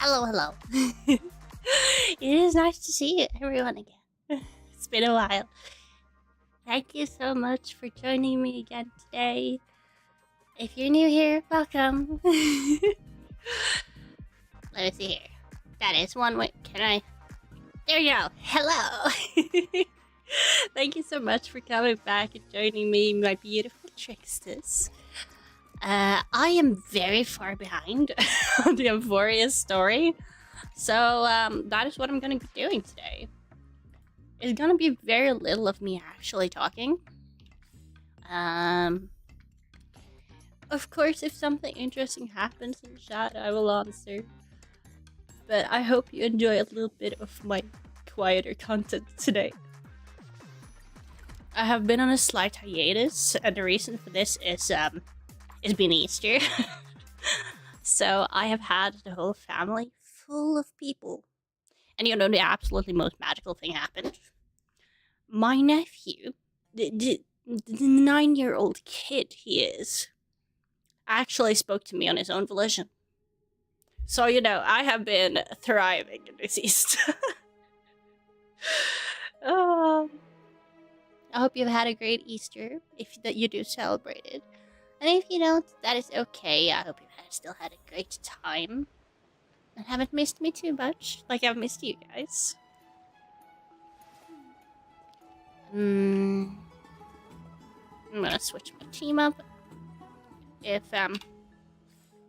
Hello, hello. It is nice to see everyone again. It's been a while. Thank you so much for joining me again today. If you're new here, welcome. Let me see here. That is one way. Can I? There you go. Hello. Thank you so much for coming back and joining me, my beautiful tricksters. I am very far behind on the Euphoria story, so that is what I'm going to be doing today. It's going to be very little of me actually talking. Of course, if something interesting happens in chat, I will answer. But I hope you enjoy a little bit of my quieter content today. I have been on a slight hiatus, and the reason for this is it's been Easter. So I have had the whole family full of people. And you know, the absolutely most magical thing happened. My nephew, the 9-year-old kid he is, actually spoke to me on his own volition. So, you know, I have been thriving in this Easter. I hope you've had a great Easter, if that you do celebrate it. And if you don't, that is okay. I hope you've still had a great time. And haven't missed me too much, like I've missed you guys. I'm gonna switch my team up. If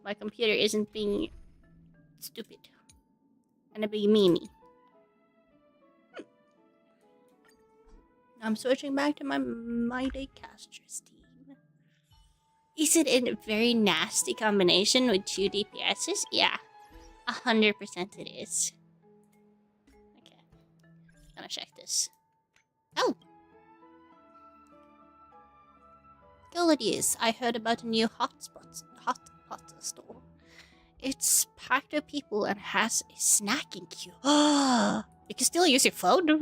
my computer isn't being stupid and being memey. I'm switching back to my Daycasters team. Is it a very nasty combination with 2 DPSs? Yeah, 100% it is. Okay, gonna check this. Oh! Golodius, I heard about a new hotspot store. It's packed with people and has a snacking queue. You can still use your phone. You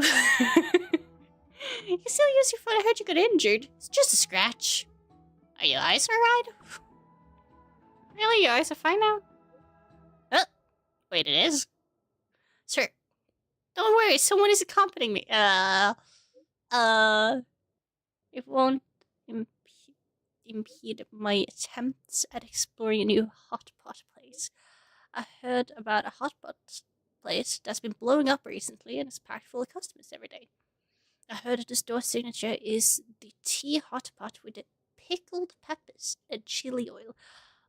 can still use your phone. I heard you got injured. It's just a scratch. Are your eyes alright? Really? Your eyes are fine now? Oh, wait, it is? Sir, don't worry. Someone is accompanying me. It won't impede my attempts at exploring a new hotpot place. I heard about a hotpot place that's been blowing up recently and is packed full of customers every day. I heard that the store signature is the tea hotpot with the pickled peppers and chili oil.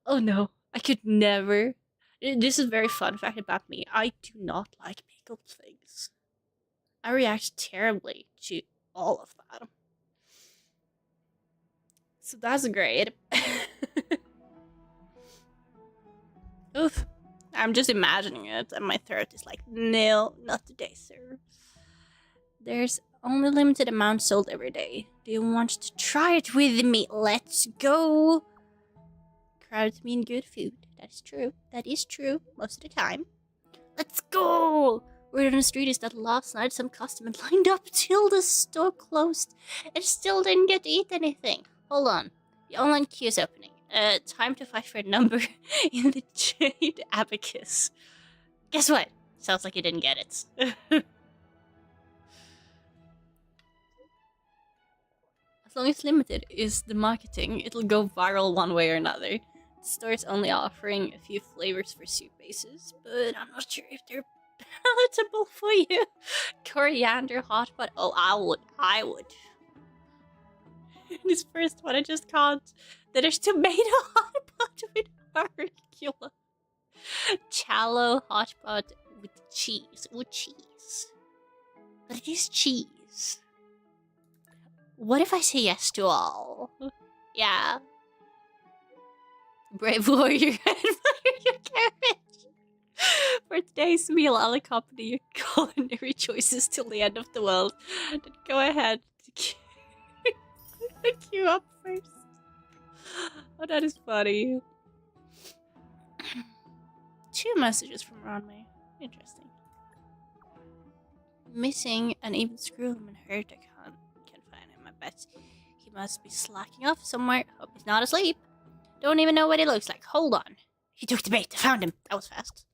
Oh no, I could never. This is a very fun fact about me. I do not like pickled things. I react terribly to all of that. So that's great. Oof. I'm just imagining it, and my throat is like, no, not today, sir. There's only limited amount sold every day. Do you want to try it with me? Let's go! Crowds mean good food. That is true. That is true, most of the time. Let's go! Word on the street is that last night some customer lined up till the store closed and still didn't get to eat anything. Hold on. The online queue is opening. Time to fight for a number in the Jade Abacus. Guess what? Sounds like you didn't get it. As long as limited is the marketing, it'll go viral one way or another. The store is only offering a few flavors for soup bases, but I'm not sure if they're palatable for you. Coriander hotpot. Oh, I would. This first one I just can't. Then there's tomato hotpot with arugula. Tallow hotpot with cheese. With cheese. But it is cheese. What if I say yes to all? Yeah. Brave warrior, admire your courage. For today's meal, I'll accompany your culinary choices till the end of the world. Then go ahead. Queue up first. Oh, that is funny. 2 messages from Ronway. Interesting. Missing and even Screwman hurt. I can't find him. I bet he must be slacking off somewhere. Hope he's not asleep. Don't even know what he looks like. Hold on. He took the bait. I found him. That was fast.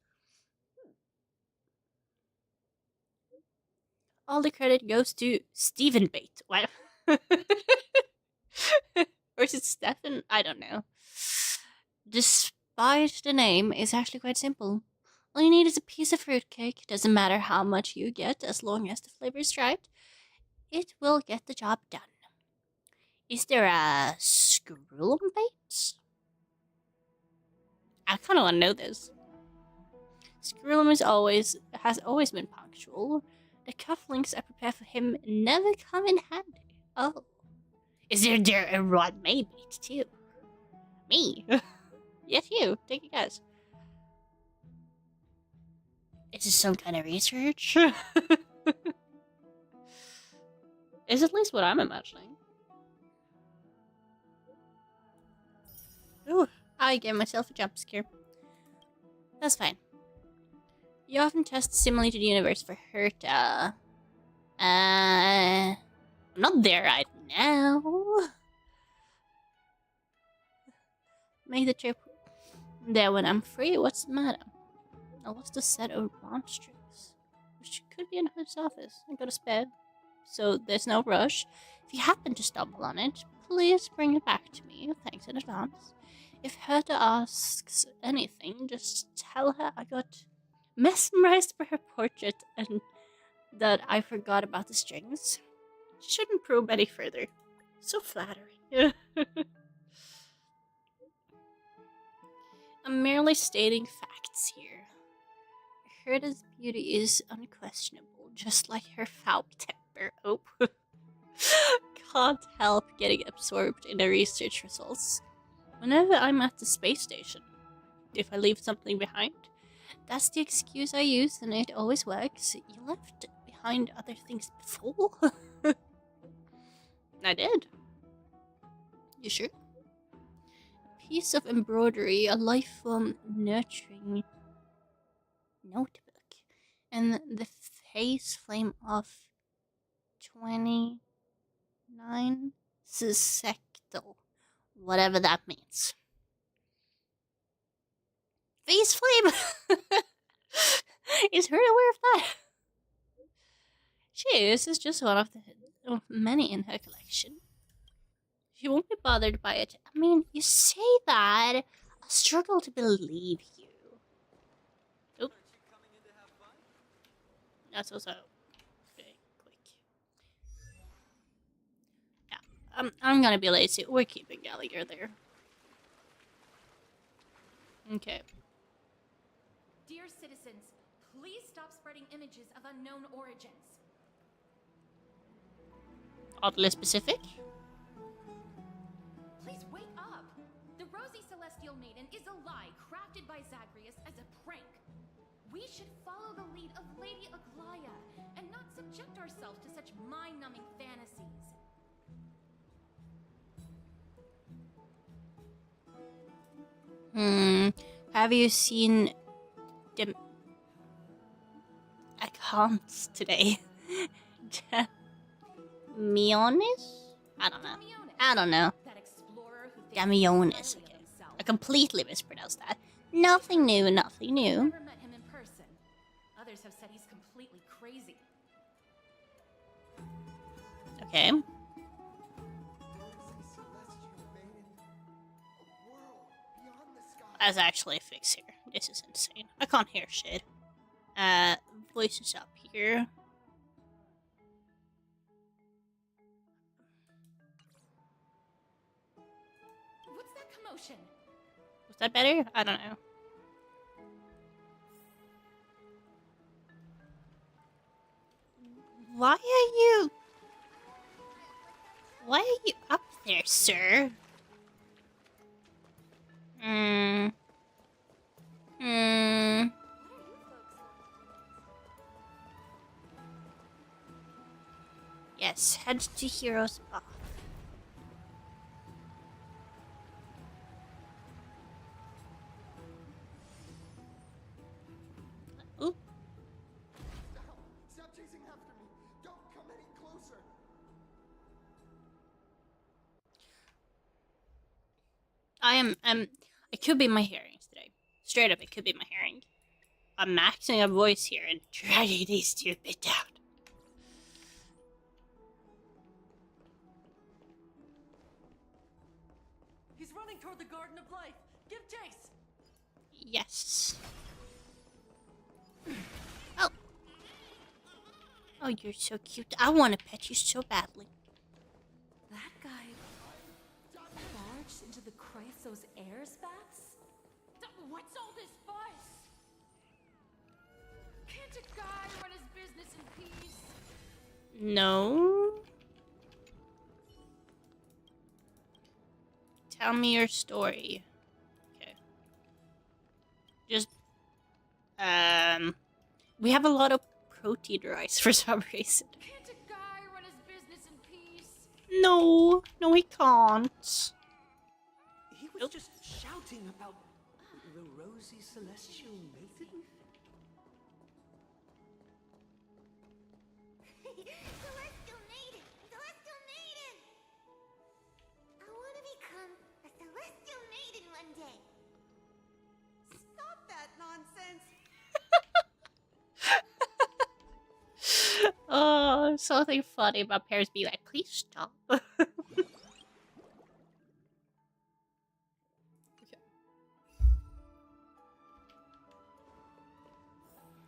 All the credit goes to Stephen Bate. What? Or is it Stephen? I don't know. Despite the name, it's actually quite simple. All you need is a piece of fruitcake. Doesn't matter how much you get, as long as the flavor is right. It will get the job done. Is there a scroll bait? I kind of want to know this. Scrollum has always been punctual. The cufflinks I prepare for him never come in handy. Oh. Is there a rod mate too? Me? Yes, you. Take a guess. Is this some kind of research? Is at least what I'm imagining. Ooh, I gave myself a jump scare. That's fine. You often test similarly to the universe for Herta. I'm not there right now. Make the trip there when I'm free. What's the matter? I lost a set of monstrous, which could be in his office. I got a spare, so there's no rush. If you happen to stumble on it, please bring it back to me. Thanks in advance. If Herta asks anything, just tell her I got mesmerized by her portrait and that I forgot about the strings. She shouldn't probe any further. So flattering. I'm merely stating facts here. Herta's beauty is unquestionable, just like her foul temper. Oh. Can't help getting absorbed in the research results. Whenever I'm at the space station, if I leave something behind, that's the excuse I use and it always works. You left behind other things before? I did. You sure? A piece of embroidery, a life form nurturing notebook, and the face flame of 29 sesectal, whatever that means. Face flame! Is her aware of that? This is just one of the many in her collection. She won't be bothered by it. I mean, you say that. I struggle to believe you. Oop. That's also very quick. Yeah, I'm gonna be lazy. We're keeping Gallagher there. Okay. Dear citizens, please stop spreading images of unknown origins. Oddly specific. Please wake up! The rosy celestial maiden is a lie crafted by Zagreus as a prank. We should follow the lead of Lady Aglaya and not subject ourselves to such mind-numbing fantasies. Have you seen the accounts today? Mionis? I don't know. That explorer who Damionis. Okay. I completely mispronounced that. Nothing new, nothing new. Never met him in person. Others have said he's completely crazy. Okay. That's actually a fix here. This is insane. I can't hear shit. Voices up here. What's that commotion? Was that better? I don't know. Why are you up there, sir? Yes, head to Hero's Bath. Oop. Stop chasing after me. Don't come any closer. It could be my hearings today. Straight up, it could be my hearing. I'm maxing a voice here and dragging these stupid down. running toward the Garden of Life. Give chase. Yes. Oh. Oh, you're so cute. I want to pet you so badly. That guy barged into the Chrysos air spats? What's all this fuss? Can't a guy run his business in peace? No. Tell me your story. Okay. Just, we have a lot of protein rice for some reason. Can't a guy run his business in peace? No, no, he can't. He was just shouting about the rosy celestial maiden. Celestial maiden! Celestial maiden! I want to become a celestial maiden one day. Stop that nonsense. Oh, something funny about parents being like, please stop.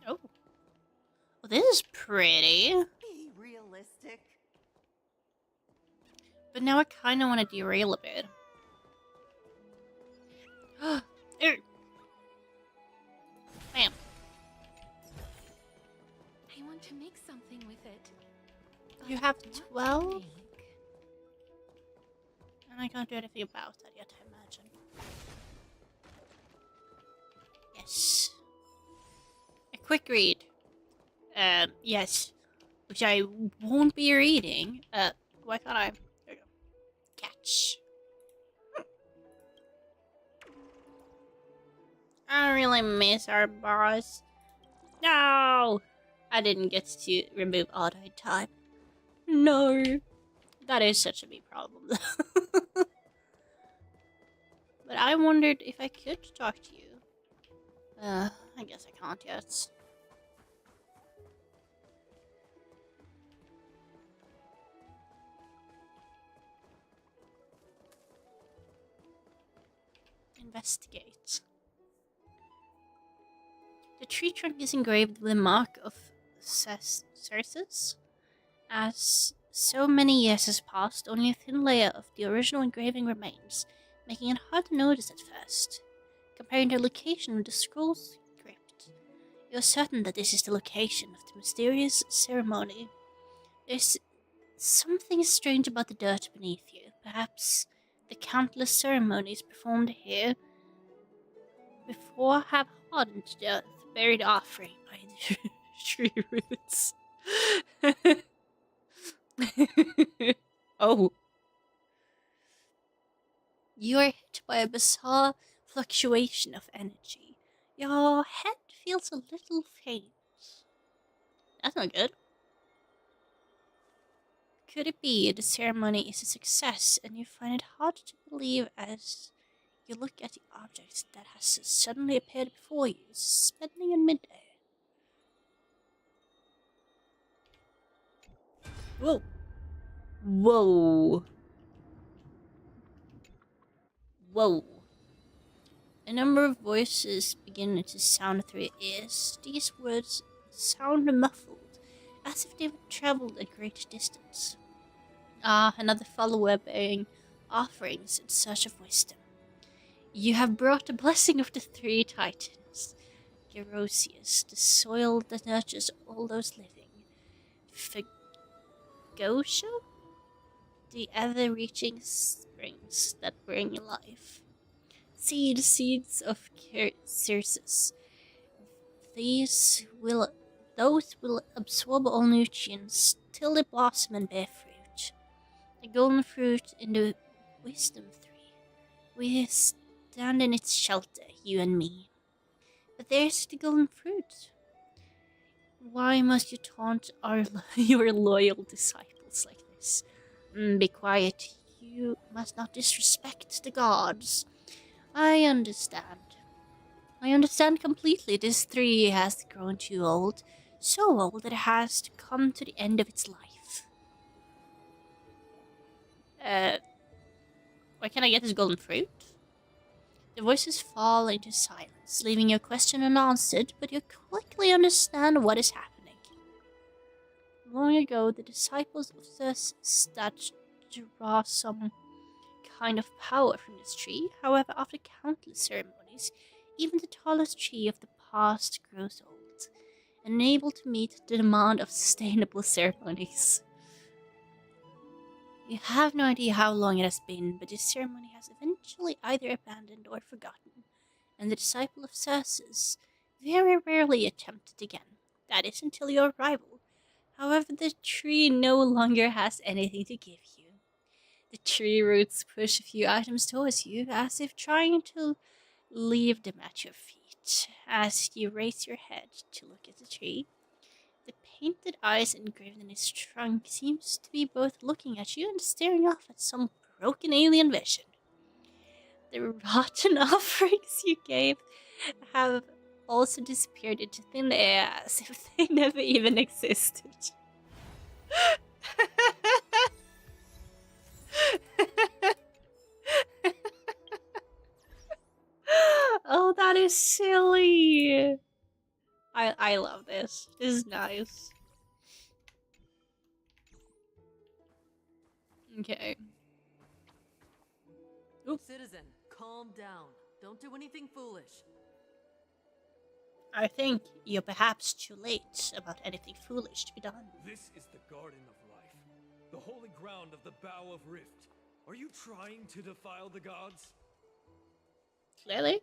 Oh. Well, this is pretty. Be realistic. But now I kind of want to derail a bit. There. Bam. I want to make something with it. You have What to 12? make? And I can't do anything about that yet, I imagine. Yes. A quick read. Yes. Which I won't be reading. Why can't I? There we go. Catch. I really miss our boss. No! I didn't get to remove auto in time. No. That is such a big problem, though. But I wondered if I could talk to you. I guess I can't yet. Investigate. The tree trunk is engraved with a mark of Cerces. As so many years has passed, only a thin layer of the original engraving remains, making it hard to notice at first. Comparing the location with the scroll's script, you are certain that this is the location of the mysterious ceremony. There's something strange about the dirt beneath you. Perhaps the countless ceremonies performed here before have hardened to death, buried offering by the tree roots. Oh. You are hit by a bizarre fluctuation of energy. Your head feels a little faint. That's not good. Could it be the ceremony is a success and you find it hard to believe as you look at the object that has suddenly appeared before you, suspending in midair? Whoa. Whoa. Whoa. A number of voices begin to sound through your ears. These words sound muffled, as if they've traveled a great distance. Ah, another follower bearing offerings in search of wisdom. You have brought the blessing of the three titans. Eurosius, the soil that nurtures all those living. Phagosha, the ever-reaching springs that bring life. Seeds of Circes. Those will absorb all nutrients till they blossom and bear fruit. The golden fruit in the wisdom tree. We stand in its shelter, you and me. But there's the golden fruit. Why must you taunt your loyal disciples like this? Be quiet. You must not disrespect the gods. I understand. I understand completely. This tree has grown too old. So old that it has to come to the end of its life. Where can I get this golden fruit? The voices fall into silence, leaving your question unanswered, but you quickly understand what is happening. Long ago, the disciples of Zeus started to draw some kind of power from this tree. However, after countless ceremonies, even the tallest tree of the past grows old, unable to meet the demand of sustainable ceremonies. You have no idea how long it has been, but this ceremony has eventually either abandoned or forgotten, and the disciple of Zeus very rarely attempted again. That is until your arrival. However, the tree no longer has anything to give you. The tree roots push a few items towards you, as if trying to leave them at your feet. As you raise your head to look at the tree, the painted eyes engraved in its trunk seems to be both looking at you and staring off at some broken alien vision. The rotten offerings you gave have also disappeared into thin air as if they never even existed. Oh, that is silly. I love this. This is nice. Okay. Oop. Citizen, calm down. Don't do anything foolish. I think you're perhaps too late about anything foolish to be done. This is the Garden of Life, the holy ground of the Bow of Rift. Are you trying to defile the gods? Clearly.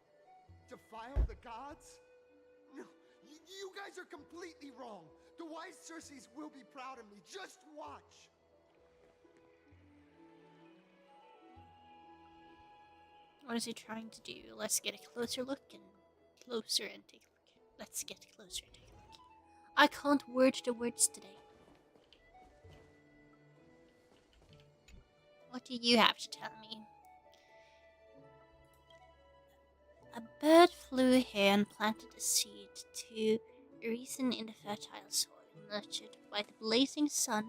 Defile the gods? No, you guys are completely wrong. The wise Circes will be proud of me. Just watch. What is he trying to do? Let's get a closer look and closer and take a look. Let's get closer and take a look. I can't word the words today. What do you have to tell me? A bird flew here and planted a seed to reason in the fertile soil. Nurtured by the blazing sun,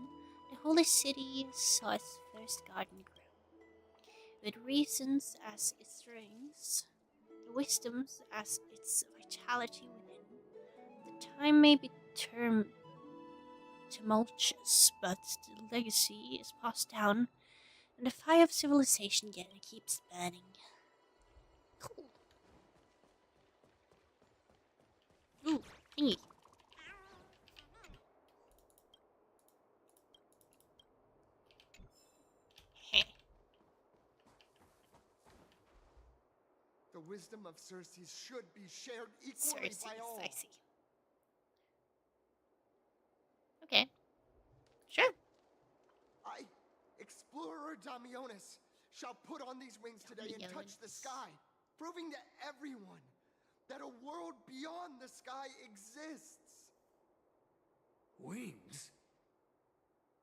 the holy city saw its first garden grow. With reasons as its rings, the wisdoms as its vitality within. The time may be termed tumultuous, but the legacy is passed down, and the fire of civilization again keeps burning. Cool. Ooh, thingy. Heh. The wisdom of Circes should be shared equally Circes, by all. I see. Okay. Sure. I, explorer Damionis, shall put on these wings today and touch the sky, proving to everyone that a world beyond the sky exists. Wings?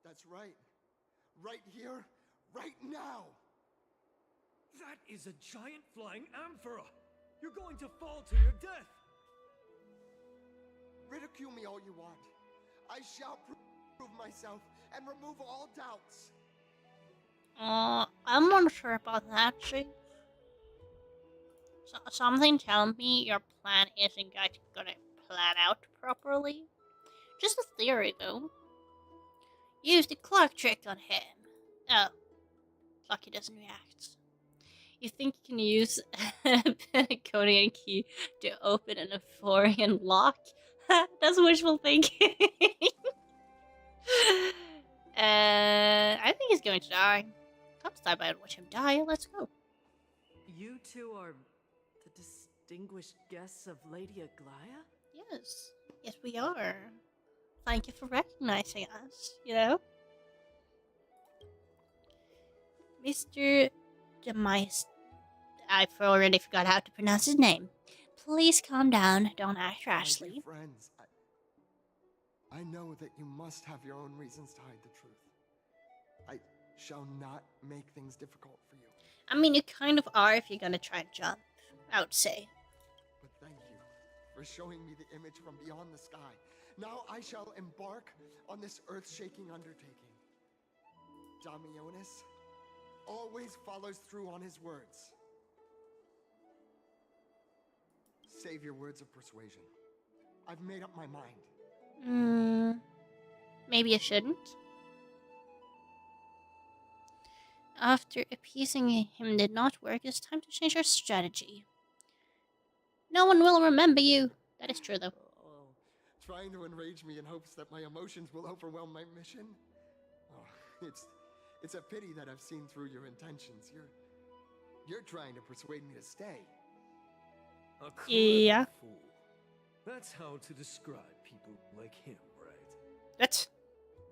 That's right. Right here, right now. That is a giant flying amphora! You're going to fall to your death! Ridicule me all you want. I shall prove myself and remove all doubts. I'm not sure about that, Chief. Something telling me your plan isn't gonna plan out properly. Just a theory, though. Use the clock trick on him. Oh, Lucky doesn't react. You think you can use a Pentagon key to open an Euphorian lock? That's wishful thinking. I think he's going to die. Come stop by and watch him die. Let's go. You two are the distinguished guests of Lady Aglaya? Yes. Yes, we are. Thank you for recognizing us, you know? Mr. Demise. I've already forgot how to pronounce his name. Please calm down. Don't act My rashly. dear friends, I know that you must have your own reasons to hide the truth. I shall not make things difficult for you. I mean, you kind of are if you're gonna try and jump, I would say. But thank you for showing me the image from beyond the sky. Now I shall embark on this earth-shaking undertaking. Damionis, always follows through on his words. Save your words of persuasion. I've made up my mind. Maybe I shouldn't. After appeasing him did not work, it's time to change our strategy. No one will remember you. That is true, though. Oh, trying to enrage me in hopes that my emotions will overwhelm my mission? Oh, it's a pity that I've seen through your intentions. You're trying to persuade me to stay. A clever Yeah. fool. That's how to describe people like him, right? That's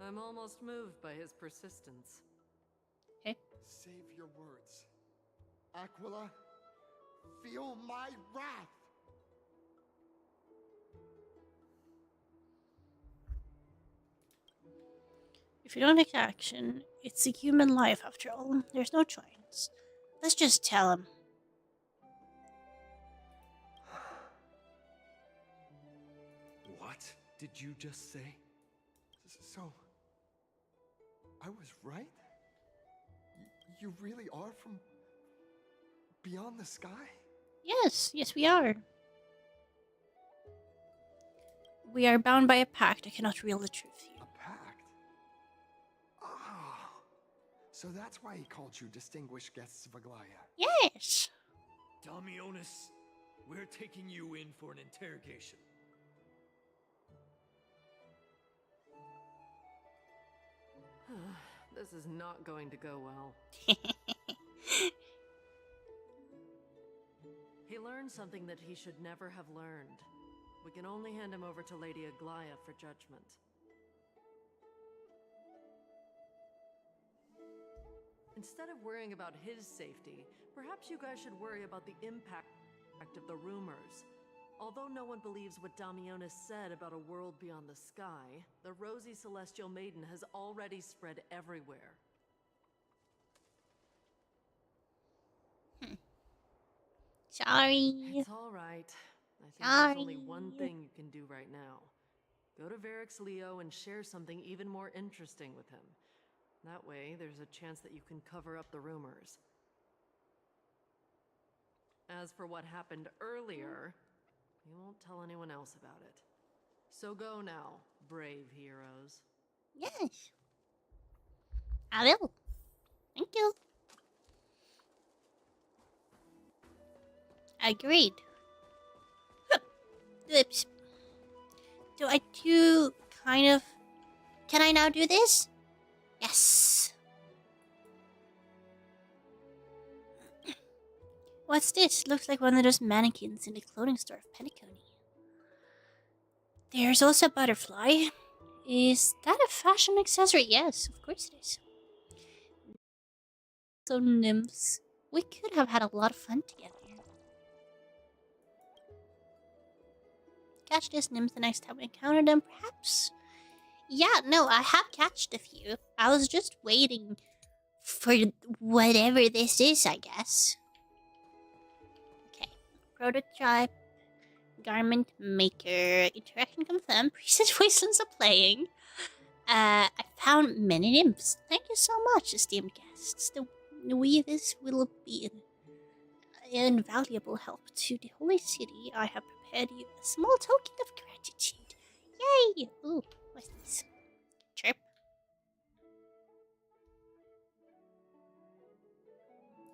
I'm almost moved by his persistence. okay. Save your words. Aquila, feel my wrath. If you don't take action, it's a human life after all. There's no choice. Let's just tell him. What did you just say? So, I was right? You really are from beyond the sky? Yes, we are. We are bound by a pact. I cannot reveal the truth here. A pact? Ah, so that's why he called you distinguished guests of Aglaya. Yes. Damionis, we're taking you in for an interrogation. This is not going to go well. He learned something that he should never have learned. We can only hand him over to Lady Aglaya for judgment. Instead of worrying about his safety, perhaps you guys should worry about the impact of the rumors. Although no one believes what Damionis said about a world beyond the sky, the rosy celestial maiden has already spread everywhere. Sorry. It's all right. I think there's only one thing you can do right now. Go to Varric's Leo and share something even more interesting with him. That way, there's a chance that you can cover up the rumors. As for what happened earlier, you won't tell anyone else about it. So go now, brave heroes. Yes. I will. Thank you. Agreed. Oops. Do I do kind of... Can I now do this? Yes. What's this? Looks like one of those mannequins in the clothing store of Penacony. There's also a butterfly. Is that a fashion accessory? Yes, of course it is. So nymphs. We could have had a lot of fun together. Catch these nymphs the next time we encounter them, perhaps? Yeah, no, I have catched a few. I was just waiting for whatever this is, I guess. Okay. Prototype. Garment maker. Interaction confirmed. Priestess Wastelands are playing. I found many nymphs. Thank you so much, esteemed guests. The weavers will be an invaluable help to the holy city. I have prepared you a small token of gratitude. Yay! Ooh, what's this? Chirp.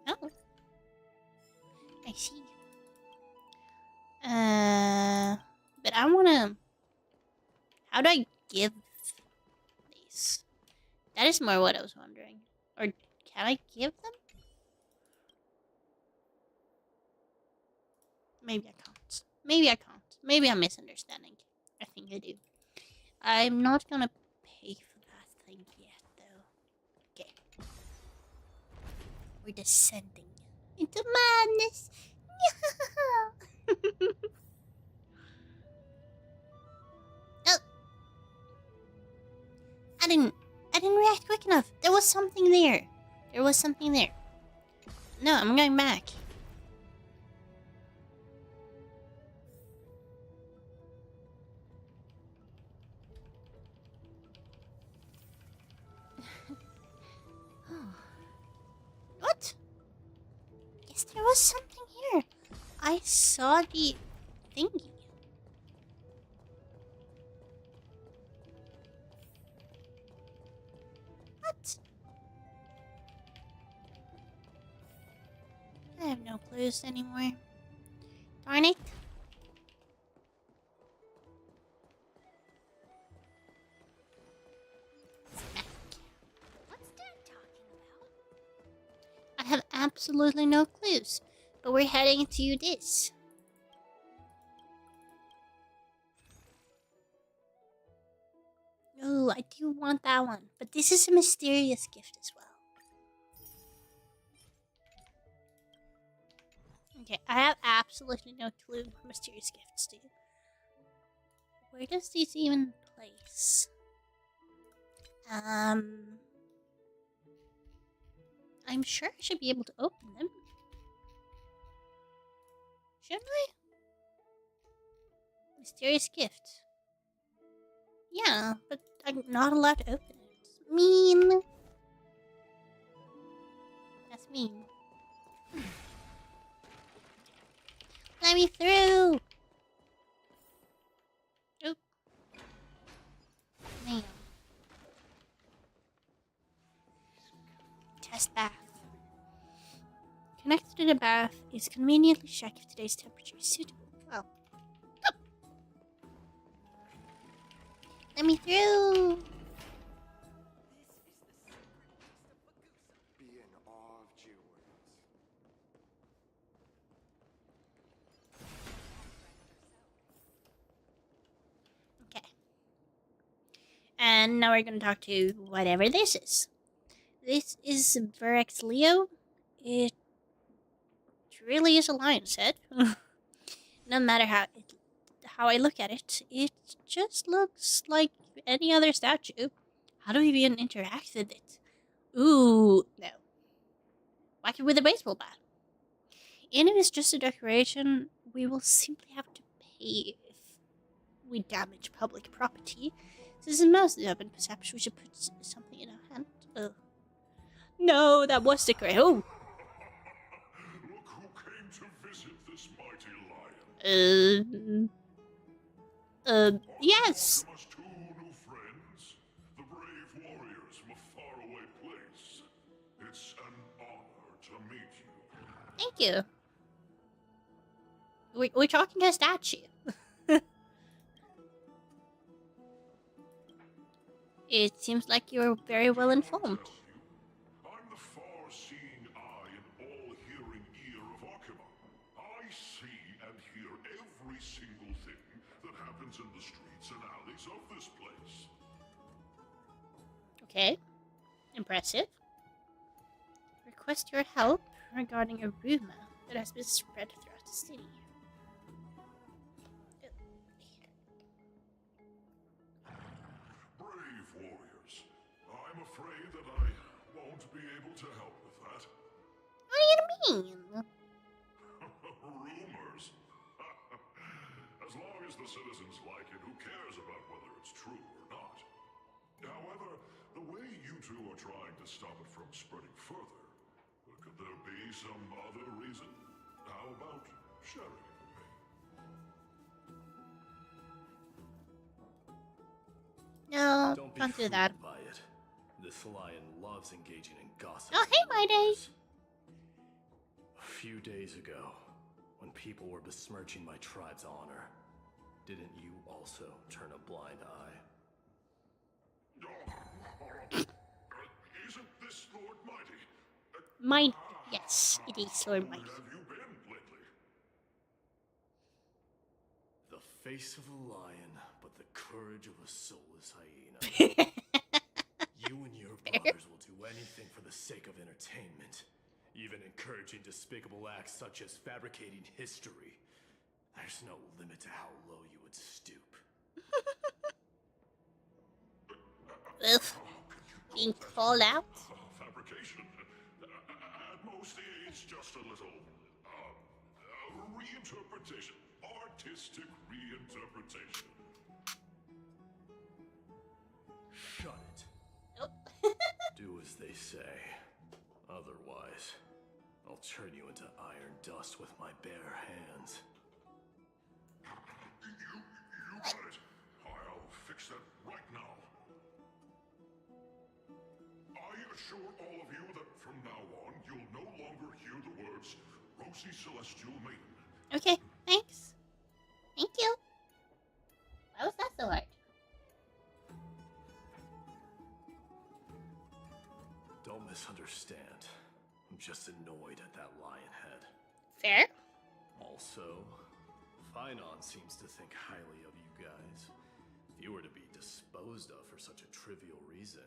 Oh. I see. But I wanna... How do I give these? That is more what I was wondering. Or can I give them? Maybe I can't. Maybe I can't. Maybe I'm misunderstanding. I think I do. I'm not gonna pay for that thing yet, though. Okay. We're descending into madness. Oh. I didn't react quick enough. There was something there. There was something there. No, I'm going back. Yes, there was something here. I saw the thingy. What? I have no clues anymore. Darn it. What's Dad talking about? I have absolutely no clues, but we're heading to this. Oh, I do want that one, but this is a mysterious gift as well. Okay, I have absolutely no clue what mysterious gifts do. Where does these even place? I'm sure I should be able to open them. Shouldn't I? Mysterious gift. Yeah, but I'm not allowed to open it. Mean. That's mean. Let me through! Oop. Man. Test bath. Connected to the bath is conveniently check if today's temperature is suitable. Oh. Oh. Let me through! Be in awe of jewels. Okay. And now we're gonna talk to whatever this is. This is Verex Leo. It really is a lion's head. No matter how I look at it, it just looks like any other statue. How do we even interact with it? Ooh, no. Whack it with a baseball bat. And if it's just a decoration, we will simply have to pay if we damage public property. This is mostly open perception. We should put something in our hand. No, that was the correct. Oh. Look who came to visit this mighty lion. Yes. Welcome us two new friends, the brave warriors from a faraway place. It's an honor to meet you. Thank you. We're talking to a statue. It seems like you're very well informed. I'm the far-seeing eye and all-hearing ear of R.E.P.O. I see and hear every single thing that happens in the streets and alleys of this place. Okay. Impressive. Request your help regarding a rumor that has been spread throughout the city. Brave warriors. I'm afraid that I won't be able to help with that. What do you mean? Rumors? As long as the citizens like it, who cares about whether it's true or not? However, the way you two are trying to stop it from spreading further, could there be some other reason? How about sharing it with me? No, Don't be don't do fooled that. by it. This lion loves engaging in gossip. Oh, hey, my day. A few days ago, when people were besmirching my tribe's honor, didn't you also turn a blind eye? Isn't this Lord Mighty? Might. Yes, it is Lord Mighty. Where have you been lately? The face of a lion, but the courage of a soulless hyena. You and your brothers will do anything for the sake of entertainment, even encouraging despicable acts such as fabricating history. There's no limit to how low you would stoop. Ugh. Being called out? Fabrication. At most, it's just a little reinterpretation. Artistic reinterpretation. Shut it. Nope. Do as they say. Otherwise, I'll turn you into iron dust with my bare hands. You got it. I'll fix that right now. I assure all of you that from now on, you'll no longer hear the words Rosy Celestial Maiden. Okay, thanks. Thank you. Why was that so hard? Don't misunderstand. I'm just annoyed at that lion head. Fair. Also, Finon seems to think highly of you guys. If you were to be disposed of for such a trivial reason,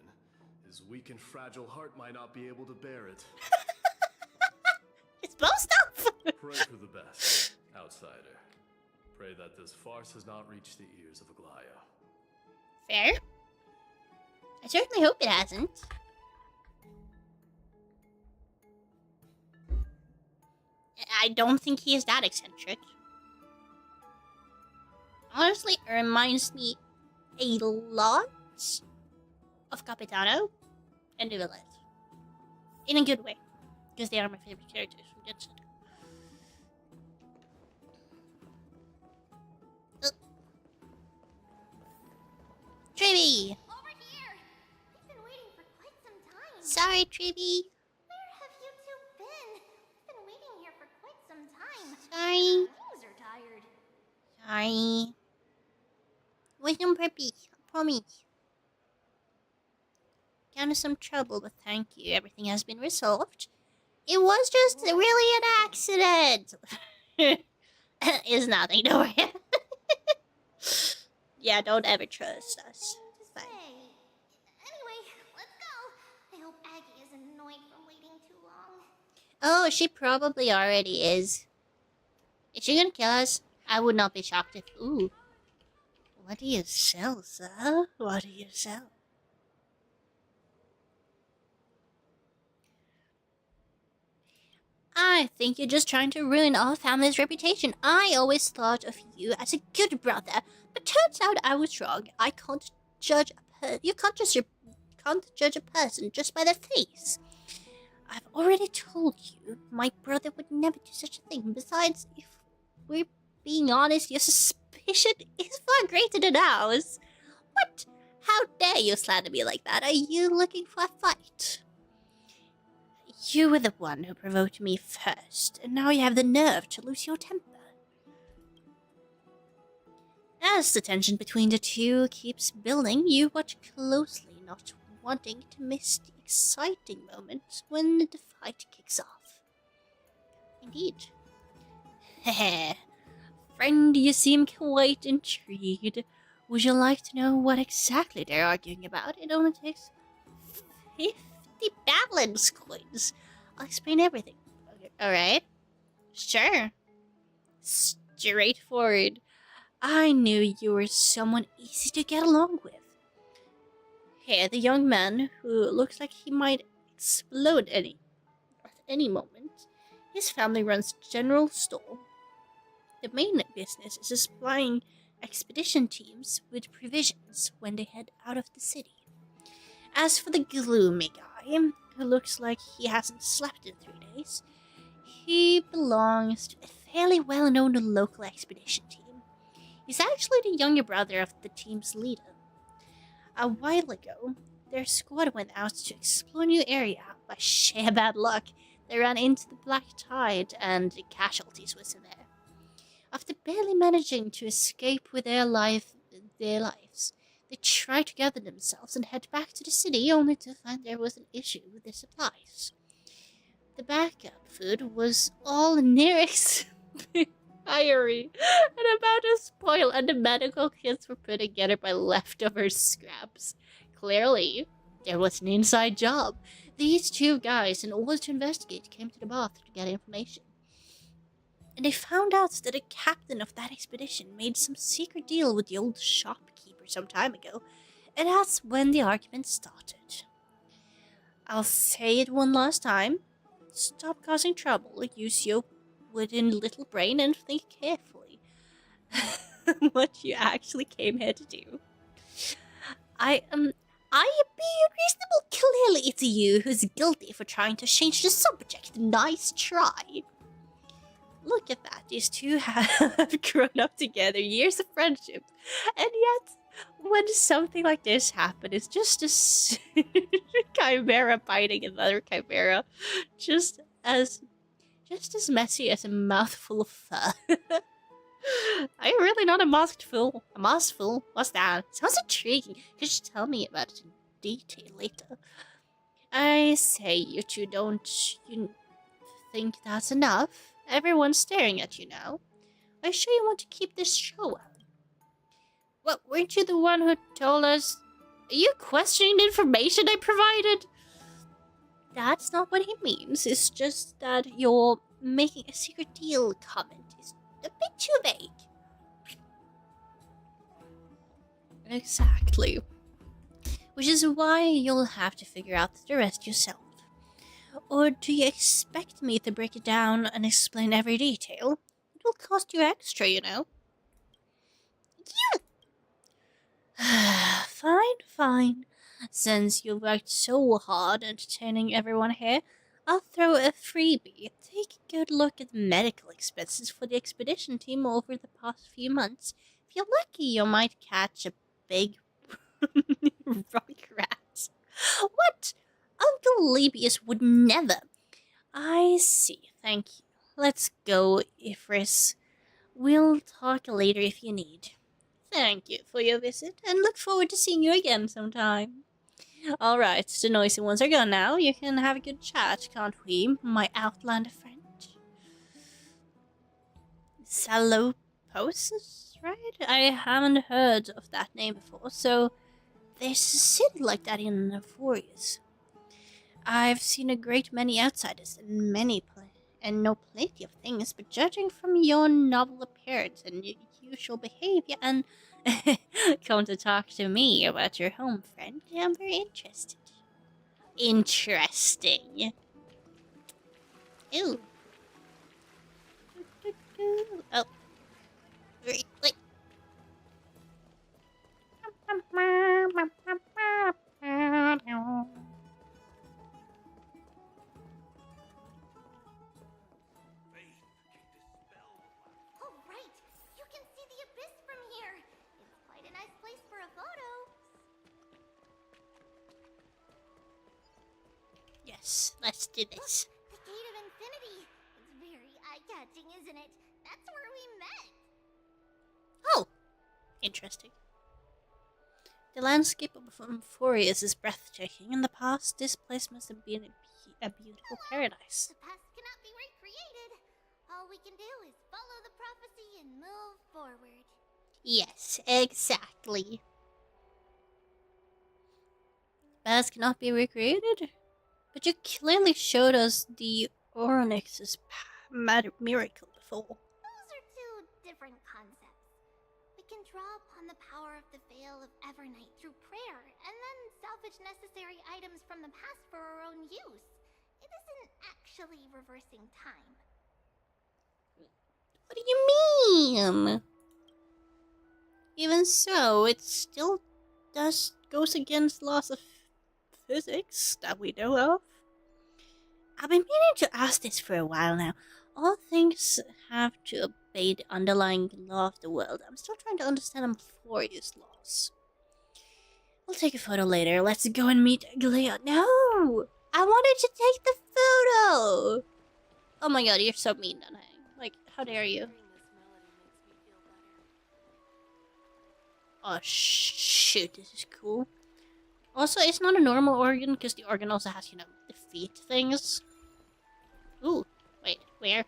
his weak and fragile heart might not be able to bear it. It's both stuff. Pray for the best, outsider. Pray that this farce has not reached the ears of Aglaya. Fair. I certainly hope it hasn't. I don't think he is that eccentric. Honestly, it reminds me a lot of Capitano and the Villette. In a good way. Because they are my favorite characters from Genshin. Tribby! Over here! We've been waiting for quite some time. Sorry, Tribby. Where have you two been? We've been waiting here for quite some time. Sorry. Our wings are tired. Sorry. Wisdom Preppy, I promise. Kind of some trouble, but thank you. Everything has been resolved. It was just really an accident. It's nothing, don't worry. Yeah, don't ever trust us. It's fine. Anyway, let's go. I hope Aggie isn't annoyed from waiting too long. Oh, she probably already is. Is she gonna kill us? I would not be shocked if... Ooh. What do you sell, sir? What do you sell? I think you're just trying to ruin our family's reputation. I always thought of you as a good brother, but turns out I was wrong. I can't judge you can't judge a person just by their face. I've already told you my brother would never do such a thing. Besides, if we're being honest, your suspicion is far greater than ours. What? How dare you slander me like that? Are you looking for a fight? You were the one who provoked me first, and now you have the nerve to lose your temper. As the tension between the two keeps building, you watch closely, not wanting to miss the exciting moment when the fight kicks off. Indeed. Heh. Friend, you seem quite intrigued. Would you like to know what exactly they're arguing about? It only takes 50 balance coins. I'll explain everything. Okay. Alright. Sure. Straightforward. I knew you were someone easy to get along with. Here, the young man, who looks like he might explode at any moment. His family runs general store. The main business is supplying expedition teams with provisions when they head out of the city. As for the gloomy guy, who looks like he hasn't slept in 3 days, he belongs to a fairly well-known local expedition team. He's actually the younger brother of the team's leader. A while ago, their squad went out to explore a new area. By sheer bad luck, they ran into the black tide and the casualties was in there. After barely managing to escape with their lives, they tried to gather themselves and head back to the city, only to find there was an issue with their supplies. The backup food was all near expiry and about to spoil, and the medical kits were put together by leftover scraps. Clearly, there was an inside job. These two guys, in order to investigate, came to the bath to get information. And they found out that the captain of that expedition made some secret deal with the old shopkeeper some time ago, and that's when the argument started. I'll say it one last time. Stop causing trouble, use your wooden little brain, and think carefully what you actually came here to do. I I am being reasonable. Clearly, it's you who's guilty for trying to change the subject. Nice try. Look at that. These two have grown up together, years of friendship. And yet, when something like this happens, it's just a chimera biting another chimera. Just as messy as a mouthful of fur. I'm really not a masked fool. A masked fool? What's that? Sounds intriguing. Could you tell me about it in detail later? I say, you two don't... You think that's enough? Everyone's staring at you now. Are you sure you want to keep this show up? What, weren't you the one who told us... Are you questioning the information I provided? That's not what he means. It's just that you're making a secret deal comment is a bit too vague. Exactly. Which is why you'll have to figure out the rest yourself. Or do you expect me to break it down and explain every detail? It will cost you extra, you know. Fine, fine. Since you worked so hard entertaining everyone here, I'll throw a freebie. Take a good look at medical expenses for the expedition team over the past few months. If you're lucky, you might catch a big rock rat. What? Uncle Lebius would never. I see, thank you. Let's go, Ifris. We'll talk later if you need. Thank you for your visit, and look forward to seeing you again sometime. Alright, the noisy ones are gone now. You can have a good chat, can't we, my Outlander friend? Saloposis, right? I haven't heard of that name before, so there's a city like that in Euphoria. I've seen a great many outsiders and know plenty of things, but judging from your novel appearance and your usual behavior and come to talk to me about your home, friend, I'm very interested. Interesting. Ooh. Oh. Wait. Oh, right! You can see the abyss from here! It's quite a nice place for a photo. Yes, let's do this. The Gate of Infinity! It's very eye-catching, isn't it? That's where we met! Oh, interesting. The landscape of Euphorius is breathtaking. In the past, this place must have been a beautiful paradise. The past cannot be recreated. All we can do is follow the prophecy and move forward. Yes, exactly. Past cannot be recreated? But you clearly showed us the Onyx's miracle before. Those are two different concepts. We can draw upon the power of the Veil of Evernight through prayer, and then salvage necessary items from the past for our own use. It isn't actually reversing time. What do you mean? Even so, it still goes against laws of physics that we know of. I've been meaning to ask this for a while now. All things have to obey the underlying law of the world. I'm still trying to understand Euphoria's laws. We'll take a photo later. Let's go and meet Glea. No! I wanted to take the photo! Oh my god, you're so mean, Dunhang. Like, how dare you? Oh, shoot, this is cool. Also, it's not a normal organ, because the organ also has, the feet things. Ooh, wait, where?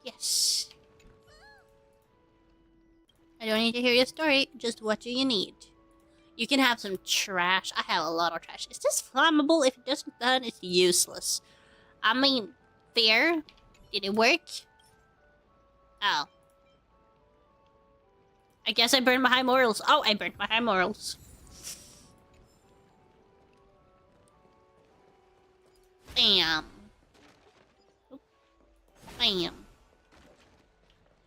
Yes. I don't need to hear your story, just what do you need? You can have some trash. I have a lot of trash. Is this flammable? If it doesn't burn, it's useless. I mean, fair? Did it work? Oh. I guess I burned my high morals. Oh, I burned my high morals. Bam. Bam.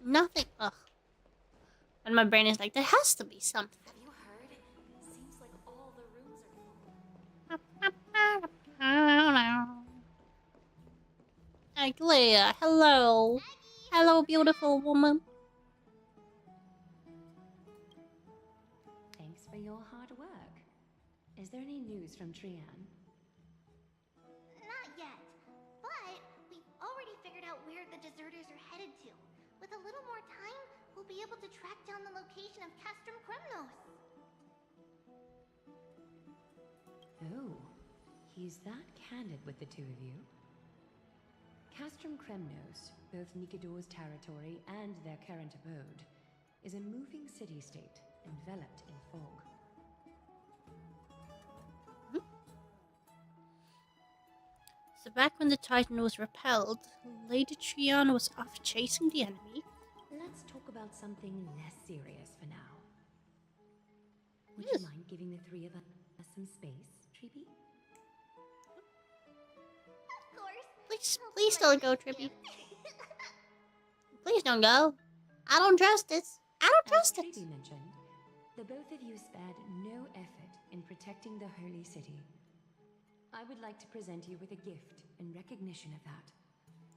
Nothing. Ugh. And my brain is like, there has to be something. Have you heard? Seems like all the rooms are full. Aglia, hello. Hello, beautiful woman. Thanks for your hard work. Is there any news from Trian? Not yet, but we've already figured out where the deserters are headed to. With a little more time, we'll be able to track down the location of Castrum Kremnos. Oh, he's that candid with the two of you. Castrum Kremnos, both Nikador's territory and their current abode, is a moving city-state enveloped in fog. So back when the Titan was repelled, Lady Trian was off chasing the enemy. Let's talk about something less serious for now. Would Yes. you mind giving the three of us some space, Trippy? Of course. Please don't go, Trippy. Please don't go. I don't trust this. I don't trust As it. Trippy mentioned, the both of you spared no effort in protecting the holy city. I would like to present you with a gift in recognition of that.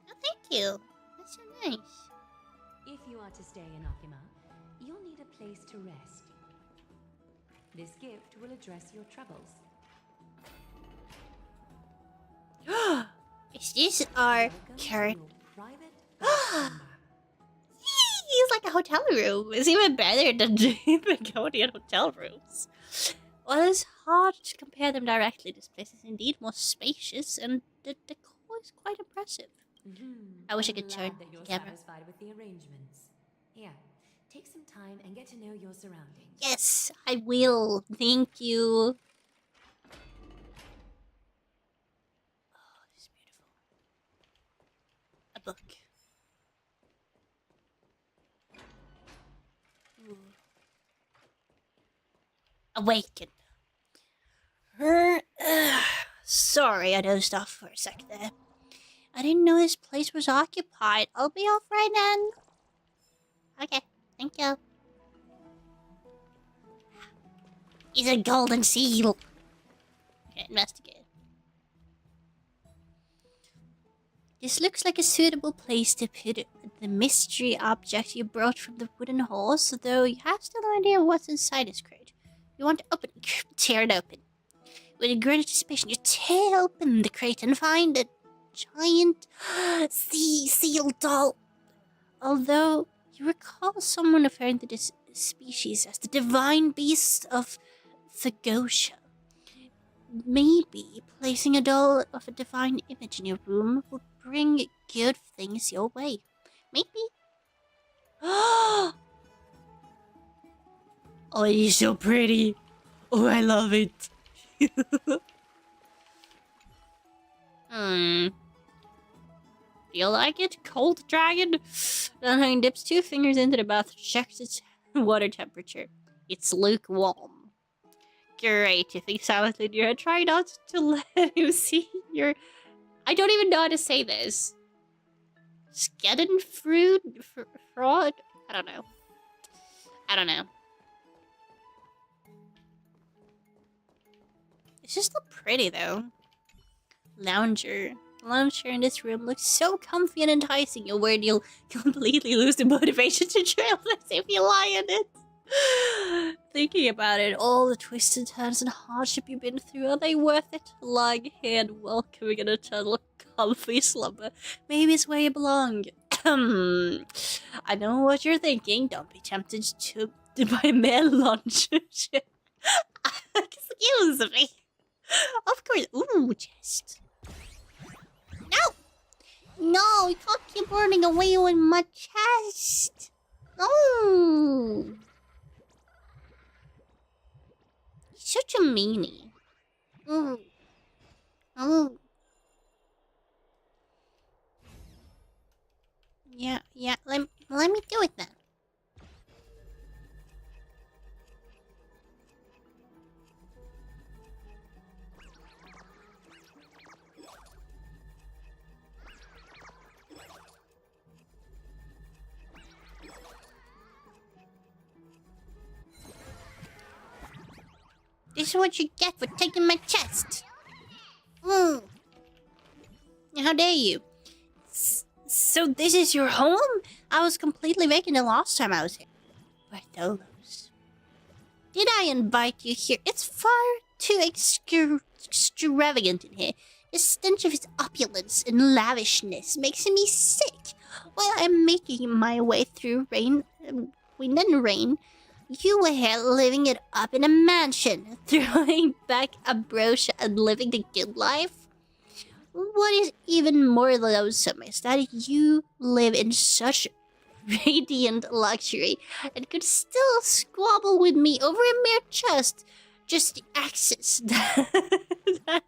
Oh, thank you. That's so nice. If you are to stay in Akima, you'll need a place to rest. This gift will address your troubles. Is this our Welcome to carrot? your private chamber. It's like a hotel room. It's even better than the Pagodian hotel rooms. Well, it's hard to compare them directly. This place is indeed more spacious, and the decor is quite impressive. I wish I I'm could glad turn that you're the camera. satisfied with the arrangements. Here, take some time and get to know your surroundings. Yes, I will. Thank you. Oh, this is beautiful. A book. Ooh. Awaken. Sorry, I dozed off for a sec there. I didn't know this place was occupied. I'll be off right then. Okay, thank you. It's a golden seal. Okay, investigate. This looks like a suitable place to put the mystery object you brought from the wooden horse, though you have still no idea what's inside this crate. You want to open it, tear it open. With a great anticipation, you tear open the crate and find a giant sea seal doll. Although you recall someone referring to this species as the divine beast of Thagosha. Maybe placing a doll of a divine image in your room will bring good things your way. Maybe. Oh, he's so pretty. Oh, I love it. Feel like it? Cold dragon? Dunhang dips 2 fingers into the bath, checks its water temperature. It's lukewarm. Great, you think silently in your head. Try not to let him see your... I don't even know how to say this. Skedden fruit? Fraud? I don't know. It's just so pretty, though. Lounger. The lounge chair in this room looks so comfy and enticing. You're worried you'll completely lose the motivation to trail this if you lie in it. Thinking about it, all the twists and turns and hardship you've been through, are they worth it? Lying here and welcoming an eternal comfy slumber. Maybe it's where you belong. I know what you're thinking. Don't be tempted to buy male lunch. Excuse me. Of course. Ooh, chest. No! No, you can't keep running away with my chest. No! Such a meanie. Oh. Yeah, let me do it then. This is what you get for taking my chest. Mm. How dare you? So this is your home? I was completely vacant the last time I was here. Bartholos. Did I invite you here? It's far too extravagant in here. The stench of his opulence and lavishness makes me sick. While I'm making my way through wind and rain, you were here living it up in a mansion, throwing back a brooch and living the good life. What is even more loathsome is that you live in such radiant luxury and could still squabble with me over a mere just the access that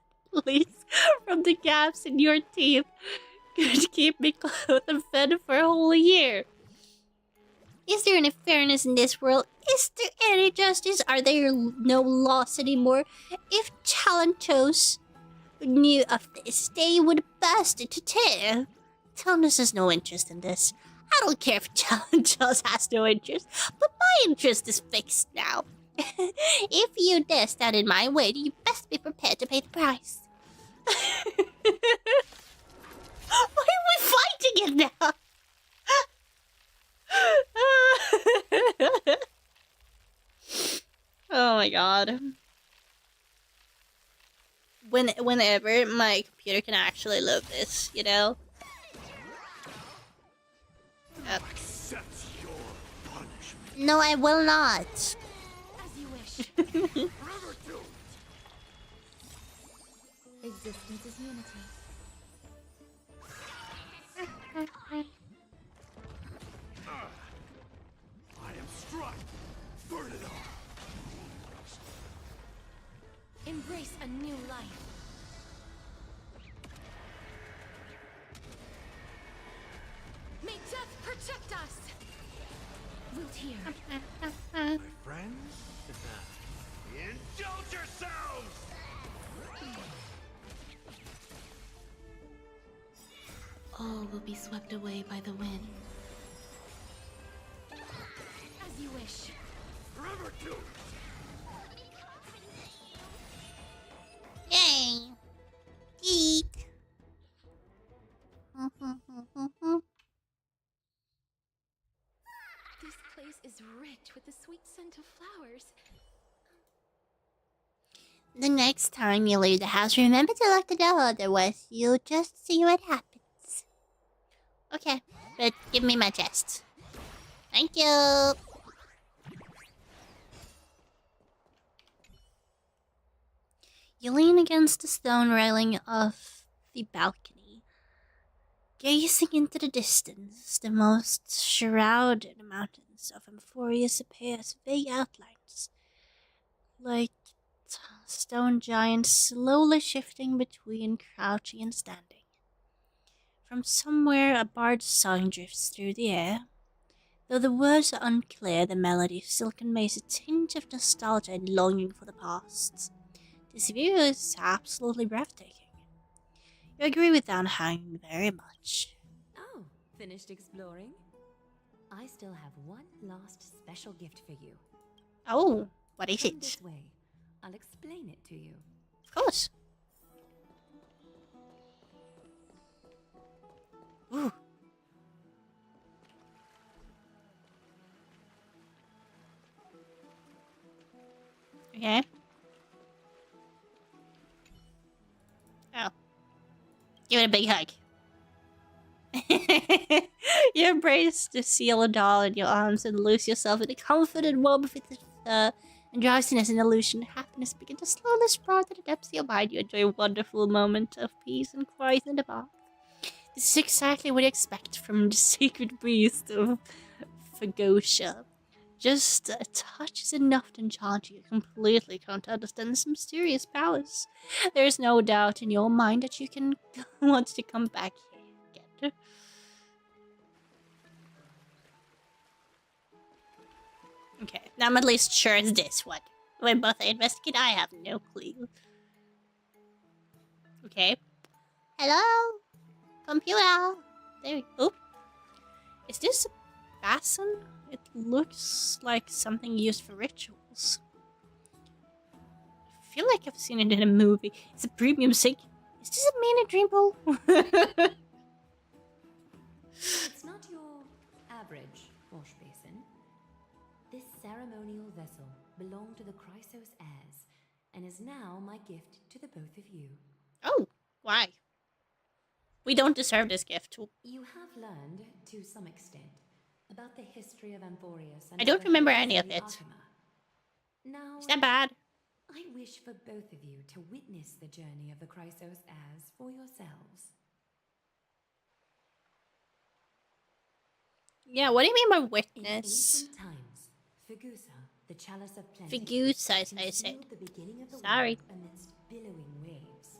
leads from the gaps in your teeth could keep me clothed and fed for a whole year. Is there any fairness in this world? Is there any justice? Are there no laws anymore? If Talentos knew of this, they would burst into tear. Talentos has no interest in this. I don't care if Talentos has no interest, but my interest is fixed now. If you dare stand in my way, you best be prepared to pay the price. Why are we fighting it now? Oh my god. Whenever my computer can actually load this, you know? Accept your punishment. No, I will not. As you wish. Forever doomed. Existence is unity. I am struck. Burn it all. Embrace a new life. May death protect us! Wilt here. My friends, indulge yourselves! All will be swept away by the wind. As you wish. Forever doomed. Yay! Geek! This place is rich with the sweet scent of flowers. The next time you leave the house, remember to lock the door, otherwise you'll just see what happens. Okay, but give me my chest. Thank you! You lean against the stone railing of the balcony, gazing into the distance. The most shrouded mountains of Emphoria appear as vague outlines, like stone giants slowly shifting between crouching and standing. From somewhere, a bard's song drifts through the air. Though the words are unclear, the melody still conveys a tinge of nostalgia and longing for the past. This view is absolutely breathtaking. You agree with Downhang very much. Oh, finished exploring? I still have one last special gift for you. Oh, what is Come it? this way. I'll explain it to you. Of course. Ooh. Okay. Oh. Give it a big hug. You embrace the sealed doll in your arms and lose yourself in a confident warmth of its and drowsiness and illusion. Happiness begin to slowly sprout at the depths of your mind. You enjoy a wonderful moment of peace and quiet in the bath. This is exactly what you expect from the sacred beast of Fagotia. Just a touch is enough to enchant you completely. Can't understand its mysterious powers. There is no doubt in your mind that you can want to come back here again. Okay, now I'm at least sure it's this one. When both I investigate, I have no clue. Okay. Hello? Computer! There we go. Is this a basin? It looks like something used for rituals. feel like I've seen it in a movie. It's a premium sink. Is this a mini dream pool? It's not your average wash basin. This ceremonial vessel belonged to the Chrysos heirs and is now my gift to the both of you. Oh, why? We don't deserve this gift. You have learned, to some extent, about the history of Amphorius and I don't other remember holy any of city it. Archima. Now, Is that bad? I wish for both of you to witness the journey of the Chrysos heirs for yourselves. Yeah, what do you mean by In witness? ancient times, Figusa, the chalice of plenty, Figusa, as I said. concealed the beginning of the Sorry. world amidst billowing waves.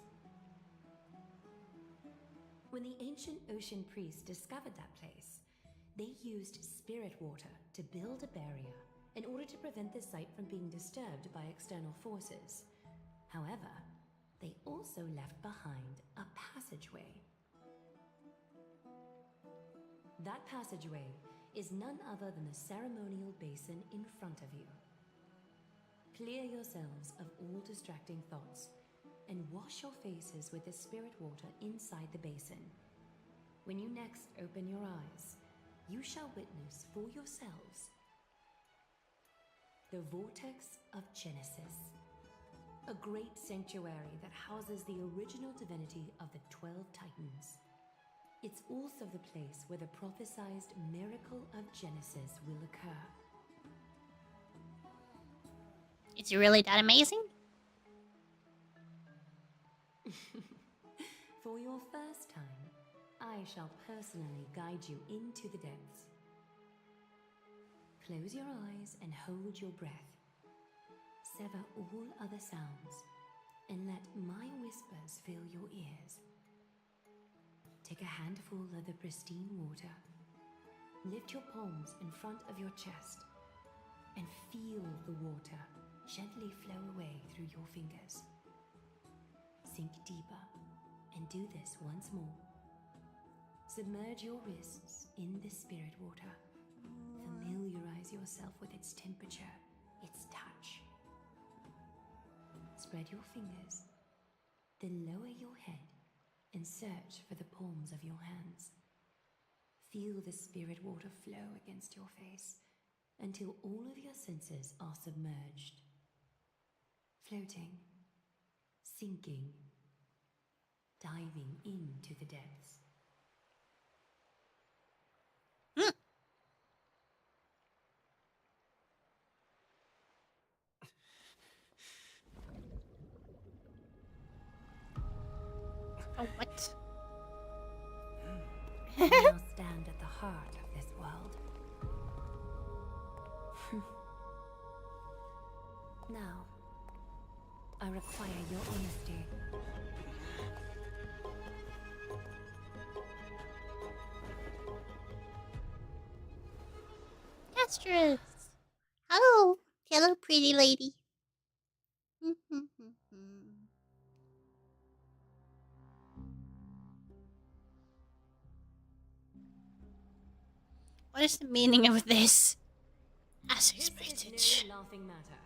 When the ancient ocean priests discovered that place, they used spirit water to build a barrier in order to prevent the site from being disturbed by external forces. However, they also left behind a passageway. That passageway is none other than the ceremonial basin in front of you. Clear yourselves of all distracting thoughts and wash your faces with the spirit water inside the basin. When you next open your eyes, you shall witness for yourselves the Vortex of Genesis, a great sanctuary that houses the original divinity of the 12 Titans. It's also the place where the prophesized miracle of Genesis will occur. Is it really that amazing? For your first time, I shall personally guide you into the depths. Close your eyes and hold your breath. Sever all other sounds and let my whispers fill your ears. Take a handful of the pristine water. Lift your palms in front of your chest and feel the water gently flow away through your fingers. Sink deeper and do this once more. Submerge your wrists in the spirit water. Familiarize yourself with its temperature, its touch. Spread your fingers, then lower your head and search for the palms of your hands. Feel the spirit water flow against your face until all of your senses are submerged. Floating, sinking, diving into the depths. Oh, what? You now stand at the heart of this world. Now, I require your honesty. Castrus! Hello! Hello, pretty lady. What is the meaning of this? As expected. This is no laughing matter.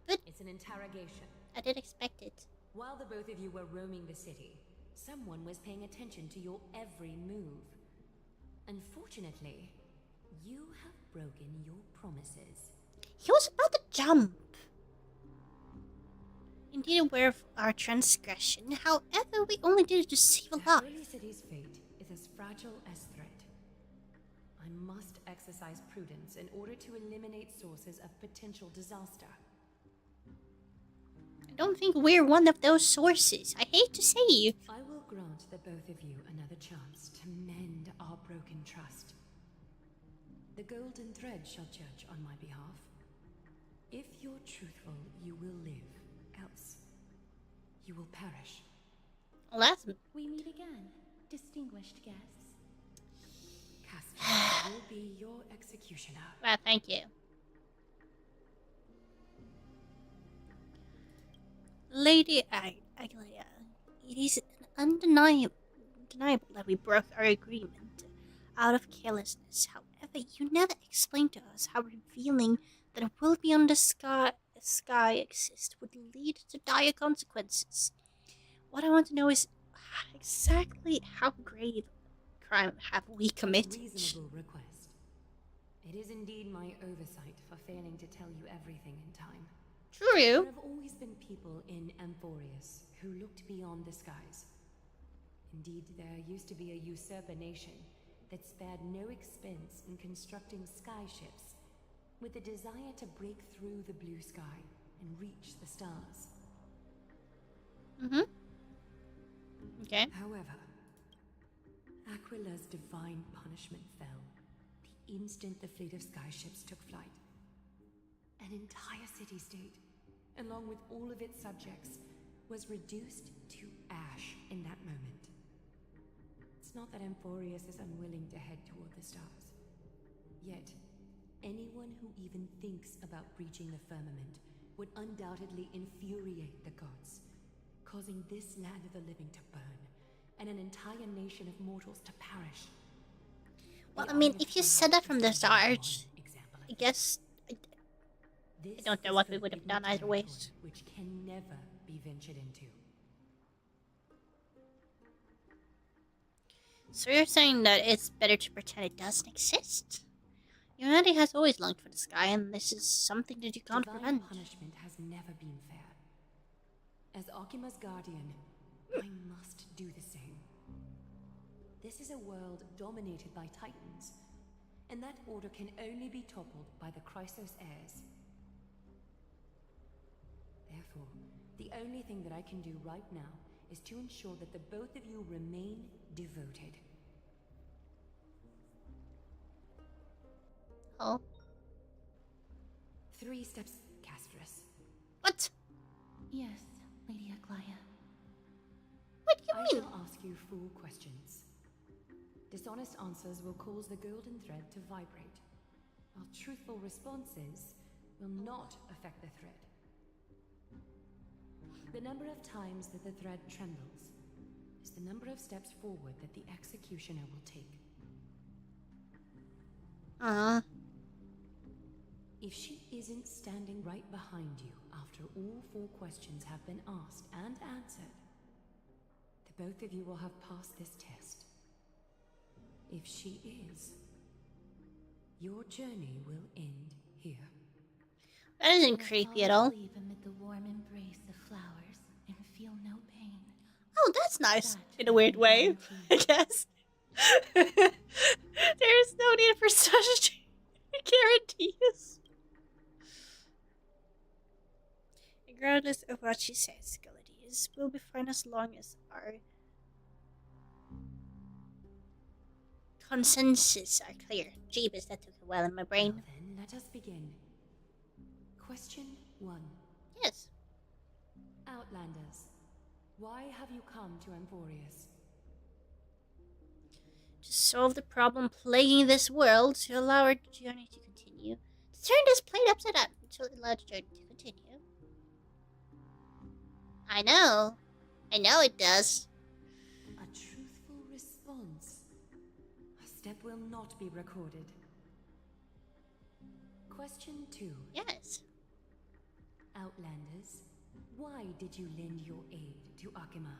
But it's an interrogation. I did expect it. While the both of you were roaming the city, someone was paying attention to your every move. Unfortunately, you have broken your promises. He was about to jump. Indeed aware of our transgression, however, we only did it to save a The life. Holy City's fate is as fragile as threat. I must exercise prudence in order to eliminate sources of potential disaster. I don't think we're one of those sources. I hate to say you. I will grant the both of you another chance to mend our broken trust. The golden thread shall judge on my behalf. If you're truthful, you will live. Else, you will perish. Well, that's... We meet again, distinguished guests. Castor will be your executioner. Well, thank you. Lady Aglaia, it is undeniable that we broke our agreement out of carelessness. However, you never explained to us how revealing that a world beyond the sky sky exists would lead to dire consequences. What I want to know is exactly how grave crime have we committed? A reasonable request. It is indeed my oversight for failing to tell you everything in time. True. There have always been people in Amphorius who looked beyond the skies. Indeed, there used to be a usurper nation that spared no expense in constructing skyships with the desire to break through the blue sky and reach the stars. Okay. However, Aquila's divine punishment fell the instant the fleet of skyships took flight. An entire city-state, along with all of its subjects, was reduced to ash in that moment. It's not that Amphorius is unwilling to head toward the stars. Yet, anyone who even thinks about breaching the firmament would undoubtedly infuriate the gods, causing this land of the living to burn, and an entire nation of mortals to perish. Well, I mean, if you said that from the start, I guess I don't know what we would have done either way. Which can never be ventured into. So you're saying that it's better to pretend it doesn't exist? Humanity has always longed for the sky, and this is something that you can't Divine prevent. punishment has never been fair. As Akima's guardian, I must do the same. This is a world dominated by titans, and that order can only be toppled by the Chrysos heirs. Therefore, the only thing that I can do right now is to ensure that the both of you remain devoted. Oh. 3 steps, Castris. What? Yes, Lady Aglaya. What do I you mean? shall ask you full questions. Dishonest answers will cause the golden thread to vibrate, while truthful responses will not affect the thread. The number of times that the thread trembles is the number of steps forward that the executioner will take. If she isn't standing right behind you after all 4 questions have been asked and answered, the both of you will have passed this test. If she is, your journey will end here. That isn't creepy at all. Sleep amid the warm embrace of flowers and feel no pain. Oh, that's nice. That In a weird way, guarantee. I guess. There's no need for such guarantees. Regardless of what she says, Galadius will be fine as long as our consensus are clear. Jeebus, that took a while in my brain. Now then, let us begin. Question 1. Yes. Outlanders, why have you come to Amphorius? To solve the problem plaguing this world, to allow our journey to continue. To turn this plate upside down, to allow the journey to continue. I know it does. A truthful response. A step will not be recorded. Question 2. Yes. Outlanders, why did you lend your aid to Akima?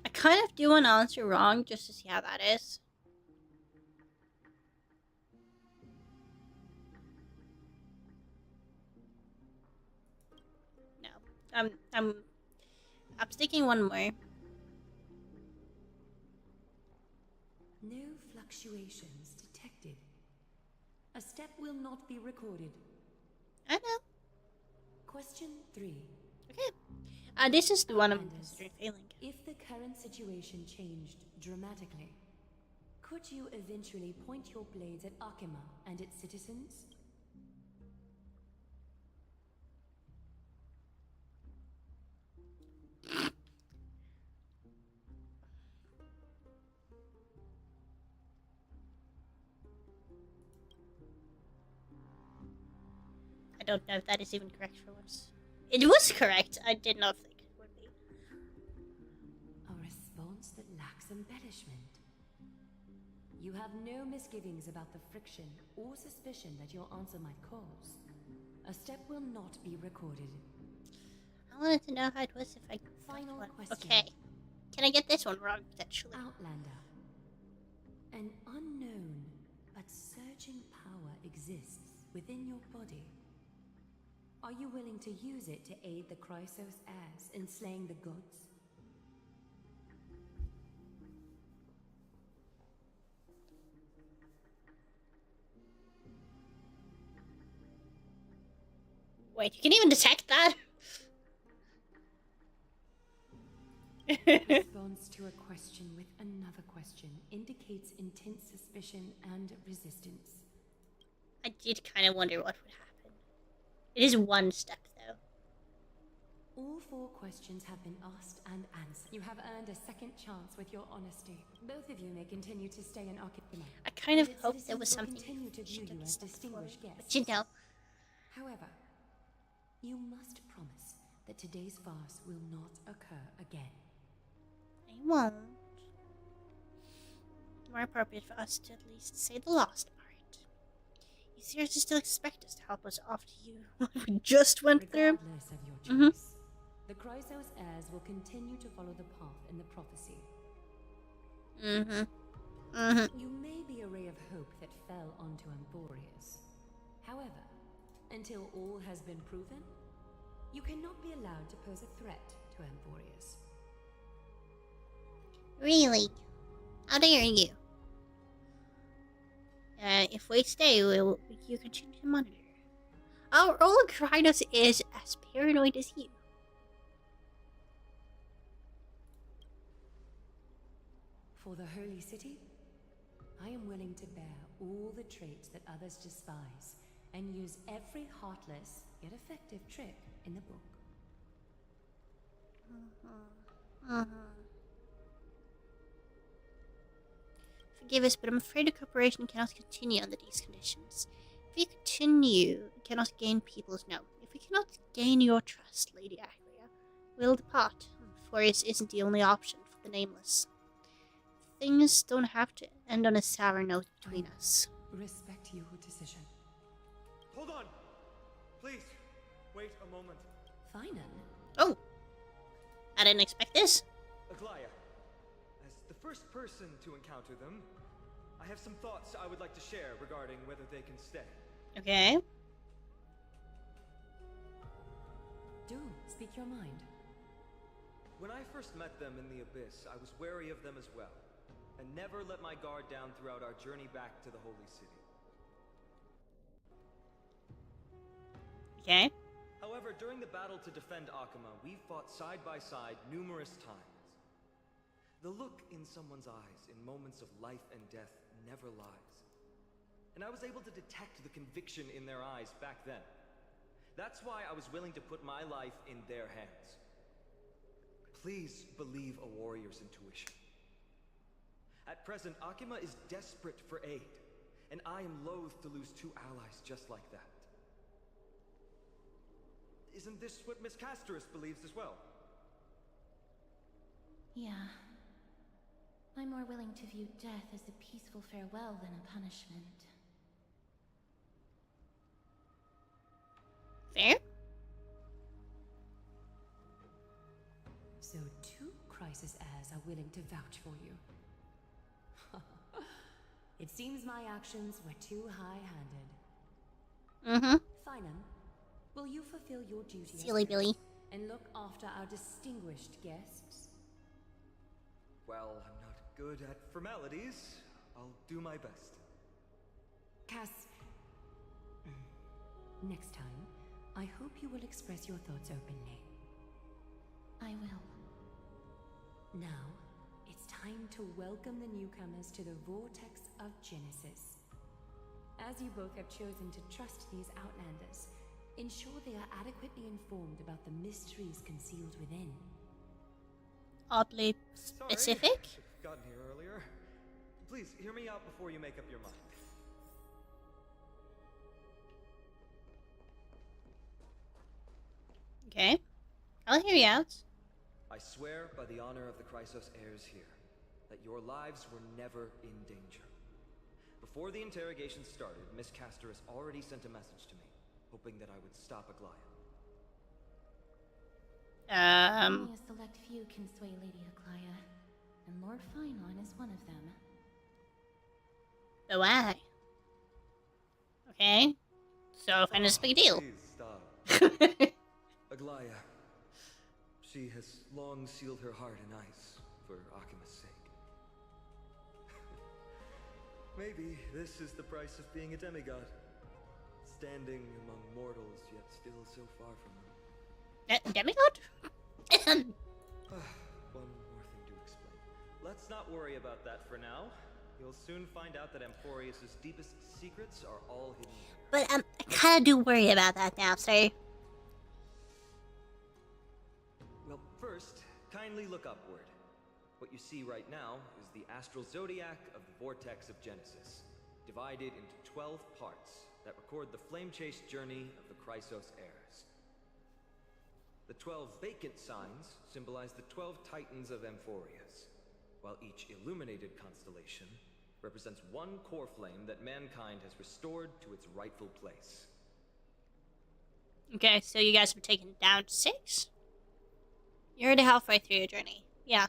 I kind of do want to answer wrong just to see how that is. No, I'm sticking one more. No fluctuations detected. A step will not be recorded. I know. Question 3. Okay. This is the one I'm considering failing. If the current situation changed dramatically, could you eventually point your blades at Akima and its citizens? don't know if that is even correct for once. It was correct. I did not think it would be. A response that lacks embellishment. You have no misgivings about the friction or suspicion that your answer might cause. A step will not be recorded. I wanted to know how it was if I got Final one. question. Okay. Can I get this one wrong, potentially? Outlander. An unknown but surging power exists within your body. Are you willing to use it to aid the Chrysos heirs in slaying the gods? Wait, you can even detect that? Response to a question with another question indicates intense suspicion and resistance. I did kind of wonder what would happen. It is one step, though. All 4 questions have been asked and answered. You have earned a second chance with your honesty. Both of you may continue to stay in Archipelago. I kind of and its hoped there was citizens will something. continue to view you as distinguished guests. But you know. However, you must promise that today's farce will not occur again. I won't. More appropriate for us to at least say the last part. You seriously still expect us to help us after you what we just went through? Regardless of your choice, the Chrysos heirs will continue to follow the path in the prophecy. You may be a ray of hope that fell onto Amborius. However, until all has been proven, you cannot be allowed to pose a threat to Amborius. Really? How dare you? If we stay, you continue to monitor. Our old Krynos is as paranoid as you. For the Holy City, I am willing to bear all the traits that others despise and use every heartless yet effective trick in the book. Forgive us, but I'm afraid the cooperation cannot continue under these conditions. If we continue, we cannot gain people's no. If we cannot gain your trust, Lady Agria, we'll depart. Forest isn't the only option for the nameless. Things don't have to end on a sour note between us. Respect your decision. Hold on! Please, wait a moment. Finan? Oh! I didn't expect this. Aglaya, as the first person to encounter them, I have some thoughts I would like to share regarding whether they can stay. Okay. Do speak your mind. When I first met them in the Abyss, I was wary of them as well, and never let my guard down throughout our journey back to the Holy City. Okay. However, during the battle to defend Akama, we fought side by side numerous times. The look in someone's eyes in moments of life and death never lies. And I was able to detect the conviction in their eyes back then. That's why I was willing to put my life in their hands. Please believe a warrior's intuition. At present, Akima is desperate for aid, and I am loath to lose 2 allies just like that. Isn't this what Miss Casterus believes as well? Yeah. I'm more willing to view death as a peaceful farewell than a punishment. Fair? So 2 Crisis heirs are willing to vouch for you. It seems my actions were too high-handed. Finan, will you fulfill your duty Silly as Billy. host and look after our distinguished guests? Well, I'm not good at formalities. I'll do my best. Cass, next time, I hope you will express your thoughts openly. I will. Now, it's time to welcome the newcomers to the Vortex of Genesis. As you both have chosen to trust these Outlanders, ensure they are adequately informed about the mysteries concealed within. Oddly specific? Sorry, should have gotten here earlier. Please, hear me out before you make up your mind. Okay. I'll hear you out. I swear by the honor of the Chrysos heirs here, that your lives were never in danger. Before the interrogation started, Miss Castor has already sent a message to me, hoping that I would stop Aglaya. Only a select few can sway Lady Aglaya, and Lord Fineon is one of them. But why? Okay. So if it's a big deal. Please stop. Aglaya. She has long sealed her heart in ice for Akima's sake. Maybe this is the price of being a demigod. Standing among mortals, yet still so far from them. Demigod? One more thing to explain. Let's not worry about that for now. You'll soon find out that Amphorius' deepest secrets are all hidden here. But I kind of do worry about that now, sir. Well, first, kindly look upward. What you see right now is the astral zodiac of the vortex of Genesis, divided into 12 parts that record the flame-chased journey of the Chrysos heirs. The 12 vacant signs symbolize the 12 titans of Amphorius, while each illuminated constellation represents one core flame that mankind has restored to its rightful place. Okay, so you guys have taken down 6? You're already halfway through your journey. Yeah.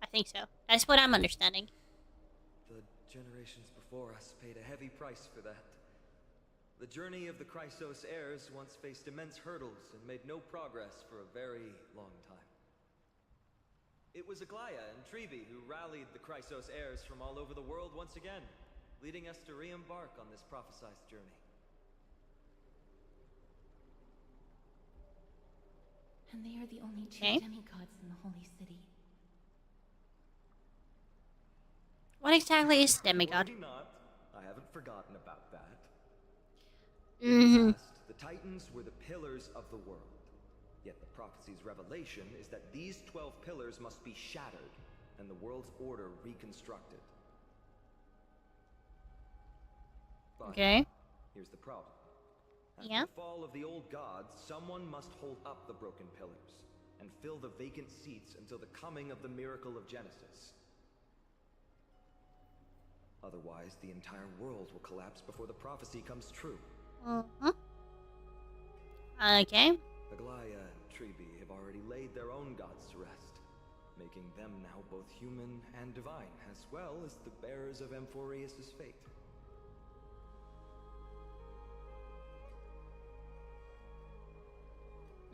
I think so. That's what I'm understanding. The generations before us paid a heavy price for that. The journey of the Chrysos heirs once faced immense hurdles and made no progress for a very long time. It was Aglaya and Trebi who rallied the Chrysos heirs from all over the world once again, leading us to re-embark on this prophesized journey. And they are the only two demigods in the Holy City. What exactly is demigod? Worry not. I haven't forgotten about that. Mm-hmm. In the past, the Titans were the pillars of the world. Yet the prophecy's revelation is that these 12 pillars must be shattered and the world's order reconstructed. But okay. Here's the problem. After Yeah. the fall of the old gods, someone must hold up the broken pillars and fill the vacant seats until the coming of the miracle of Genesis. Otherwise, the entire world will collapse before the prophecy comes true. Mm-hmm. Okay. Aglaya and Trebi have already laid their own gods to rest, making them now both human and divine, as well as the bearers of Amphorius' fate.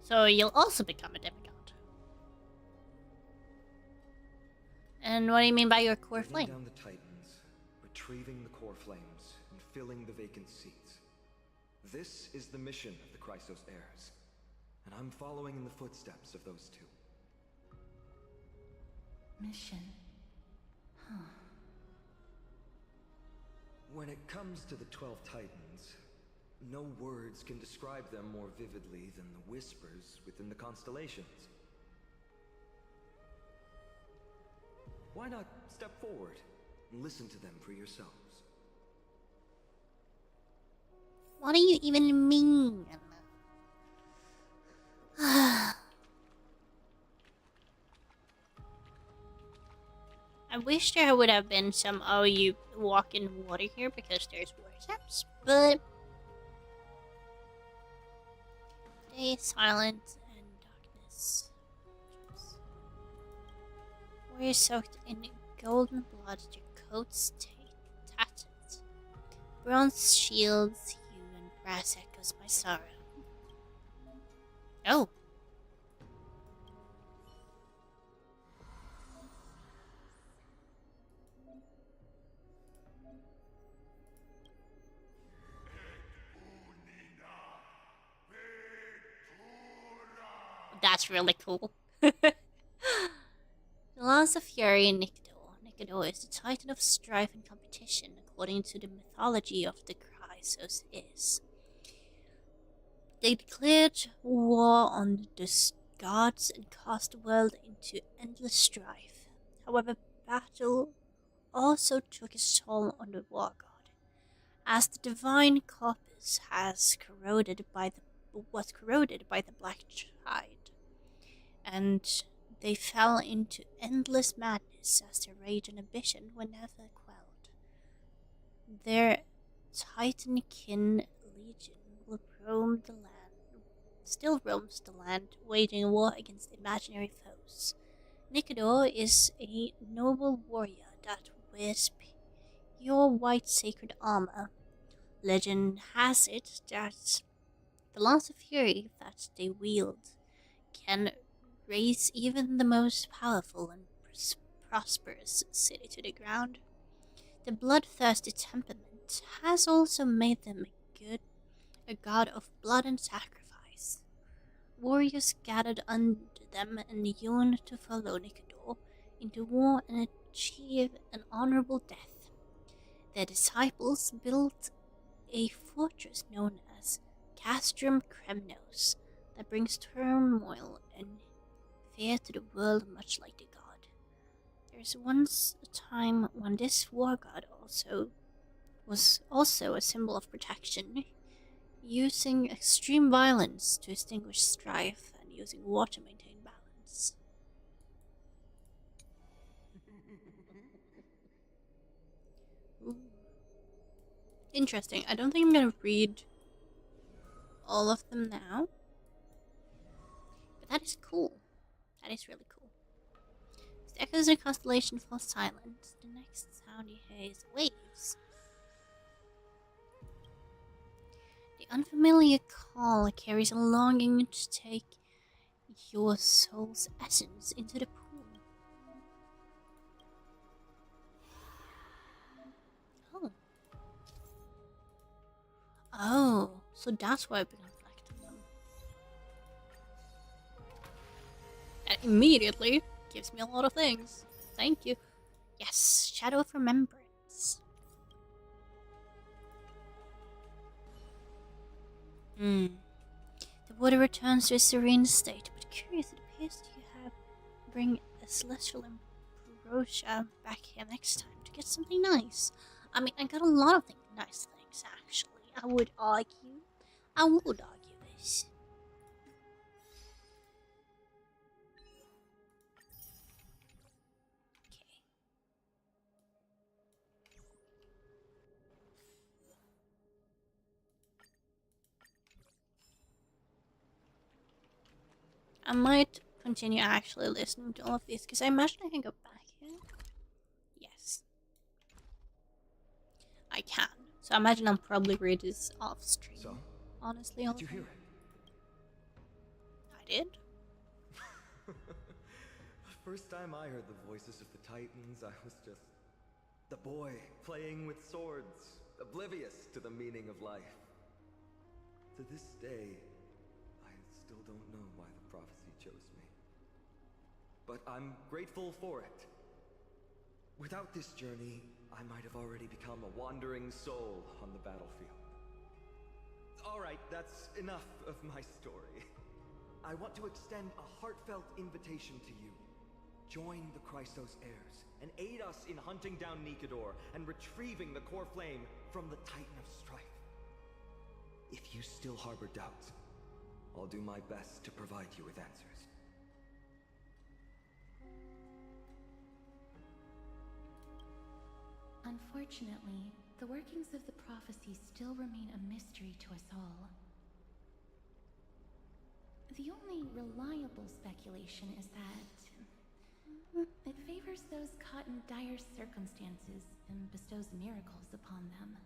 So you'll also become a demigod. And what do you mean by your core Bringing flame? down the Titans, retrieving the core flames, and filling the vacant seats. This is the mission of the Chrysos heirs, and I'm following in the footsteps of those two. Mission. Huh. When it comes to the 12 Titans, no words can describe them more vividly than the whispers within the constellations. Why not step forward and listen to them for yourselves? What do you even mean? I wish there would have been some you walk in water here because there's water steps, but day is silent and darkness. We're soaked in golden blood, your coats tattered. Bronze shields you and brass echoes my sorrow. Oh. That's really cool. The Lance of Fury and Nikador. Nikador is the titan of strife and competition, according to the mythology of the Chrysos is. They declared war on the gods and cast the world into endless strife. However, battle also took its toll on the war god, as the divine corpus has corroded by the was corroded by the black tide, and they fell into endless madness as their rage and ambition were never quelled. Their Titankin legion will roam the land, still roams the land, waging war against imaginary foes. Nikador is a noble warrior that wears pure white sacred armor. Legend has it that the lance of fury that they wield can raze even the most powerful and prosperous city to the ground. The bloodthirsty temperament has also made them a god of blood and sacrifice. Warriors gathered under them and yearned to follow Nikador into war and achieve an honorable death. Their disciples built a fortress known as Castrum Kremnos that brings turmoil and fear to the world much like the god. There's once a time when this war god was also a symbol of protection, using extreme violence to extinguish strife and using war to maintain balance. Ooh. Interesting. I don't think I'm gonna read all of them now, but that is cool. That is really cool. As the echoes of the constellation fall silent, the next sound you hear is waves. The unfamiliar call carries a longing to take your soul's essence into the pool. Oh. Oh, so that's why I've been reflecting them. That immediately gives me a lot of things. Thank you. Yes, Shadow of Remembrance. The water returns to a serene state, but curious, it appears you have bring a celestial ambrosia back here next time to get something nice. I mean, I got a lot of nice things, actually. I would argue this. Okay. I might continue actually listening to all of these, because I imagine I can go back here. Yes. I can. So I imagine I'll probably read this off stream. So? Honestly, Did you hear it? I did. First time I heard the voices of the Titans, I was just the boy playing with swords, oblivious to the meaning of life. To this day, I still don't know why the prophecy chose me. But I'm grateful for it. Without this journey, I might have already become a wandering soul on the battlefield. Alright, that's enough of my story. I want to extend a heartfelt invitation to you. Join the Chrysos heirs and aid us in hunting down Nikador and retrieving the core flame from the Titan of Strife. If you still harbor doubts, I'll do my best to provide you with answers. Unfortunately, the workings of the prophecy still remain a mystery to us all. The only reliable speculation is that it favors those caught in dire circumstances and bestows miracles upon them.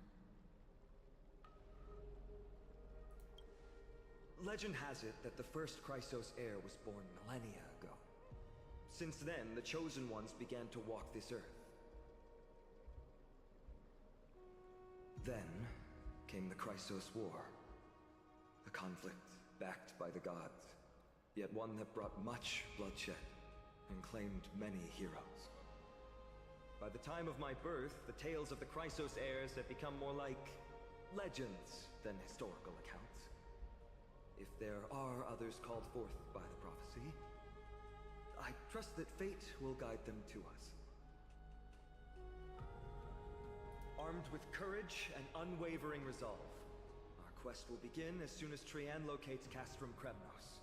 Legend has it that the first Chrysos heir was born millennia ago. Since then, the Chosen Ones began to walk this earth. Then came the Chrysos War. A conflict backed by the gods, yet one that brought much bloodshed and claimed many heroes. By the time of my birth, the tales of the Chrysos heirs had become more like legends than historical accounts. If there are others called forth by the prophecy, I trust that fate will guide them to us. Armed with courage and unwavering resolve, our quest will begin as soon as Trian locates Castrum Kremnos.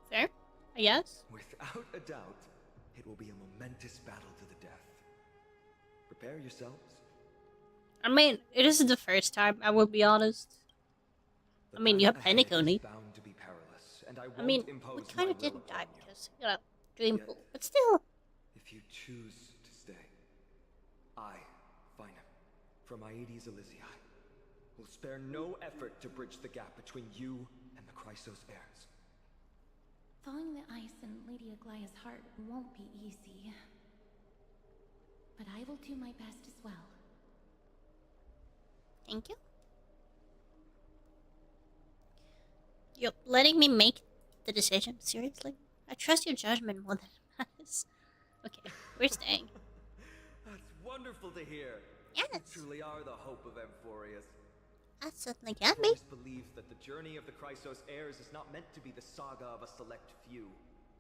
Fair, I guess. Without a doubt, it will be a momentous battle to the death. Prepare yourselves. I mean, it isn't the first time, I will be honest. The I mean, you have path ahead is Penacony. bound to be perilous, and I I mean, won't impose we my kind of will didn't die upon you. because, you know, Dream Yet- Pool. But still. If you choose to stay, I, Fina, from Aedes Elysiae, will spare no effort to bridge the gap between you and the Chrysos heirs. Thawing the ice in Lady Aglaya's heart won't be easy. But I will do my best as well. Thank you. You're letting me make the decision? Seriously? I trust your judgment more than matters. Okay, we're staying. That's wonderful to hear. Yes. You truly are the hope of Amphorius. I certainly can be. Amphorius believes that the journey of the Chrysos heirs is not meant to be the saga of a select few,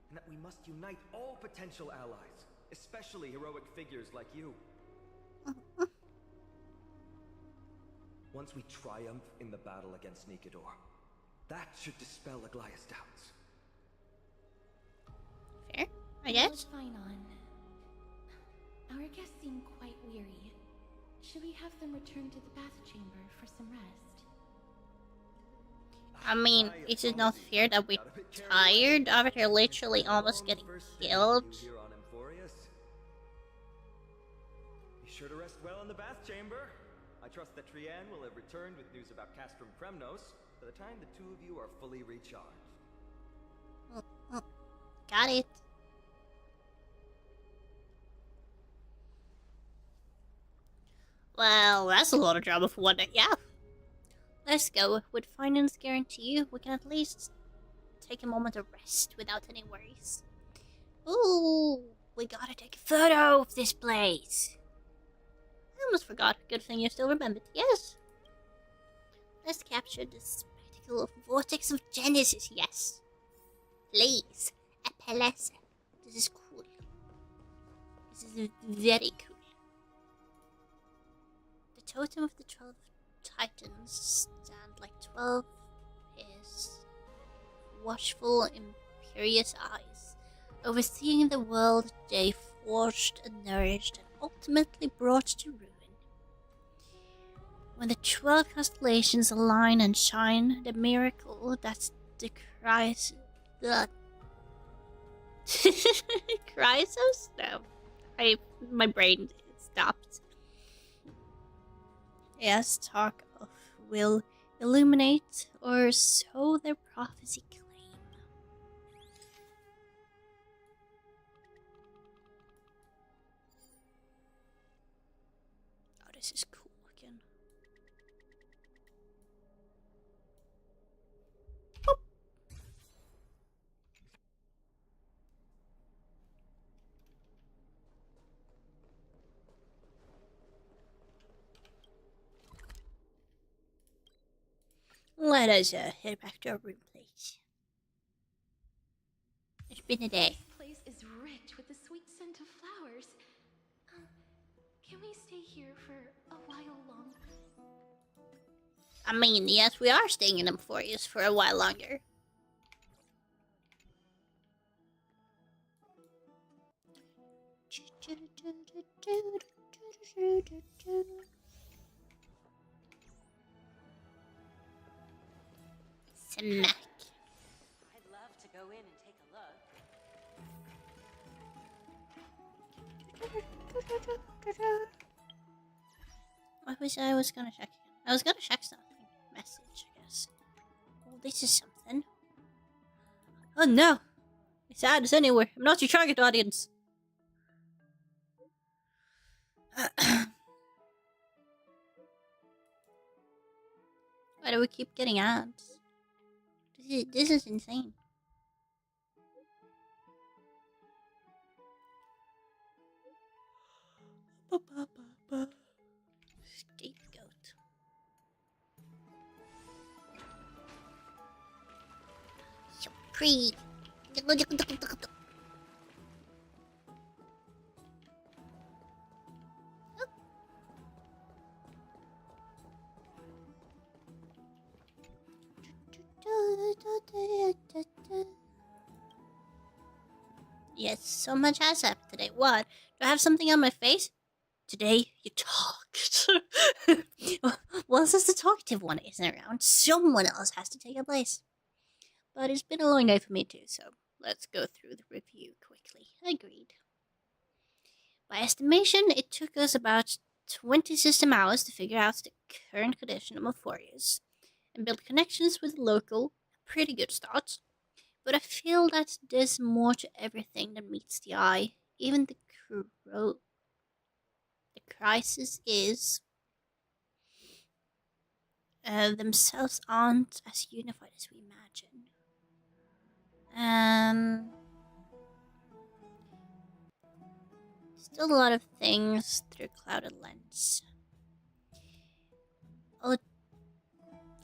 and that we must unite all potential allies, especially heroic figures like you. Once we triumph in the battle against Nikedor, that should dispel Aglaya's doubts. Fair, I guess. Fine on. Our guests seem quite weary. Should we have them return to the bath chamber for some rest? I mean, is it not fair that we're tired after literally almost getting killed? Here on Amphorius. Be sure to rest well in the bath chamber. I trust that Trian will have returned with news about Castrum Kremnos by the time the two of you are fully recharged. Got it. Well, that's a lot of drama for one day. Yeah. Let's go. With finance guarantee, we can at least take a moment of rest without any worries. Ooh, we gotta take a photo of this place. I almost forgot. Good thing you still remembered. Yes. Let's capture the spectacle of Vortex of Genesis. Yes. Please. A palace. This is cool. This is very cool. The totem of the 12 titans stand like 12 his watchful, imperious eyes, overseeing the world they forged and nourished and ultimately brought to ruin. When the 12 constellations align and shine, the miracle that's the Christ... Chrysos? No. My brain stopped. Yes, talk of will illuminate, or so their prophecy claim. Oh, this is cool looking. Boop. Let us head back to our room, please. It's been a day. This place is rich with the sweet scent of flowers. Can we stay here for a while longer? I mean, yes, we are staying in Amphorius for a while longer. Smack. I'd love to go in and take a look. I was gonna check. I was gonna check something. Message, I guess. Oh, this is something. Oh no! It's ads anywhere. I'm not your target audience. Why do we keep getting ads? This is insane. Scapegoat. So pretty. Yes, so much has happened today. What? Do I have something on my face? Today, you talked. Well, since the talkative one isn't around, someone else has to take a place. But it's been a long day for me too, so let's go through the review quickly. Agreed. By estimation, it took us about 20 system hours to figure out the current condition of Euphorius and build connections with local, pretty good start. But I feel that there's more to everything than meets the eye. Even the crisis is themselves aren't as unified as we imagine. Still a lot of things through a clouded lens. Oh,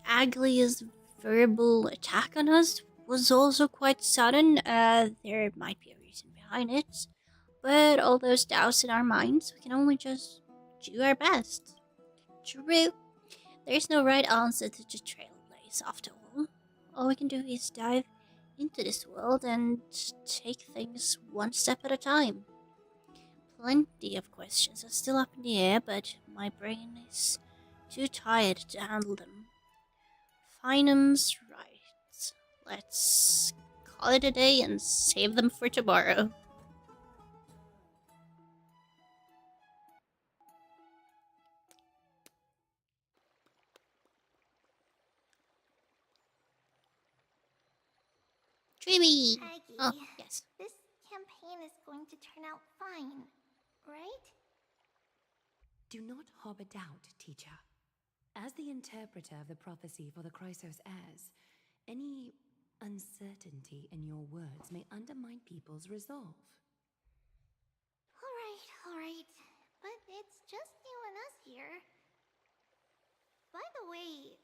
Aglia's verbal attack on us was also quite sudden. There might be a reason behind it. But all those doubts in our minds, we can only just do our best. True, there's no right answer to the trailblaze after all. All we can do is dive into this world and take things one step at a time. Plenty of questions are still up in the air, but my brain is too tired to handle them. Finance right. Let's call it a day and save them for tomorrow. Dreamy! Aggie, Oh, yes. this campaign is going to turn out fine, right? Do not harbor doubt, teacher. As the interpreter of the prophecy for the Chrysos heirs, any uncertainty in your words may undermine people's resolve. Alright. But it's just you and us here. By the way,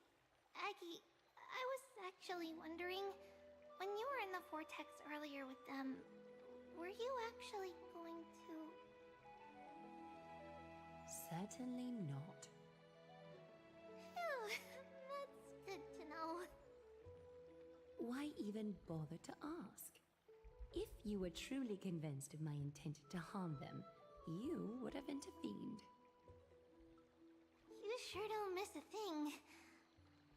Aggie, I was actually wondering, when you were in the vortex earlier with them, were you actually going to... Certainly not. Phew, that's good to know. Why even bother to ask? If you were truly convinced of my intent to harm them, you would have intervened. You sure don't miss a thing.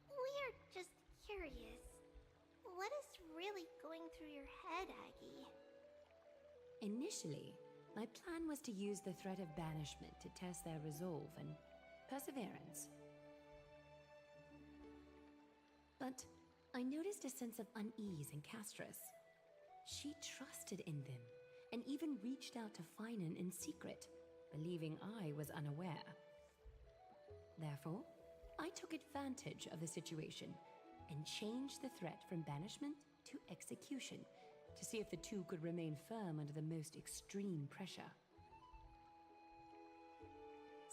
We're just curious. What is really going through your head, Aggie? Initially, my plan was to use the threat of banishment to test their resolve and perseverance. But I noticed a sense of unease in Castris. She trusted in them and even reached out to Finan in secret, believing I was unaware. Therefore, I took advantage of the situation and changed the threat from banishment to execution to see if the two could remain firm under the most extreme pressure.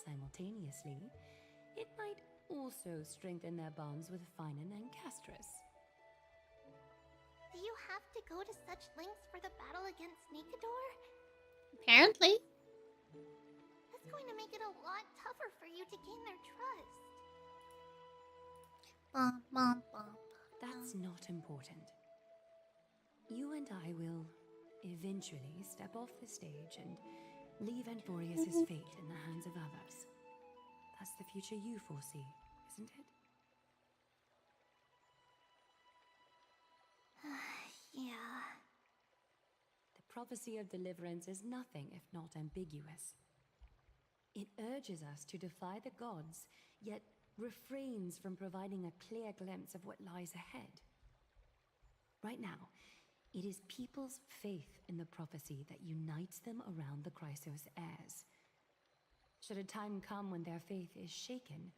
Simultaneously, it might also strengthen their bonds with Finan and Castris. Do you have to go to such lengths for the battle against Nikador? Apparently. That's going to make it a lot tougher for you to gain their trust. That's not important. You and I will eventually step off the stage and leave Anforius' fate in the hands of others. That's the future you foresee, isn't it? Yeah. The prophecy of deliverance is nothing if not ambiguous. It urges us to defy the gods, yet refrains from providing a clear glimpse of what lies ahead. Right now, it is people's faith in the prophecy that unites them around the Chrysos heirs. Should a time come when their faith is shaken,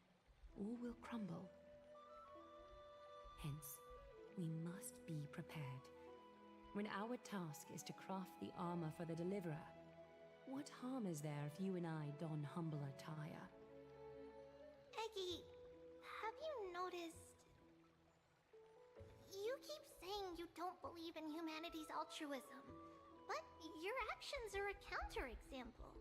all will crumble. Hence, we must be prepared. When our task is to craft the armor for the Deliverer, what harm is there if you and I don humble attire? Eggie, have you noticed... You keep saying you don't believe in humanity's altruism, but your actions are a counterexample.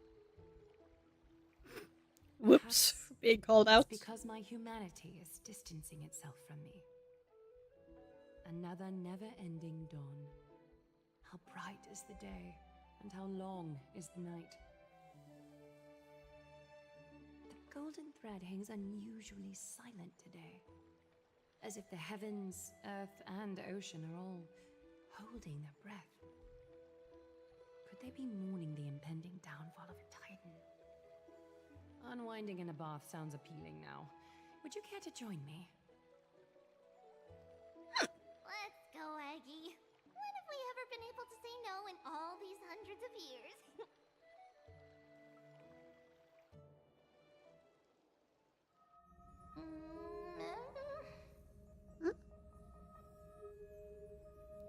Whoops, being called out. It's because my humanity is distancing itself from me. another never-ending dawn. How bright is the day, and how long is the night. The golden thread hangs unusually silent today, as if the heavens, earth, and ocean are all holding their breath. Could they be mourning the impending downfall of a titan? Unwinding in a bath sounds appealing now. Would you care to join me? Let's go, Aggie. When have we ever been able to say no in all these hundreds of years?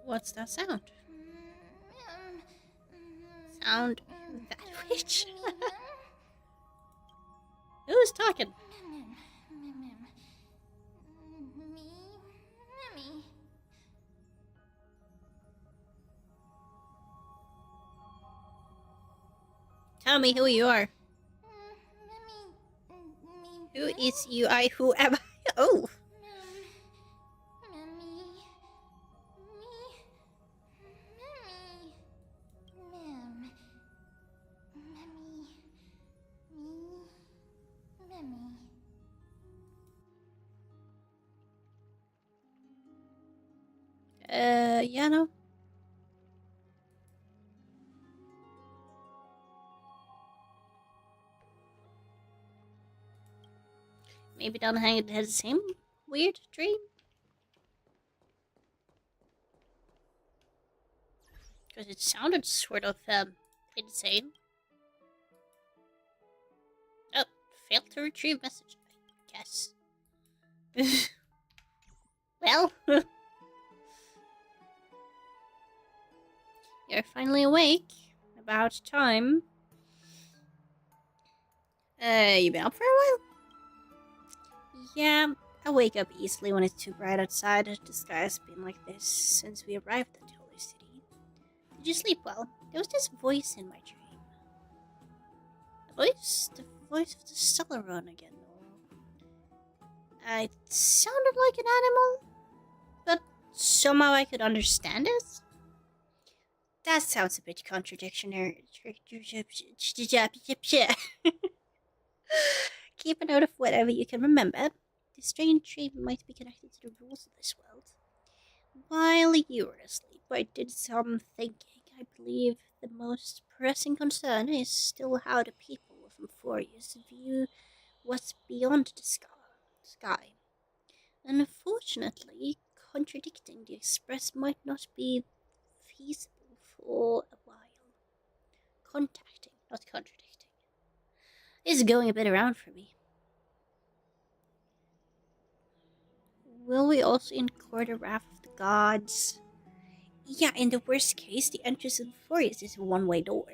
What's that sound? Sound that witch? Who's talking? Me. Tell me who you are. Who is you? Who am I? Oh. Yeah, no. Maybe down the hang it has the same weird dream? Because it sounded sort of, insane. Oh, failed to retrieve message, I guess. Well, you're finally awake. About time. You been up for a while? Yeah, I wake up easily when it's too bright outside. The sky has been like this since we arrived at the Holy City. Did you sleep well? There was this voice in my dream. The voice of the Celeron again. It sounded like an animal, but somehow I could understand it. That sounds a bit contradictory. Keep a note of whatever you can remember. The strange dream might be connected to the rules of this world. While you were asleep, I did some thinking. I believe the most pressing concern is still how the people of Euphorius view what's beyond the sky. Unfortunately, contradicting the express might not be feasible for a while. Contacting, not contradicting, is going a bit around for me. Will we also incur the wrath of the gods? Yeah, in the worst case, the entrance of the forest is a one-way door,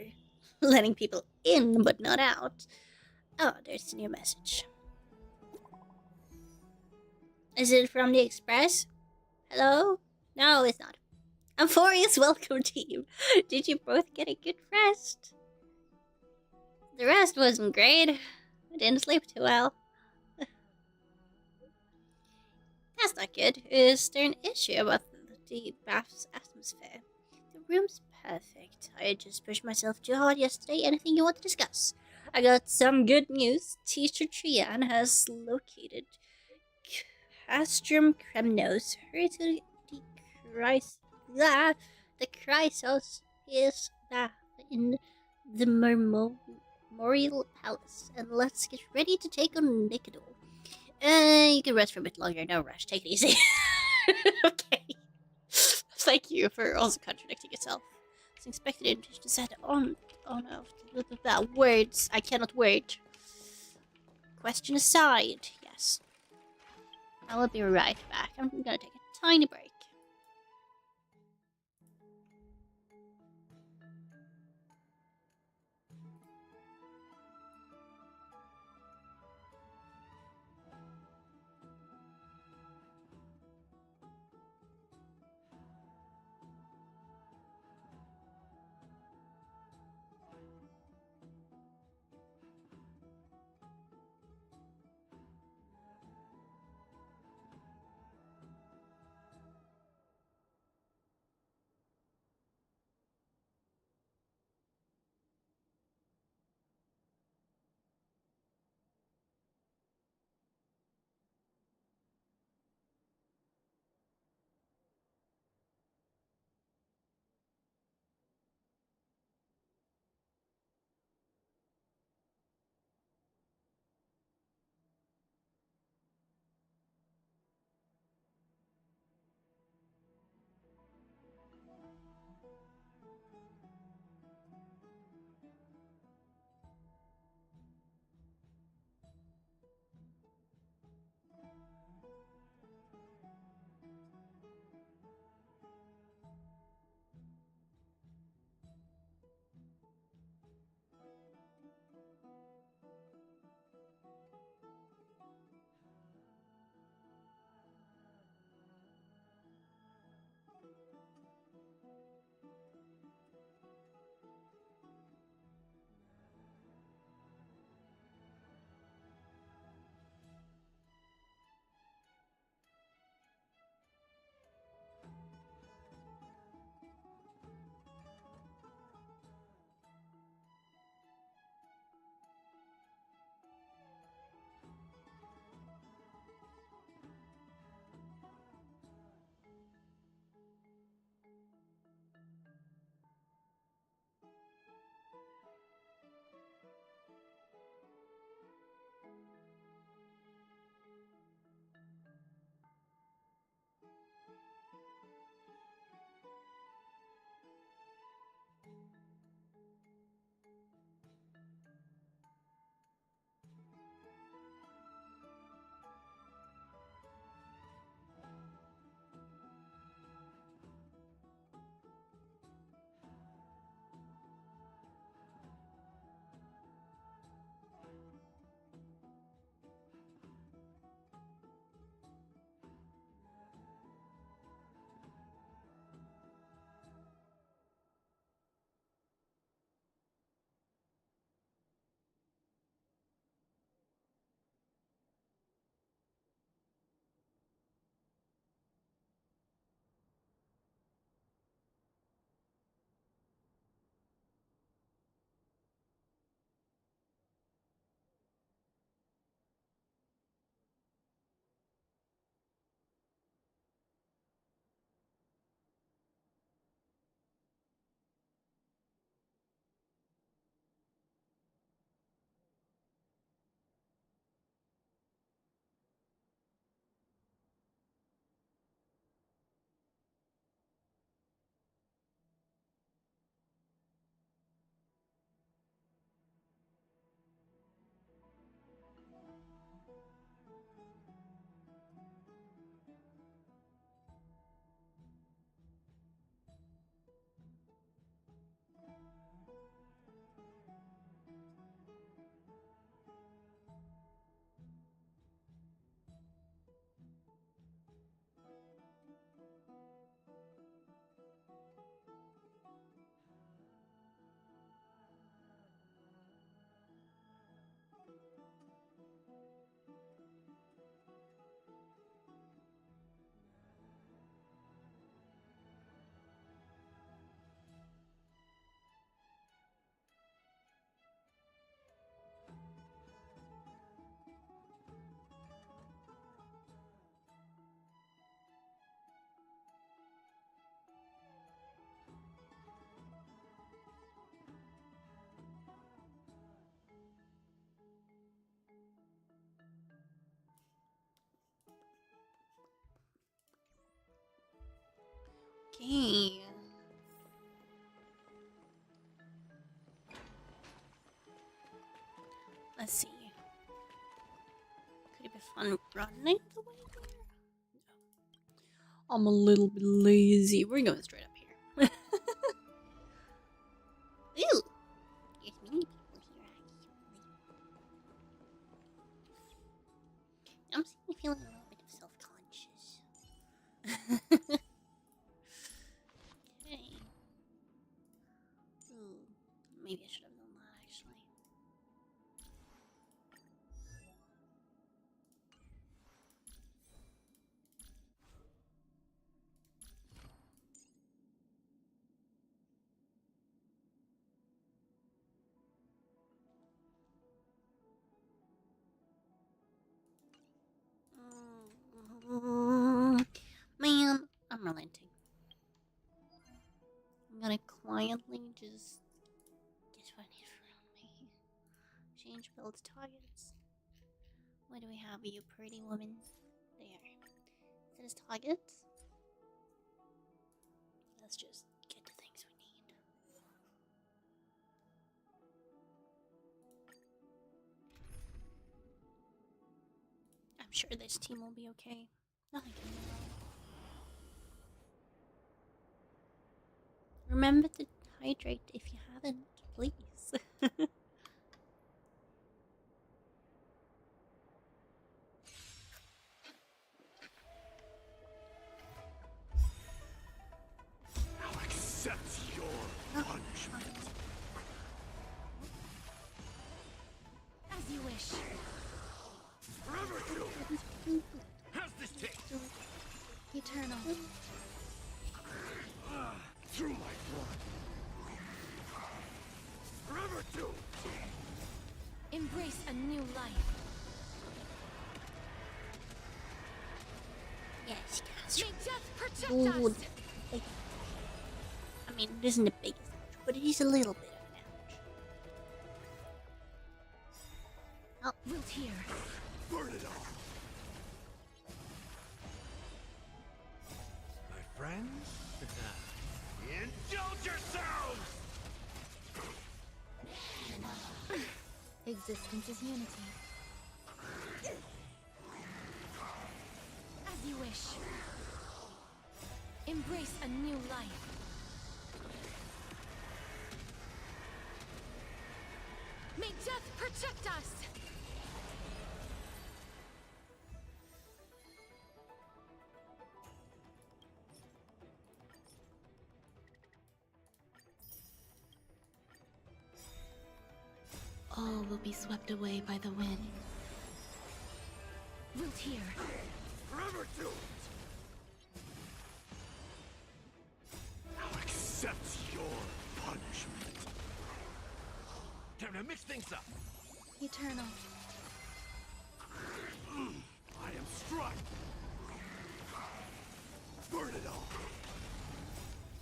letting people in but not out. Oh, there's a new message. Is it from the Express? Hello? No, it's not. Euphoria's welcome team. Did you both get a good rest? The rest wasn't great. I didn't sleep too well. That's not good. Is there an issue about the bath's atmosphere? The room's perfect. I just pushed myself too hard yesterday. Anything you want to discuss? I got some good news. Teacher Trian has located Castrum Kremnos. Hurry to the Chrysos is in the Memorial Palace, and let's get ready to take on Nikador. You can rest for a bit longer, no rush, take it easy. Okay. Thank you for also contradicting yourself. It's expected invitation to set on words. I cannot word. Question aside, yes. I will be right back. I'm gonna take a tiny break. Okay. Let's see. Could it be fun running the way there? No. I'm a little bit lazy. We're going straight up here. Ew! There's many people here, actually. I'm feeling a little bit of self-conscious. Okay. Ooh, maybe I should have done that, actually. Man, I'm relenting. I'm gonna quietly just get what I need from me. Change build targets. What do we have, you pretty woman? There. Set as targets. Let's just get the things we need. I'm sure this team will be okay. Nothing can go wrong. Remember to hydrate if you haven't, please. I'll accept your punishment. As you wish. Forever two. How's this taste? Eternal. Through my blood. Forever two. Embrace a new life. Yes, May death protect Good. us. Like, I mean, it isn't the biggest ouch, but it is a little bit of an ouch. Oh, Wilt here. Burn it all. My friends, indulge yourselves! Existence is unity. As you wish. Embrace a new life. May death protect us! all will be swept away by the wind. Wilt here. Forever do it! I'll accept your punishment. Time to mix things up. Eternal. I am struck. Burn it all.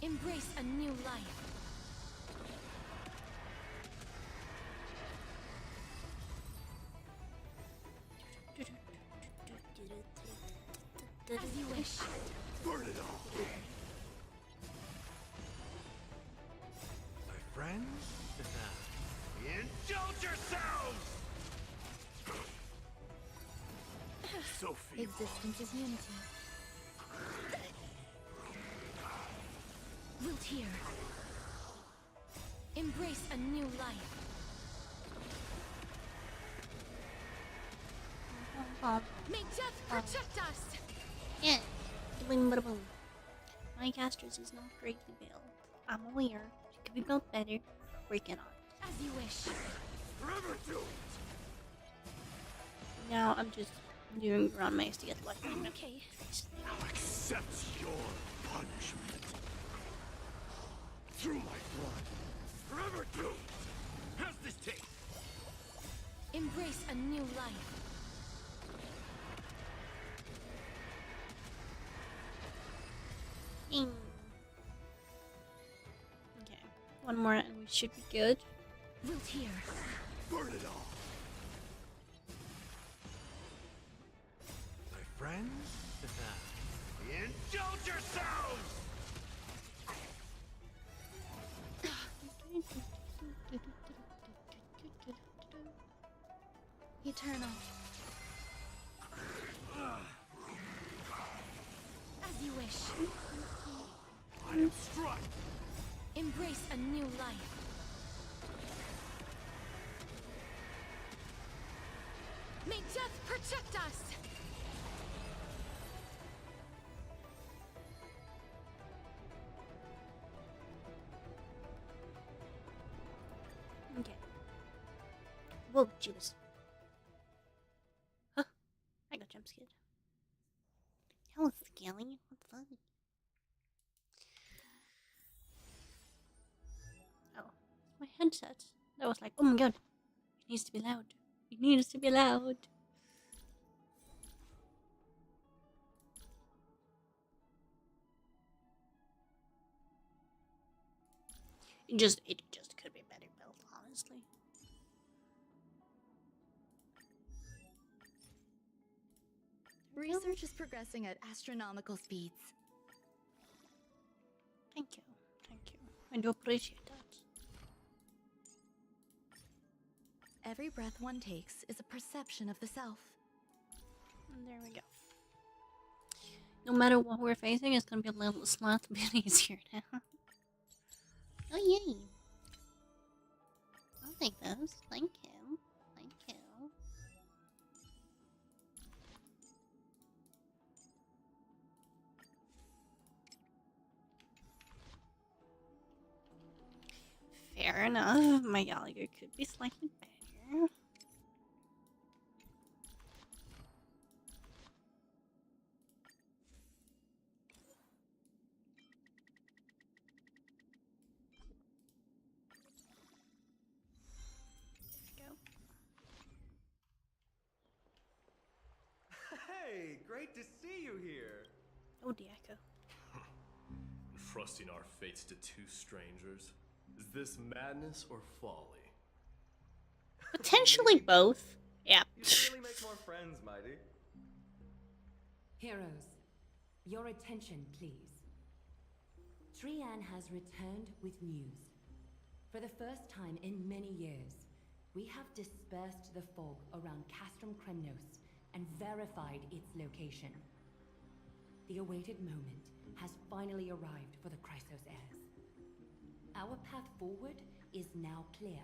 Embrace a new life. As you wish. Burn it all. My friends, indulge yourselves! Sophie. Existence is unity. Wilt here. Embrace a new life. May death protect us! Yeah, boom, bada boom. My casters is not greatly built. I'm aware. It could be built better. Working on it. As you wish. Forever do it! Now I'm just doing ground maze to get lucky. Okay. I'll accept your punishment. Through my blood. Forever do it! How's this taste? Embrace a new life. Okay, one more and we should be good. Wilt here. Burn it all. My friends, indulge yourselves! Eternal. As you wish. I am struck. Embrace a new life. May death protect us! Okay. Whoa, Jesus. Huh. I got jump scared. Hello, Skelly. What the fuck? Oh, my headset. That was like, oh my god. It needs to be loud. It needs to be loud. It just could be better built, honestly. Research is progressing at astronomical speeds. Thank you. Thank you. I do appreciate that. Every breath one takes is a perception of the self. And there we go. No matter what we're facing, it's gonna be a little slightly bit easier now. Oh yay! I'll take those. Thank you. Thank you. Fair enough. My Gallagher could be slightly better. Hey, great to see you here. Oh, the echo. Entrusting our fates to two strangers? Is this madness or folly? Potentially both. Yeah. You should really make more friends, Mighty. Heroes, your attention, please. Trian has returned with news. For the first time in many years, we have dispersed the fog around Castrum Kremnos and verified its location. The awaited moment has finally arrived for the Chrysos heirs. Our path forward is now clear.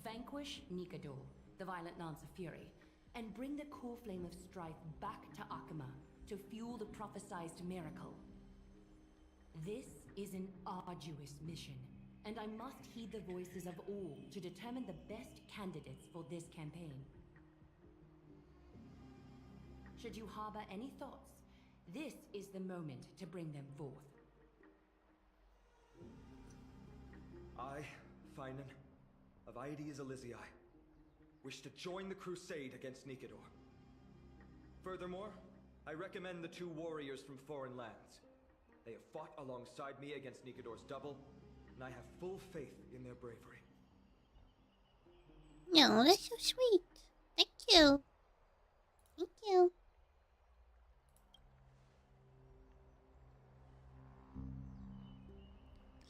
Vanquish Nikador, the violent Lance of Fury, and bring the core flame of strife back to Akama to fuel the prophesized miracle. This is an arduous mission, and I must heed the voices of all to determine the best candidates for this campaign. Should you harbor any thoughts, this is the moment to bring them forth. I, Finan, of Aedes Elysiae, wish to join the crusade against Nikador. Furthermore, I recommend the two warriors from foreign lands. They have fought alongside me against Nikador's double, and I have full faith in their bravery. No, that's so sweet. Thank you. Thank you.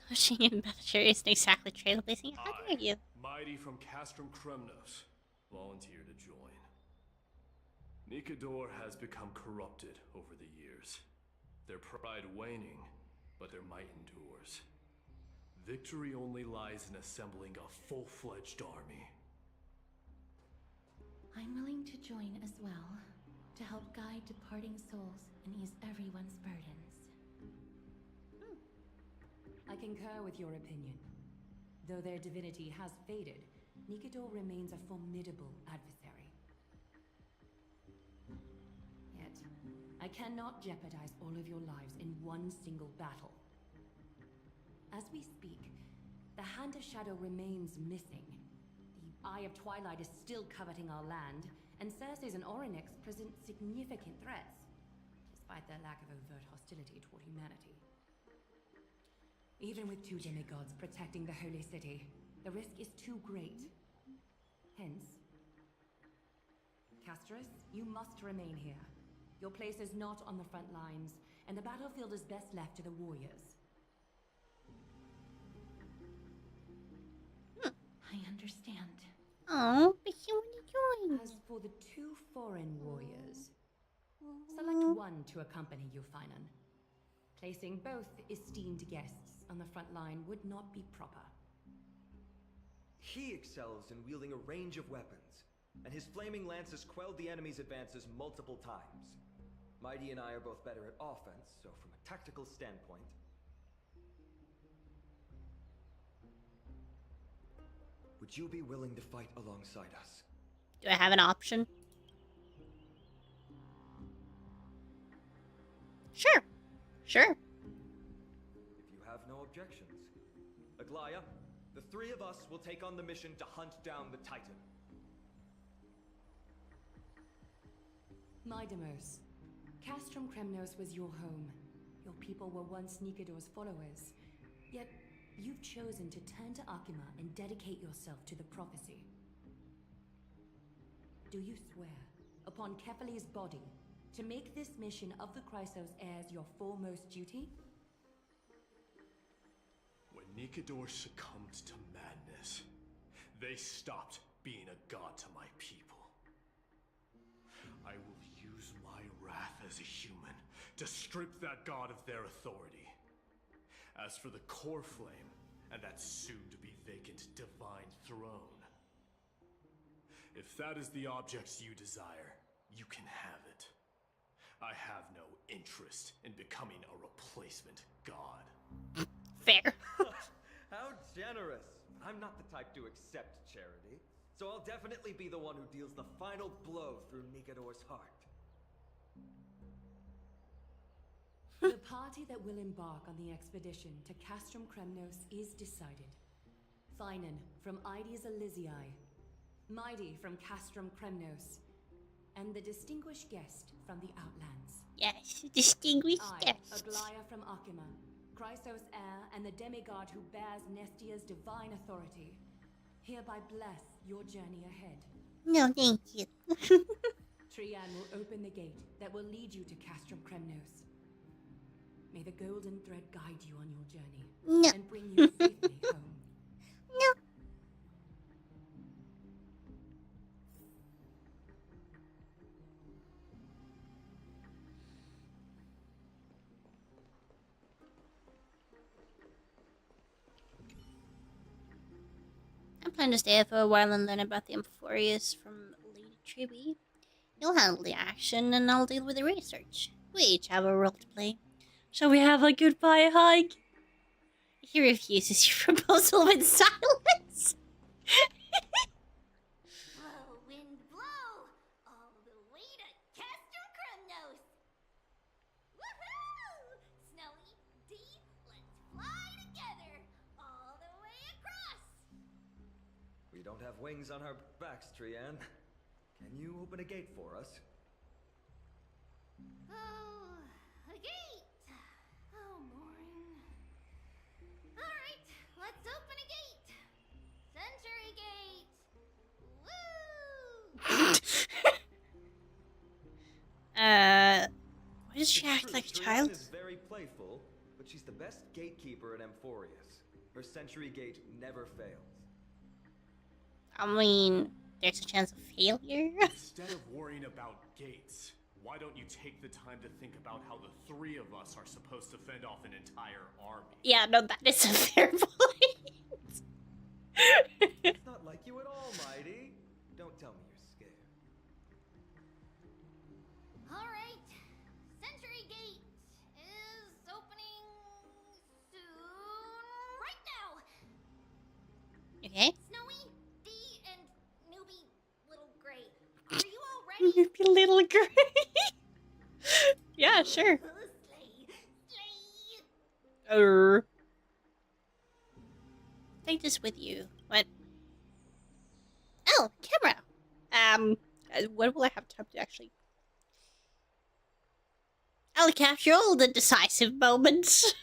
Pushing in Bethesda isn't exactly trailblazing. How dare you? Mighty from Castrum Kremnos, volunteer to join. Nikador has become corrupted over the years. Their pride waning, but their might endures. Victory only lies in assembling a full-fledged army. I'm willing to join as well, to help guide departing souls and ease everyone's burdens. I concur with your opinion. Though their divinity has faded, Nikador remains a formidable adversary. Yet, I cannot jeopardize all of your lives in one single battle. As we speak, the Hand of Shadow remains missing. The Eye of Twilight is still coveting our land, and Circes and Orynyx present significant threats, despite their lack of overt hostility toward humanity. Even with two demigods protecting the Holy City, the risk is too great. Hence, Castros, you must remain here. Your place is not on the front lines, and the battlefield is best left to the warriors. I understand. Oh, but he wanna join. As for the 2 foreign warriors, select one to accompany you, Finan. Placing both esteemed guests on the front line would not be proper. He excels in wielding a range of weapons, and his flaming lance has quelled the enemy's advances multiple times. Mighty and I are both better at offense, so from a tactical standpoint... Would you be willing to fight alongside us? Do I have an option? Sure. Sure. If you have no objections. Aglaya, the 3 of us will take on the mission to hunt down the Titan. Midamos, Castrum Kremnos was your home. Your people were once Nikador's followers. Yet, you've chosen to turn to Akima and dedicate yourself to the prophecy. Do you swear, upon Kefali's body, to make this mission of the Chrysos heirs your foremost duty? When Nikador succumbed to madness, they stopped being a god to my people. I will use my wrath as a human to strip that god of their authority. As for the core flame and that soon-to-be vacant divine throne, if that is the objects you desire, you can have it. I have no interest in becoming a replacement god. Fair. How generous! I'm not the type to accept charity, so I'll definitely be the one who deals the final blow through Nikador's heart. The party that will embark on the expedition to Castrum Kremnos is decided. Finan from Ides Elysiae, Mighty from Castrum Kremnos, and the distinguished guest from the Outlands. Yes, distinguished I, guest. Aglaya from Akima, Chrysos heir and the demigod who bears Nestia's divine authority, hereby bless your journey ahead. No, thank you. Trian will open the gate that will lead you to Castrum Kremnos. May the golden thread guide you on your journey No. and bring you safely home. No. I plan to stay for a while and learn about the Amphorius from Lady Tribby. You'll handle the action and I'll deal with the research. We each have a role to play. Shall we have a goodbye hug? He refuses your proposal with silence. Blow, wind, blow! All the way to Castrum Kremnos! Woohoo! Snowy, Dee, let's fly together! All the way across! We don't have wings on our backs, Trian. Can you open a gate for us? Oh, a gate! Oh, boring. Alright, let's open a gate! Century Gate! Woo! Why does she act True, like a Trian child? is very playful, but she's the best gatekeeper at Amphorius. Her Century Gate never fails. I mean, there's a chance of failure. Instead of worrying about gates, why don't you take the time to think about how the 3 of us are supposed to fend off an entire army? Yeah, no, that is a fair point. It's not like you at all, Mighty. Don't tell me you're scared. Alright, Century Gate is opening soon. Right now! Okay. Snowy, Dee, and newbie Little Gray. Are you all ready? You be little gray. Yeah, sure. Slay, slay! Take this with you. What? Oh, camera. When will I have time to actually? I'll capture all the decisive moments.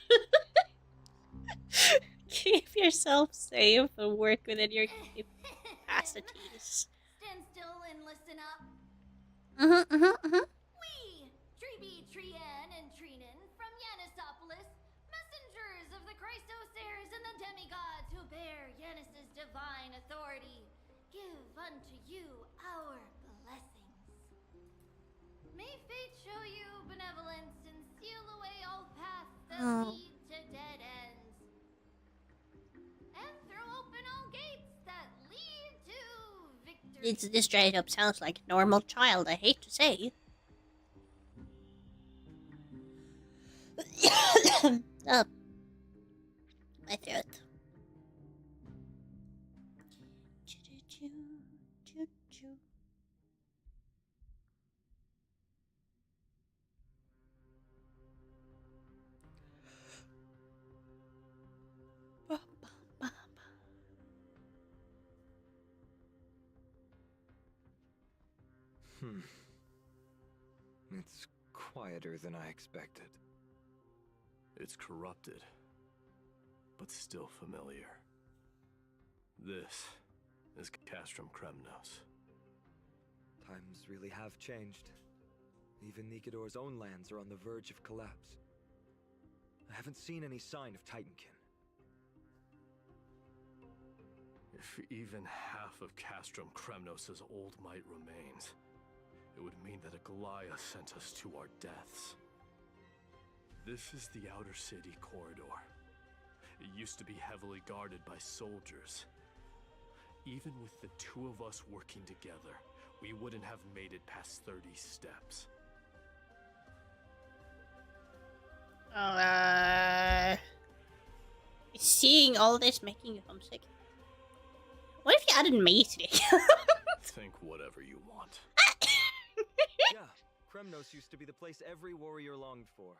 Keep yourself safe and work within your capacities. Stand still and listen up. We, Tree Trian, and Trinan from Yanisopolis, messengers of the Chrysos heirs and the demigods who bear Yanis's divine authority, give unto you our blessings. May fate show you benevolence and seal away all paths that lead to dead ends. And throw open all gates that lead to victory. This straight up sounds like a normal child, I hate to say. Oh, my throat. It's quieter than I expected. It's corrupted, but still familiar. This is Castrum Kremnos. Times really have changed. Even Nikador's own lands are on the verge of collapse. I haven't seen any sign of Titankin. If even half of Castrum Kremnos' old might remains, it would mean that Aglaya sent us to our deaths. This is the outer city corridor. It used to be heavily guarded by soldiers. Even with the two of us working together, we wouldn't have made it past 30 steps. Seeing all this making you homesick. What if you added me today? Think whatever you want. Yeah, Kremnos used to be the place every warrior longed for.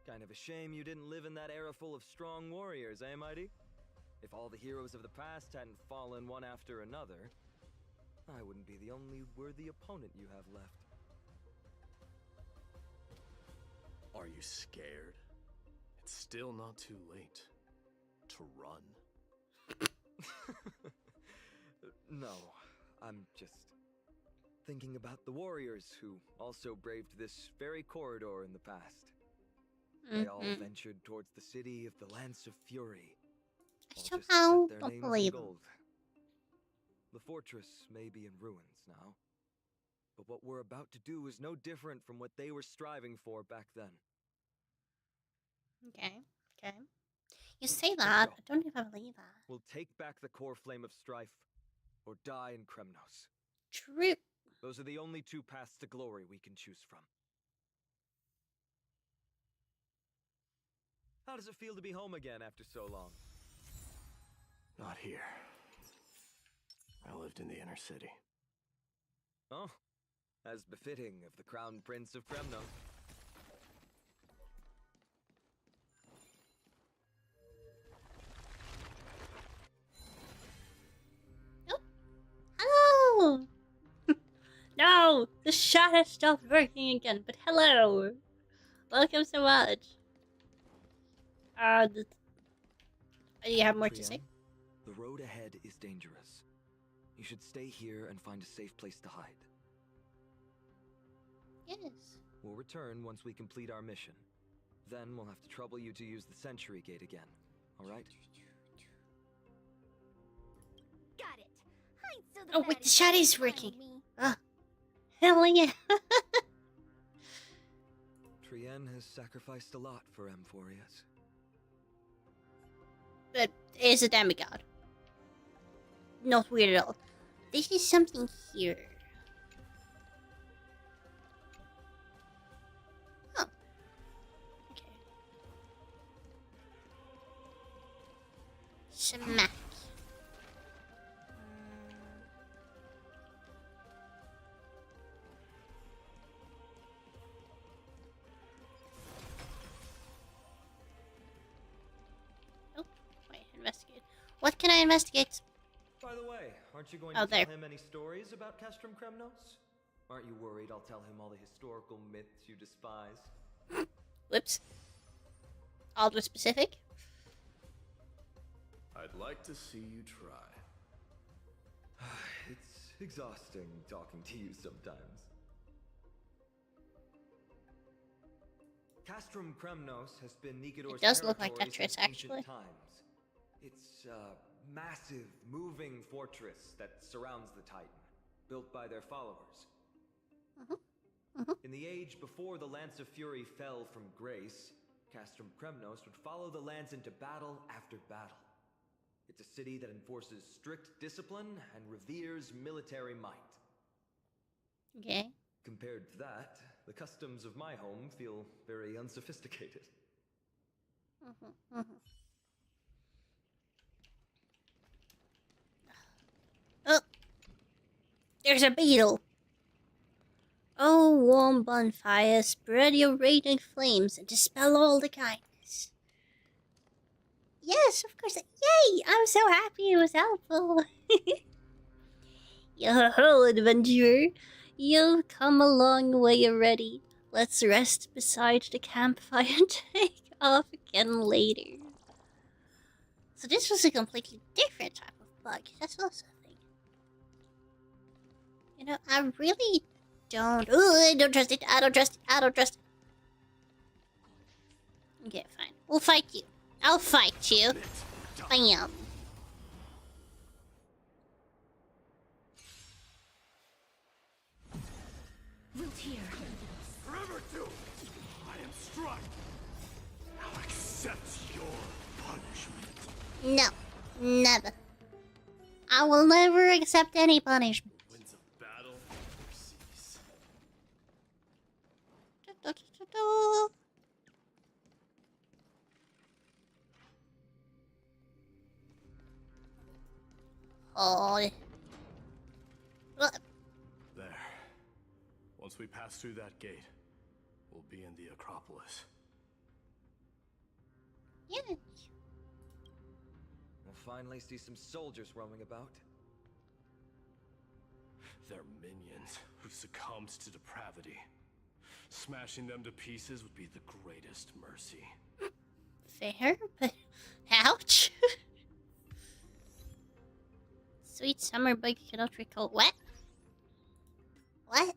Kind of a shame you didn't live in that era full of strong warriors, eh, Mighty? If all the heroes of the past hadn't fallen one after another, I wouldn't be the only worthy opponent you have left. Are you scared? It's still not too late to run. No, I'm just thinking about the warriors who also braved this very corridor in the past. They all ventured towards the city of the Lance of Fury. Somehow Their don't names believe in him. gold. The fortress may be in ruins now, but what we're about to do is no different from what they were striving for back then. Okay, okay. You say that, I don't even believe that. We'll take back the core flame of strife, or die in Kremnos. True. Those are the only two paths to glory we can choose from. How does it feel to be home again after so long? Not here. I lived in the inner city. Oh, as befitting of the crown prince of Kremnos. Hello! No! The shot has stopped working again, but hello! Welcome so much. Do you have more to say? The road ahead is dangerous. You should stay here and find a safe place to hide. Yes. We'll return once we complete our mission. Then we'll have to trouble you to use the Sentry Gate again, alright? Got it. Hide so Oh wait, the shot is working. Me. Ah, hell yeah. Trienne has sacrificed a lot for Amphorius. But is a demigod. Not weird at all. This is something here. Oh. Okay. Smack. Oh, wait, investigate. What can I investigate? By the way, aren't you going Oh, to tell there. him any stories about Castrum Kremnos? Aren't you worried I'll tell him all the historical myths you despise? Whoops. Oddly specific. I'd like to see you try. It's exhausting talking to you sometimes. Castrum Kremnos has been Nikador's It does look like territory Tetris, since ancient actually. times. It's massive, moving fortress that surrounds the Titan, built by their followers. In the age before the Lance of Fury fell from grace, Castrum Kremnos would follow the Lance into battle after battle. It's a city that enforces strict discipline and reveres military might. Okay. Compared to that, the customs of my home feel very unsophisticated. Oh, there's a beetle. Oh, warm bonfire, spread your radiant flames and dispel all the kindness. Yes, of course. Yay! I'm so happy it was helpful. Yo-ho, adventurer. You've come a long way already. Let's rest beside the campfire and take off again later. So this was a completely different type of bug. That's also a thing. You know, I really don't... Ooh, I don't trust it. I don't trust it. I don't trust it. Okay, fine. We'll fight you. I'll fight you. Bam. Wilt here. Forever do! I am struck! Now accept your punishment. No. Never. I will never accept any punishment. Winds of battle never cease. Oh. There. Once we pass through that gate, we'll be in the Acropolis. Yeah. We'll finally see some soldiers roaming about. They're minions who succumbed to depravity. Smashing them to pieces would be the greatest mercy. Fair, but ouch. Sweet summer bug cannot recall. What? What?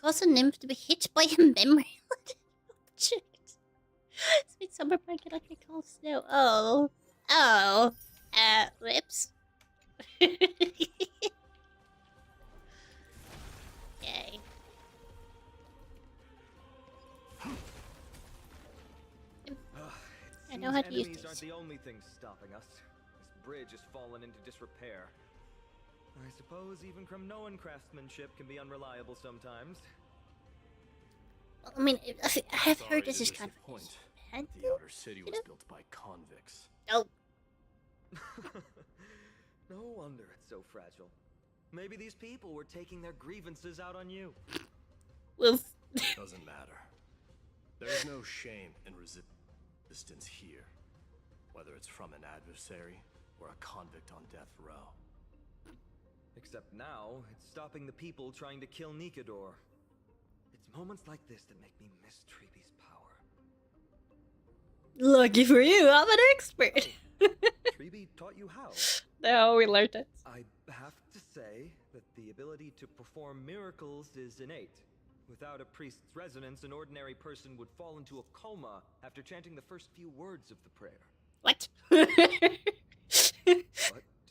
Cause a nymph to be hit by a memory. Shit. Sweet summer bug cannot recall snow. Oh. Oh. Whoops. Okay. I know how to use enemies this. aren't the only things stopping us. This bridge has fallen into disrepair. I suppose even Kremnoan craftsmanship can be unreliable sometimes. Well, I mean, I have heard this is kind of... The outer city was built by convicts. Oh. No wonder it's so fragile. Maybe these people were taking their grievances out on you. Well, doesn't matter. There's no shame in resistance here, whether it's from an adversary or a convict on death row. Except now, it's stopping the people trying to kill Nikador. It's moments like this that make me miss Treeby's power. Lucky for you, I'm an expert. Treeby taught you how? No, we learned it. I have to say that the ability to perform miracles is innate. Without a priest's resonance, an ordinary person would fall into a coma after chanting the first few words of the prayer. What? But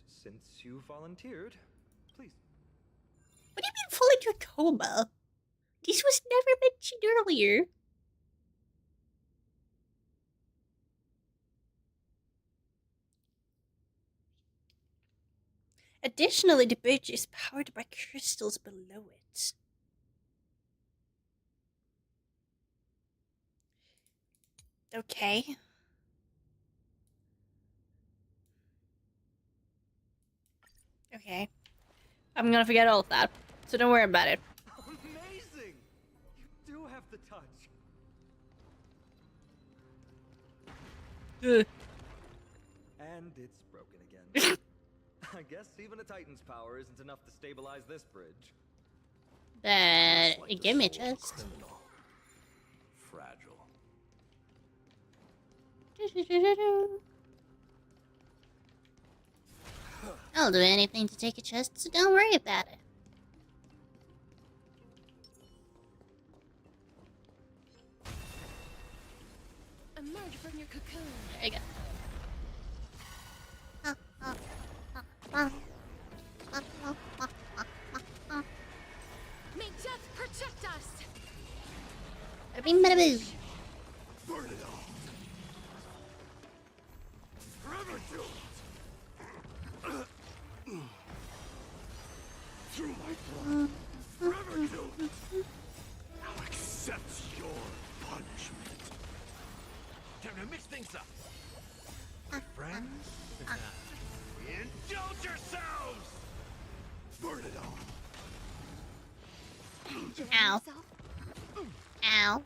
since you volunteered, please. What do you mean fall into a coma? This was never mentioned earlier. Additionally, the bridge is powered by crystals below it. Okay. Okay. I'm gonna forget all of that, so don't worry about it. Amazing! You do have the touch. And it's broken again. I guess even a Titan's power isn't enough to stabilize this bridge. But give me a chest. Criminal. Fragile. I'll do anything to take a chest, so don't worry about it. Emerge from your cocoon. There you go. Bing, bada, boo. Burn it all. Forever doomed. Through my blood. Forever doomed. Now accept your punishment. Time to mix things up. Friends? Indulge yourselves! Burn it all. Ow. Ow.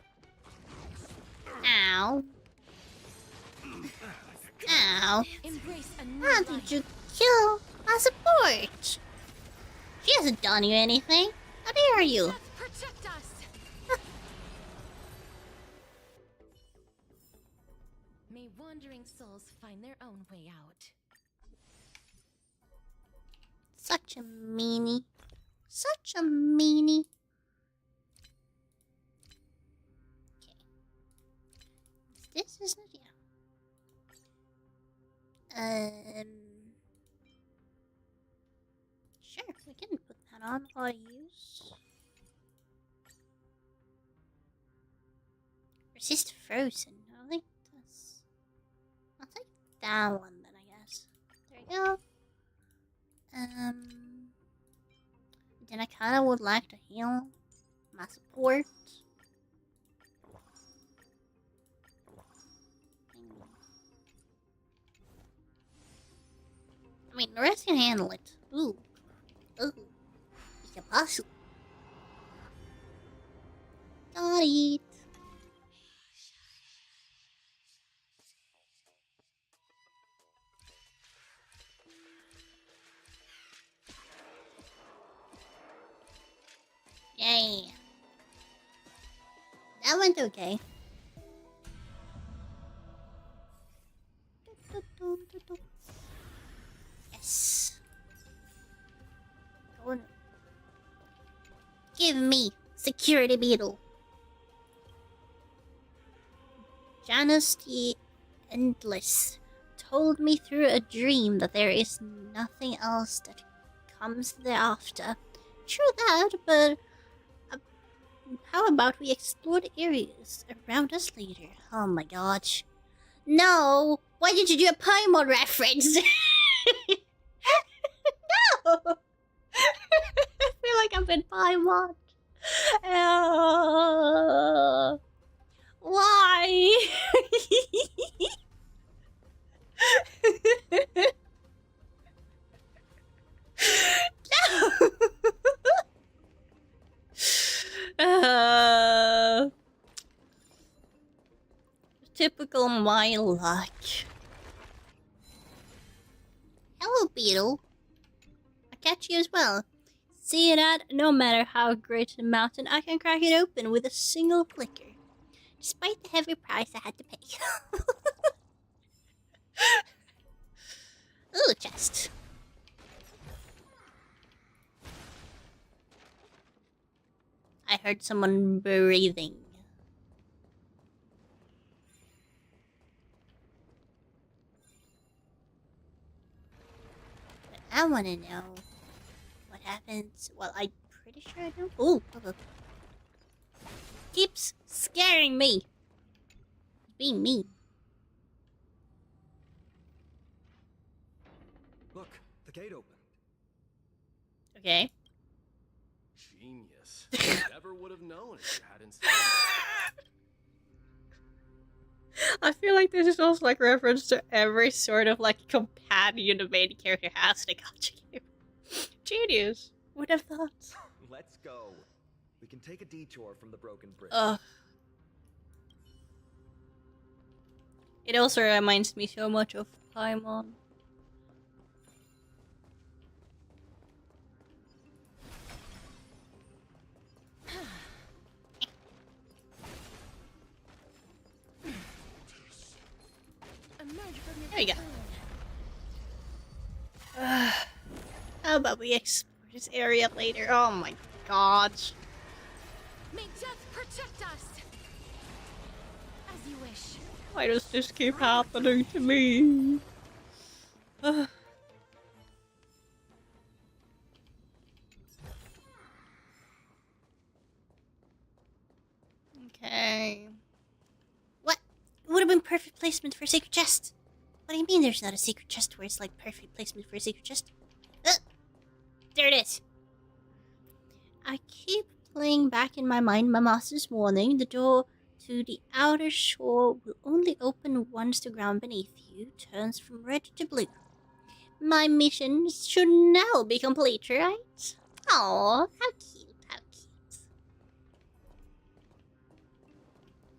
Ow. Ow. Embrace a new How life. did you kill my support? She hasn't done you anything. How dare you? Death protect us. May wandering souls find their own way out. Such a meanie. Such a meanie. Okay. This isn't it. Sure, we can put that on while I use. Resist frozen. I think that's. I'll take that one then, I guess. There we go. Then I kind of would like to heal my support. I mean, the rest can handle it. Ooh. Ooh. It's a puzzle. Got it. Yay. That went okay. Yes. Go on. Give me security beetle. Janus the Endless told me through a dream that there is nothing else that comes thereafter. True that, but how about we explore the areas around us later? Oh my gosh. No! Why did you do a Paimon reference? No! I feel like I'm in Paimon. Why? No! Typical my luck. Hello, Beetle. I catch you as well. See that? No matter how great the mountain, I can crack it open with a single flicker. Despite the heavy price I had to pay. Ooh, chest. I heard someone breathing. But I want to know what happens. Well, I'm pretty sure I know. Ooh, keeps scaring me. Being mean. Look, the gate opened. Okay. Genius. Never would have known if you hadn't said I feel like this is also like reference to every sort of like companion the main character has in a gacha game. Genius. Would have thought. Let's go. We can take a detour from the broken bridge. It also reminds me so much of Paimon. There we go. How about we explore this area later? Oh my gosh. May death protect us. As you wish. Why does this keep happening to me? Okay. What? It would have been perfect placement for a secret chest. What do you mean there's not a secret chest where it's like perfect placement for a secret chest? There it is. I keep playing back in my mind my master's warning. The door to the outer shore will only open once the ground beneath you turns from red to blue. My mission should now be complete, right? Oh, how cute, how cute.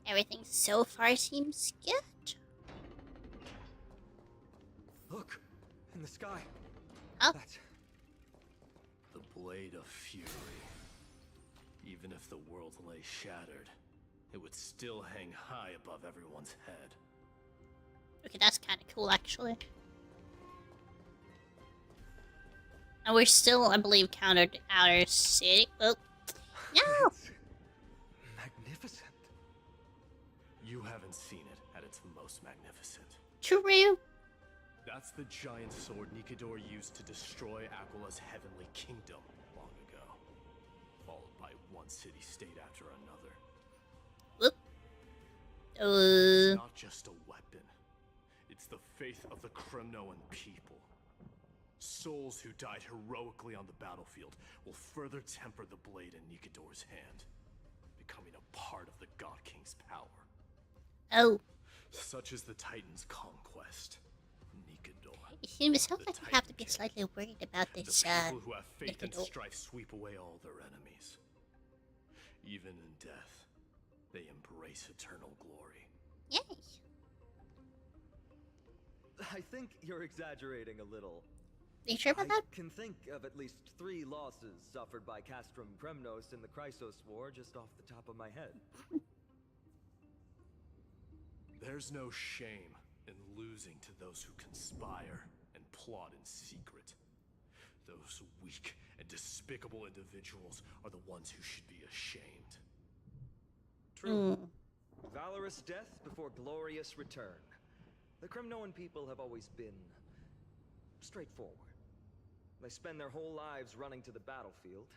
Everything so far seems good. Look, in the sky. Oh. That's The Blade of Fury. Even if the world lay shattered, it would still hang high above everyone's head. Okay, that's kind of cool, actually. And we're still, I believe, countered outer city. Oh, no! It's magnificent. You haven't seen it at its most magnificent. True. That's the giant sword Nikador used to destroy Aquila's heavenly kingdom long ago, followed by one city-state after another. Whoop. It's not just a weapon. It's the faith of the Kremnoan people. Souls who died heroically on the battlefield will further temper the blade in Nikador's hand, becoming a part of the God King's power. Oh. Such is the Titan's conquest. Nikador. It seems like we have to be slightly worried about this, The people who have faith and Nikador. strife sweep away all their enemies. Even in death, they embrace eternal glory. Yay. I think you're exaggerating a little. Are you sure about I that? can think of at least 3 losses suffered by Castrum Kremnos in the Chrysos War just off the top of my head. There's no shame in losing to those who conspire and plot in secret. Those weak and despicable individuals are the ones who should be ashamed. True. Valorous death before glorious return. The Kremnoan people have always been straightforward. They spend their whole lives running to the battlefield.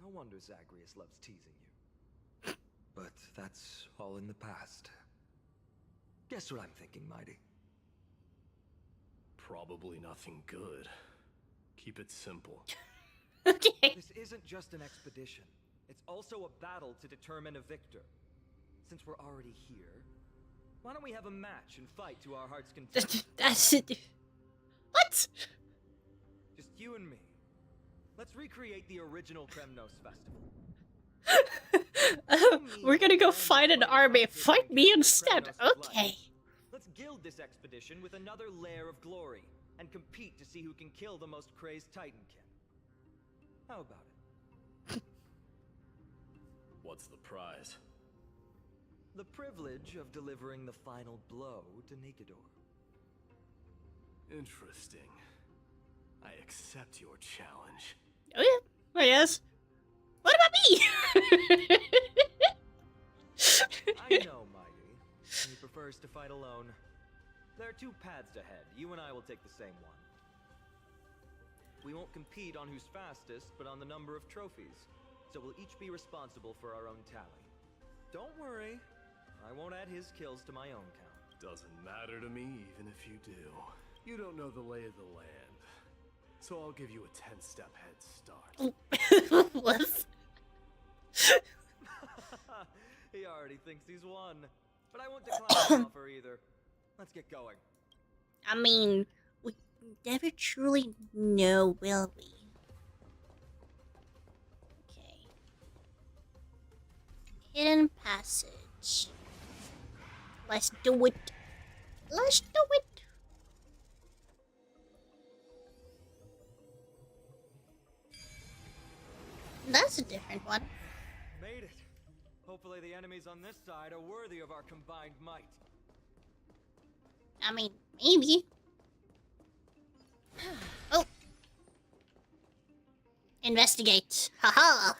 No wonder Zagreus loves teasing you. But that's all in the past. Guess what I'm thinking, Mighty? Probably nothing good. Keep it simple. Okay. This isn't just an expedition. It's also a battle to determine a victor. Since we're already here, why don't we have a match and fight to our heart's content? That's it. What? Just you and me. Let's recreate the original Kremnos festival. We're gonna go fight an army. Fight me instead. Okay. Let's gild this expedition with another layer of glory and compete to see who can kill the most crazed Titankin. How about it? What's the prize? The privilege of delivering the final blow to Nikador. Interesting. I accept your challenge. Oh yeah, I guess. What about me? I know, Mighty. He prefers to fight alone. There are 2 paths ahead. You and I will take the same one. We won't compete on who's fastest, but on the number of trophies. So we'll each be responsible for our own tally. Don't worry. I won't add his kills to my own count. Doesn't matter to me, even if you do. You don't know the lay of the land. So I'll give you a 10-step head start. What? He already thinks he's won. But I won't decline the offer either. Let's get going. I mean, we never truly know, will we? Okay. Hidden passage. Let's do it. Let's do it. That's a different one. Made it. Hopefully the enemies on this side are worthy of our combined might. I mean, maybe. Oh. Investigate. Haha.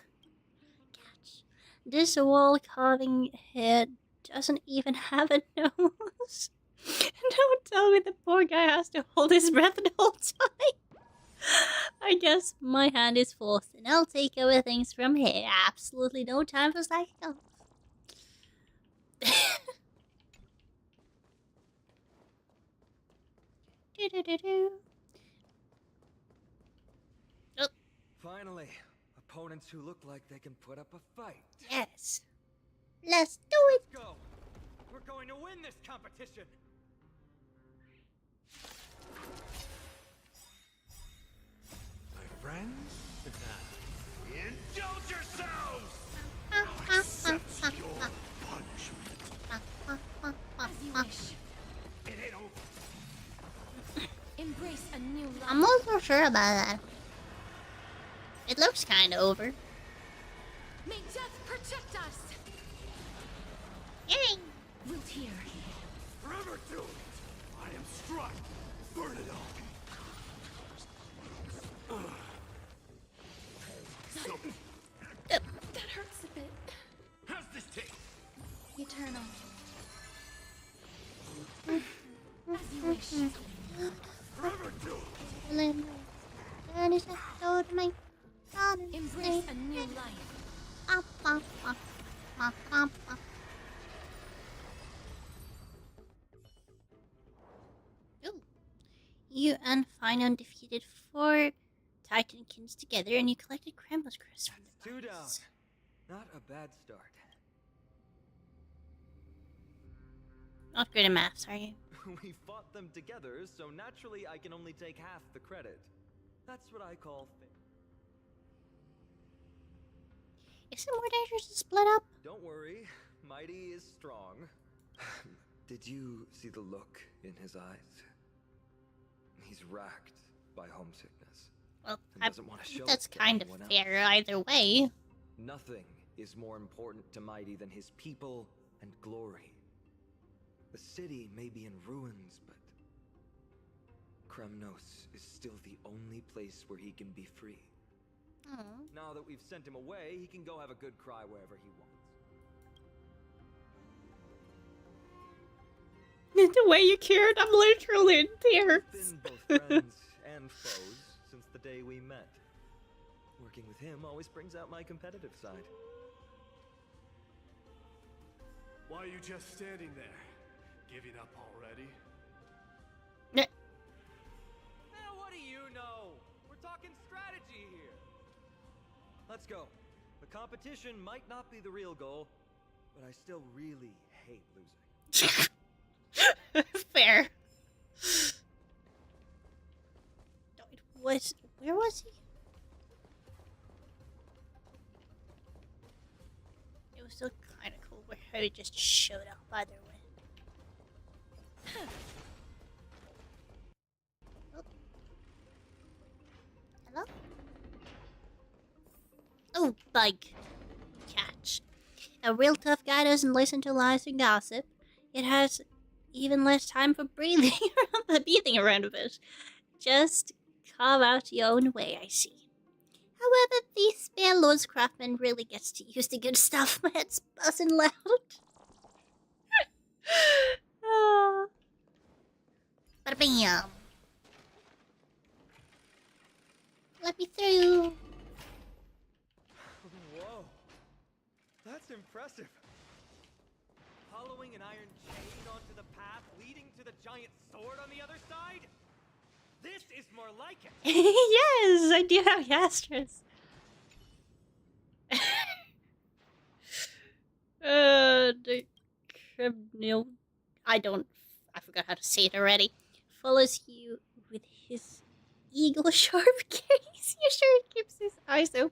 Catch. This wall carving head doesn't even have a nose. Don't tell me the poor guy has to hold his breath the whole time. I guess my hand is forced and I'll take over things from here. Absolutely no time for slacking off. Oh, Finally, opponents who look like they can put up a fight. yes. Let's do it. Let's go. We're going to win this competition. My friends, indulge yourselves! Accept your punishment. As you wish. It ain't over. Embrace a new life. I'm not so sure about that. It looks kind of over. May death protect us. Yay! Root here. Forever do it! I am struck! Burn it all! That hurts a bit. How's this taste? Eternal. As you wish. Forever do it! Embrace a new life. Ooh. You and Finon defeated 4 Titankins together, and you collected Kremlis Crest from the 2 down. bodies. Not a bad start. Not good at maths, are you? We fought them together, so naturally I can only take half the credit. That's what I call Is it more dangerous to split up? Don't worry, Mighty is strong. Did you see the look in his eyes? He's racked by homesickness. Well, And I doesn't want to think show that's it to kind of anyone fair else. either way. Nothing is more important to Mighty than his people and glory. The city may be in ruins, but Kremnos is still the only place where he can be free. Now that we've sent him away, he can go have a good cry wherever he wants. The way you cared, I'm literally in tears. We've been both friends and foes since the day we met. Working with him always brings out my competitive side. Why are you just standing there? Giving up already? Now, what do you know? We're talking strategy here. Let's go. The competition might not be the real goal, but I still really hate losing. Fair. Where was he? It was still kind of cool where he just showed up either way. Oh. Hello? Oh, bug. Catch. A real tough guy doesn't listen to lies and gossip. It has even less time for breathing around a bit. Just carve out your own way, I see. However, the Spare Lord's craftsman really gets to use the good stuff. My head's buzzing loud. Oh. Bada-bam. Let me through. Whoa. That's impressive. Following an iron chain onto the path leading to the giant sword on the other side? This is more like it. Yes, I do have Yastras. The criminal, I forgot how to say it already, follows you with his eagle sharp gaze. You sure he keeps his eyes open?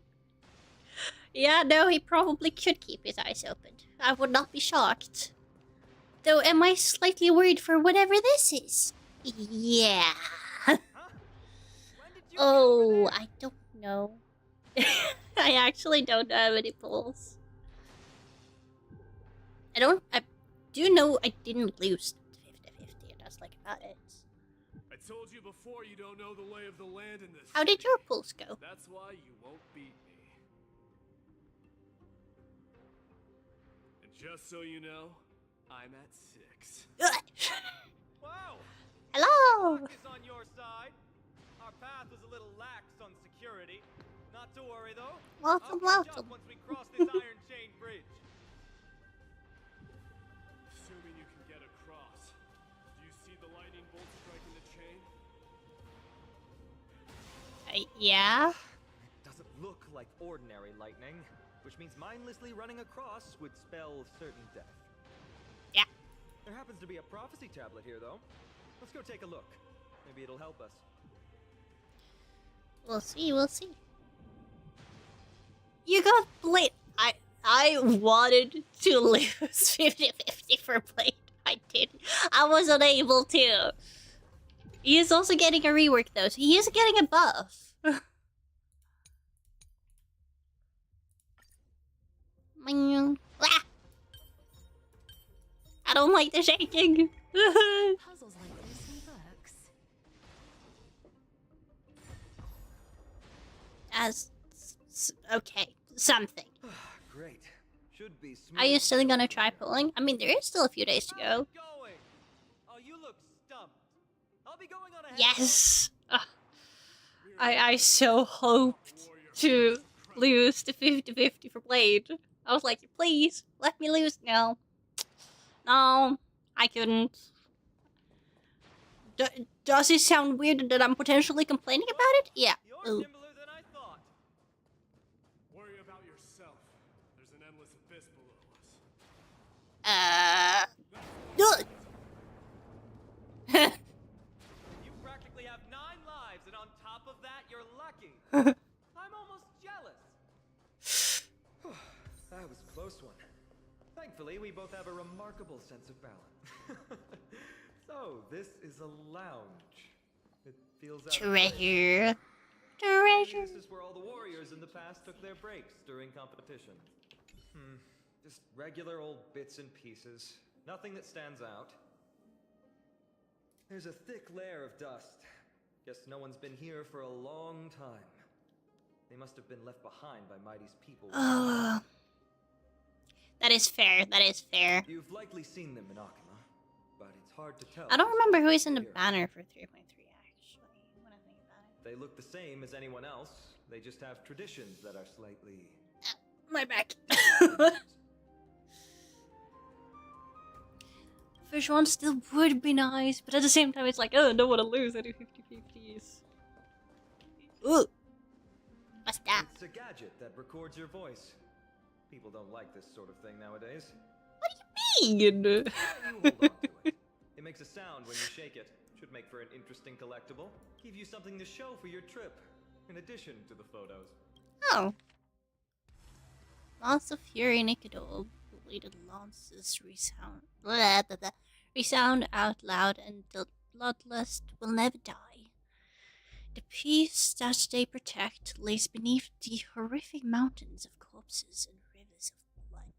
Yeah, no, he probably could keep his eyes open. I would not be shocked. Though, am I slightly worried for whatever this is? Yeah. Huh? When did you get over Oh, there? I don't know. I actually don't have any pulls. I do know I didn't lose 50-50, and that's like about it. I told you before you don't know the lay of the land in this. How did your pulls go? That's why you won't beat me. And just so you know, I'm at 6. Wow! Hello! Luck is on your side. Our path was a little lax on security. Not to worry though. Welcome, I'll catch welcome. up once we cross this iron chain bridge. Assuming you can get across. Do you see the lightning bolt striking the chain? Yeah? It doesn't look like ordinary lightning, which means mindlessly running across would spell certain death. Yeah. There happens to be a prophecy tablet here, though. Let's go take a look. Maybe it'll help us. We'll see, we'll see. You got Blade. I wanted to lose 50-50 for Blade. I didn't. I was unable to. He is also getting a rework though, so he is getting a buff. Ah! I don't like the shaking. Puzzles like this in books. Okay, something. Great. Should be smooth. Are you still gonna try pulling? I mean, there is still a few days to go. Going? Oh, you look stumped. I'll be going on ahead. Yes! Ugh. I so hoped to lose the 50-50 for Blade. I was like, please, let me lose. No. No, I couldn't. Does it sound weird that I'm potentially complaining about it? Yeah. You're nimbler than I thought. Worry about yourself. There's an endless abyss below us. You practically have 9 lives, and on top of that, you're lucky. I'm almost jealous. That was a close one. Thankfully, we both have a remarkable sense of balance. So, this is a lounge. It feels out of place. Treasure. Maybe this is where all the warriors in the past took their breaks during competition. Just regular old bits and pieces. Nothing that stands out. There's a thick layer of dust. Guess no one's been here for a long time. They must have been left behind by Mighty's people. That is fair, that is fair. You've likely seen them in Akuma, but it's hard to tell. I don't remember who is in the banner for 3.3 actually, when I think about it. They look the same as anyone else. They just have traditions that are slightly... My back. First one still would be nice, but at the same time it's like, oh, I don't want to lose any 50-50s. Ooh. What's that? It's a gadget that records your voice. People don't like this sort of thing nowadays. What do you mean? You hold on to it. It makes a sound when you shake it. Should make for an interesting collectible. Give you something to show for your trip, in addition to the photos. Oh. Lance of Fury Nikadol. Bladed lances resound out loud, and the bloodlust will never die. The peace that they protect lays beneath the horrific mountains of corpses and rivers of blood.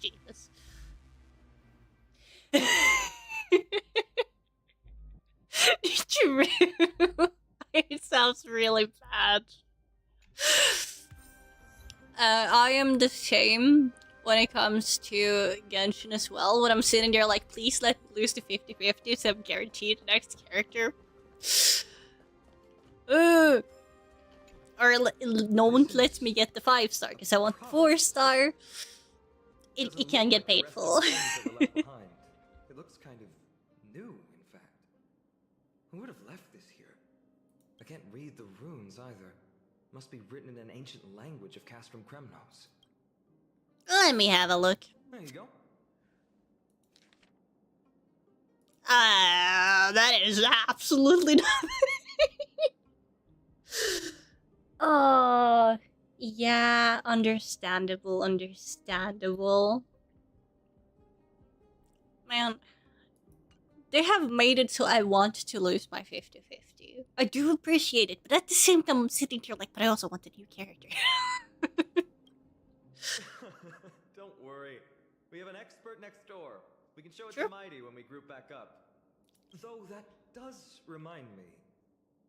Jesus. True. It sounds really bad. I am the same when it comes to Genshin as well. When I'm sitting there like, please let me lose the 50-50 so I'm guaranteed the next character. Or no one lets me get the 5-star because I want 4-star. It can get painful. It looks kind of new, in fact. Who would have left this here? I can't read the runes either. Must be written in an ancient language of Castrum Kremnos. Let me have a look. There you go. That is absolutely nothing. Oh, yeah, understandable, understandable. Man, they have made it so I want to lose my 50-50. I do appreciate it, but at the same time I'm sitting here like, but I also want a new character. Don't worry. We have an expert next door. We can show it Sure. to Mighty when we group back up. Though that does remind me.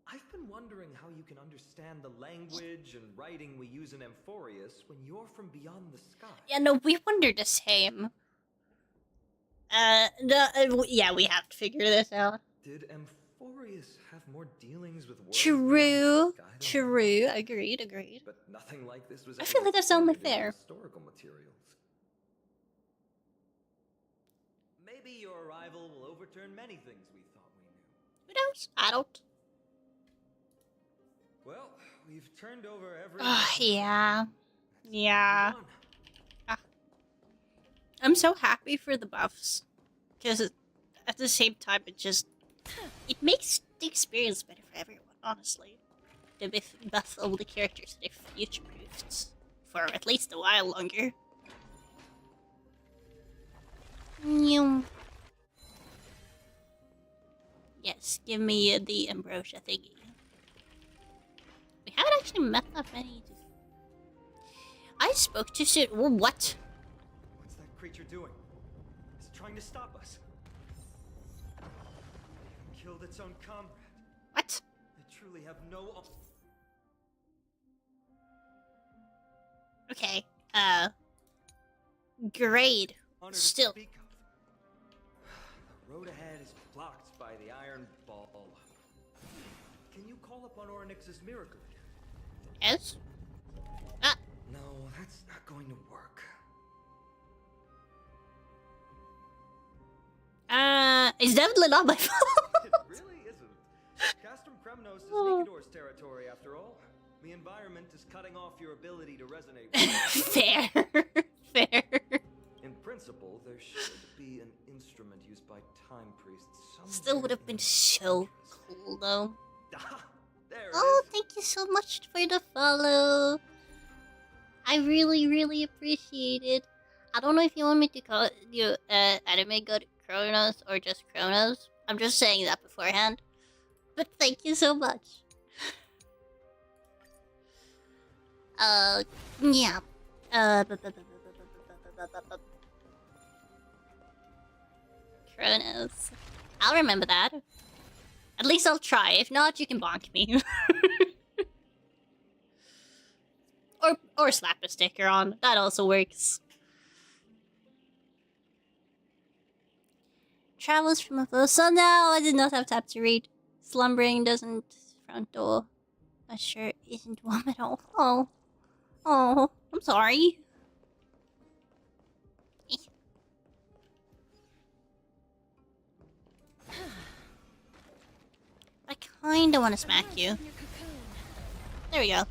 I've been wondering how you can understand the language and writing we use in Amphorius when you're from beyond the sky. Yeah, no, we wonder the same. Yeah, we have to figure this out. Did Amphorius have more dealings with worlds True, beyond the sky than true, agreed. But nothing like this was I feel ever like that's only recorded in fair. Historical materials. Maybe your arrival will overturn many things we thought we Who knows? I don't. Well, we've turned over every. Yeah. Yeah. Move on. I'm so happy for the buffs. Because at the same time, it makes the experience better for everyone, honestly. To buff all the characters that are future-proofed. For at least a while longer. Yes, give me the ambrosia thingy. We haven't actually met that many. I spoke too soon. What? What's that creature doing? It's trying to stop us. It killed its own comrade. What? They truly have no. Okay. Grade. Honor Still. To speak of. The road ahead is blocked by the iron ball. Can you call upon Orynyx's miracle again? Yes? Ah. No, that's not going to work. It's definitely not my fault. It really isn't. Castrum Kremnos is Nikador's territory, after all. The environment is cutting off your ability to resonate with it. Fair. Fair. In principle, there should be an instrument used by time priests somewhere. Still would have been so cool, though. There it Oh, is. thank you so much for the follow. I really, really appreciate it. I don't know if you want me to call you anime god Kronos or just Kronos. I'm just saying that beforehand. But thank you so much. Yeah. Kronos. I'll remember that. At least I'll try. If not, you can bonk me. or slap a sticker on. That also works. Travels from a foe. So now I did not have time to read. Slumbering doesn't front door. Not sure isn't warm at all. Oh. Oh, I'm sorry. I kinda wanna smack you. There we go.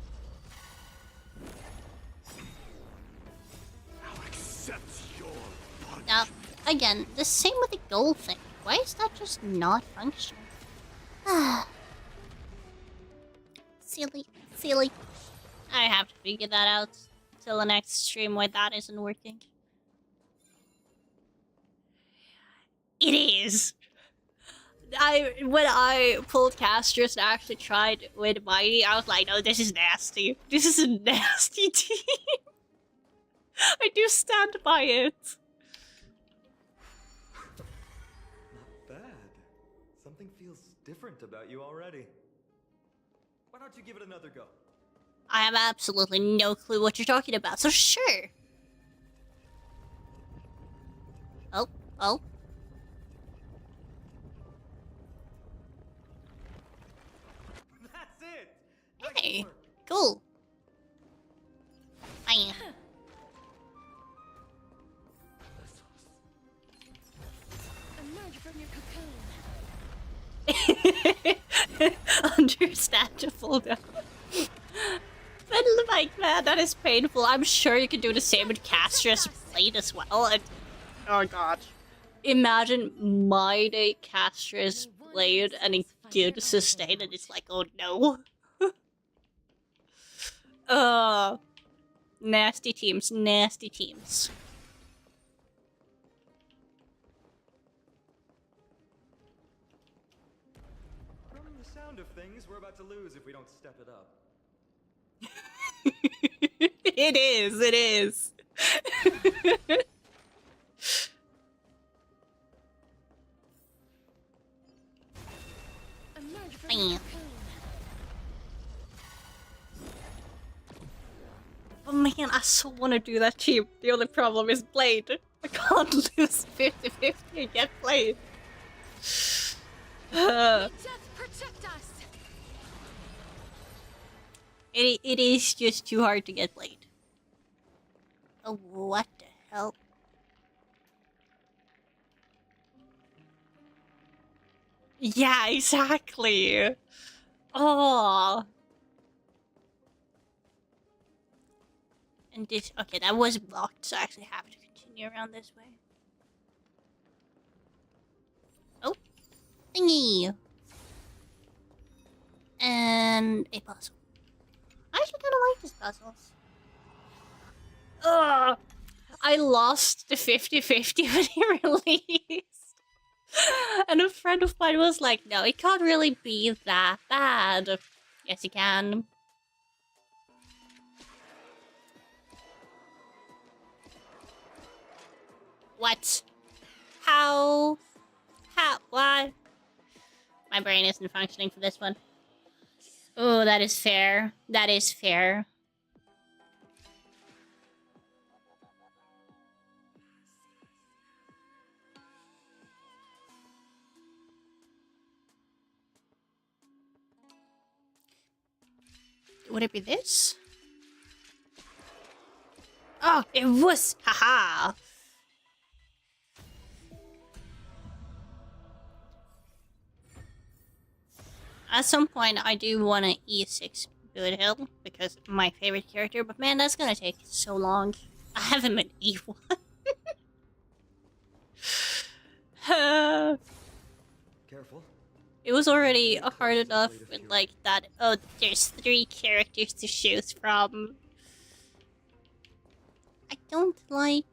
I'll accept your punch. Now, again, the same with the gold thing. Why is that just not functioning? Silly, silly. I have to figure that out till the next stream why that isn't working. It is. When I pulled Castrus and actually tried with Mighty, I was like, no, this is nasty. This is a nasty team. I do stand by it. Not bad. Something feels different about you already. Why don't you give it another go? I have absolutely no clue what you're talking about, so sure. Oh, oh. That's it! Hey, Nice work. cool. Bam. Emerge from your cocoon. Understandable, though. But like, man, that is painful. I'm sure you could do the same with Castrus Blade as well. And oh god, imagine my day Castrus Blade and a good sustain, and it's like, oh no. Nasty teams, nasty teams. From the sound of things, we're about to lose if we don't step it up. It is, it is. Emerge from Bam. your cocoon. Oh man, I so want to do that team. The only problem is Blade. I can't lose 50-50 and get Blade. May death protect us. It is just too hard to get Blade. Oh, what the hell? Yeah, exactly. Oh. And this, okay, that was blocked, so I actually have to continue around this way. Oh, thingy. And a puzzle. I actually kind of like these puzzles. Ugh. I lost the 50-50 when he released. And a friend of mine was like, no, it can't really be that bad. Yes, it can. What? How? What? My brain isn't functioning for this one. Oh, that is fair. That is fair. Would it be this? Oh, it was! Haha! At some point, I do want to E6 Good Hill, because my favorite character, but man, that's gonna take so long. I have him at E1. Careful. It was already hard enough with, like, that, oh, there's 3 characters to choose from. I don't like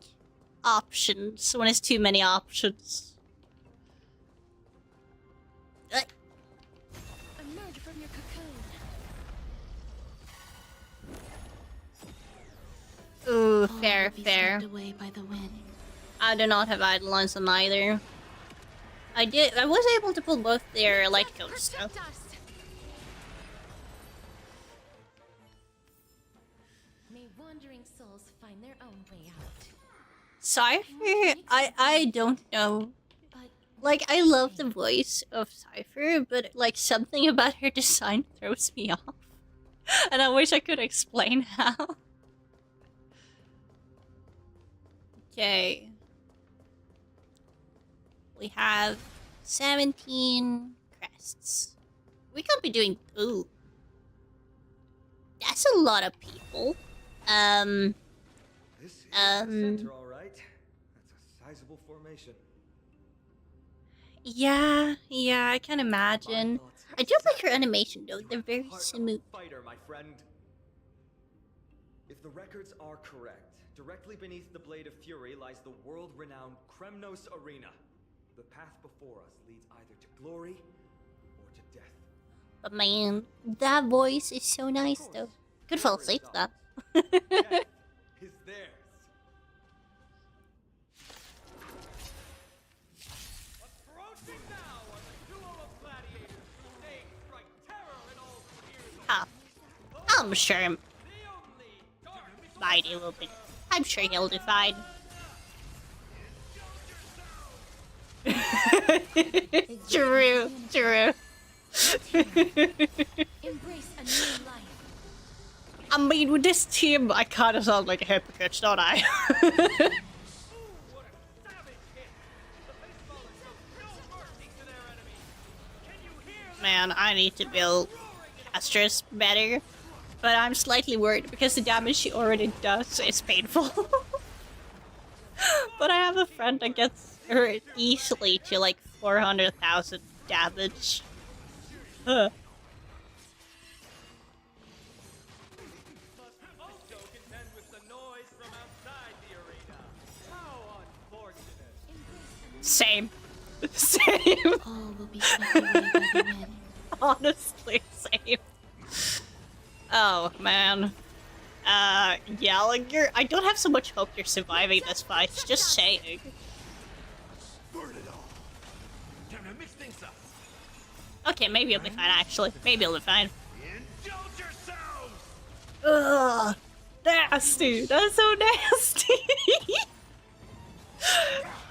options when it's too many options. Emerge from your cocoon. Ooh, fair, fair. Away by the wind. I do not have Eidolons on either. I was able to pull both their light coats though. May wandering souls find their own way out. Cypher, I don't know. Like, I love the voice of Cypher, but like something about her design throws me off. And I wish I could explain how. Okay. We have 17 crests. We could be doing... Ooh. That's a lot of people. This is the center, all right. That's a sizable formation. Yeah, I can imagine. I do like her animation though. They're very smooth. Fighter, my friend. If the records are correct, directly beneath the Blade of Fury lies the world-renowned Kremnos Arena. The path before us leads either to glory or to death. But man, that voice is so nice though. Could fall asleep to that. Death is theirs. Approaching now are the duo of gladiators whose names strike terror in all ears. I'm sure Mighty will be. I'm sure he'll do fine. True. Embrace a new life. I mean, with this team, I kind of sound like a hypocrite, don't I? Man, I need to build Castress better. But I'm slightly worried because the damage she already does is painful. But I have a friend that gets her easily to like 400,000 damage. Huh. Same. All will be swept away by the wind. Honestly, same. Oh, man. Gallagher, I don't have so much hope you're surviving this fight, just saying. Okay, maybe you'll be fine, actually. Maybe you'll be fine. Ugh! Nasty! That's so nasty!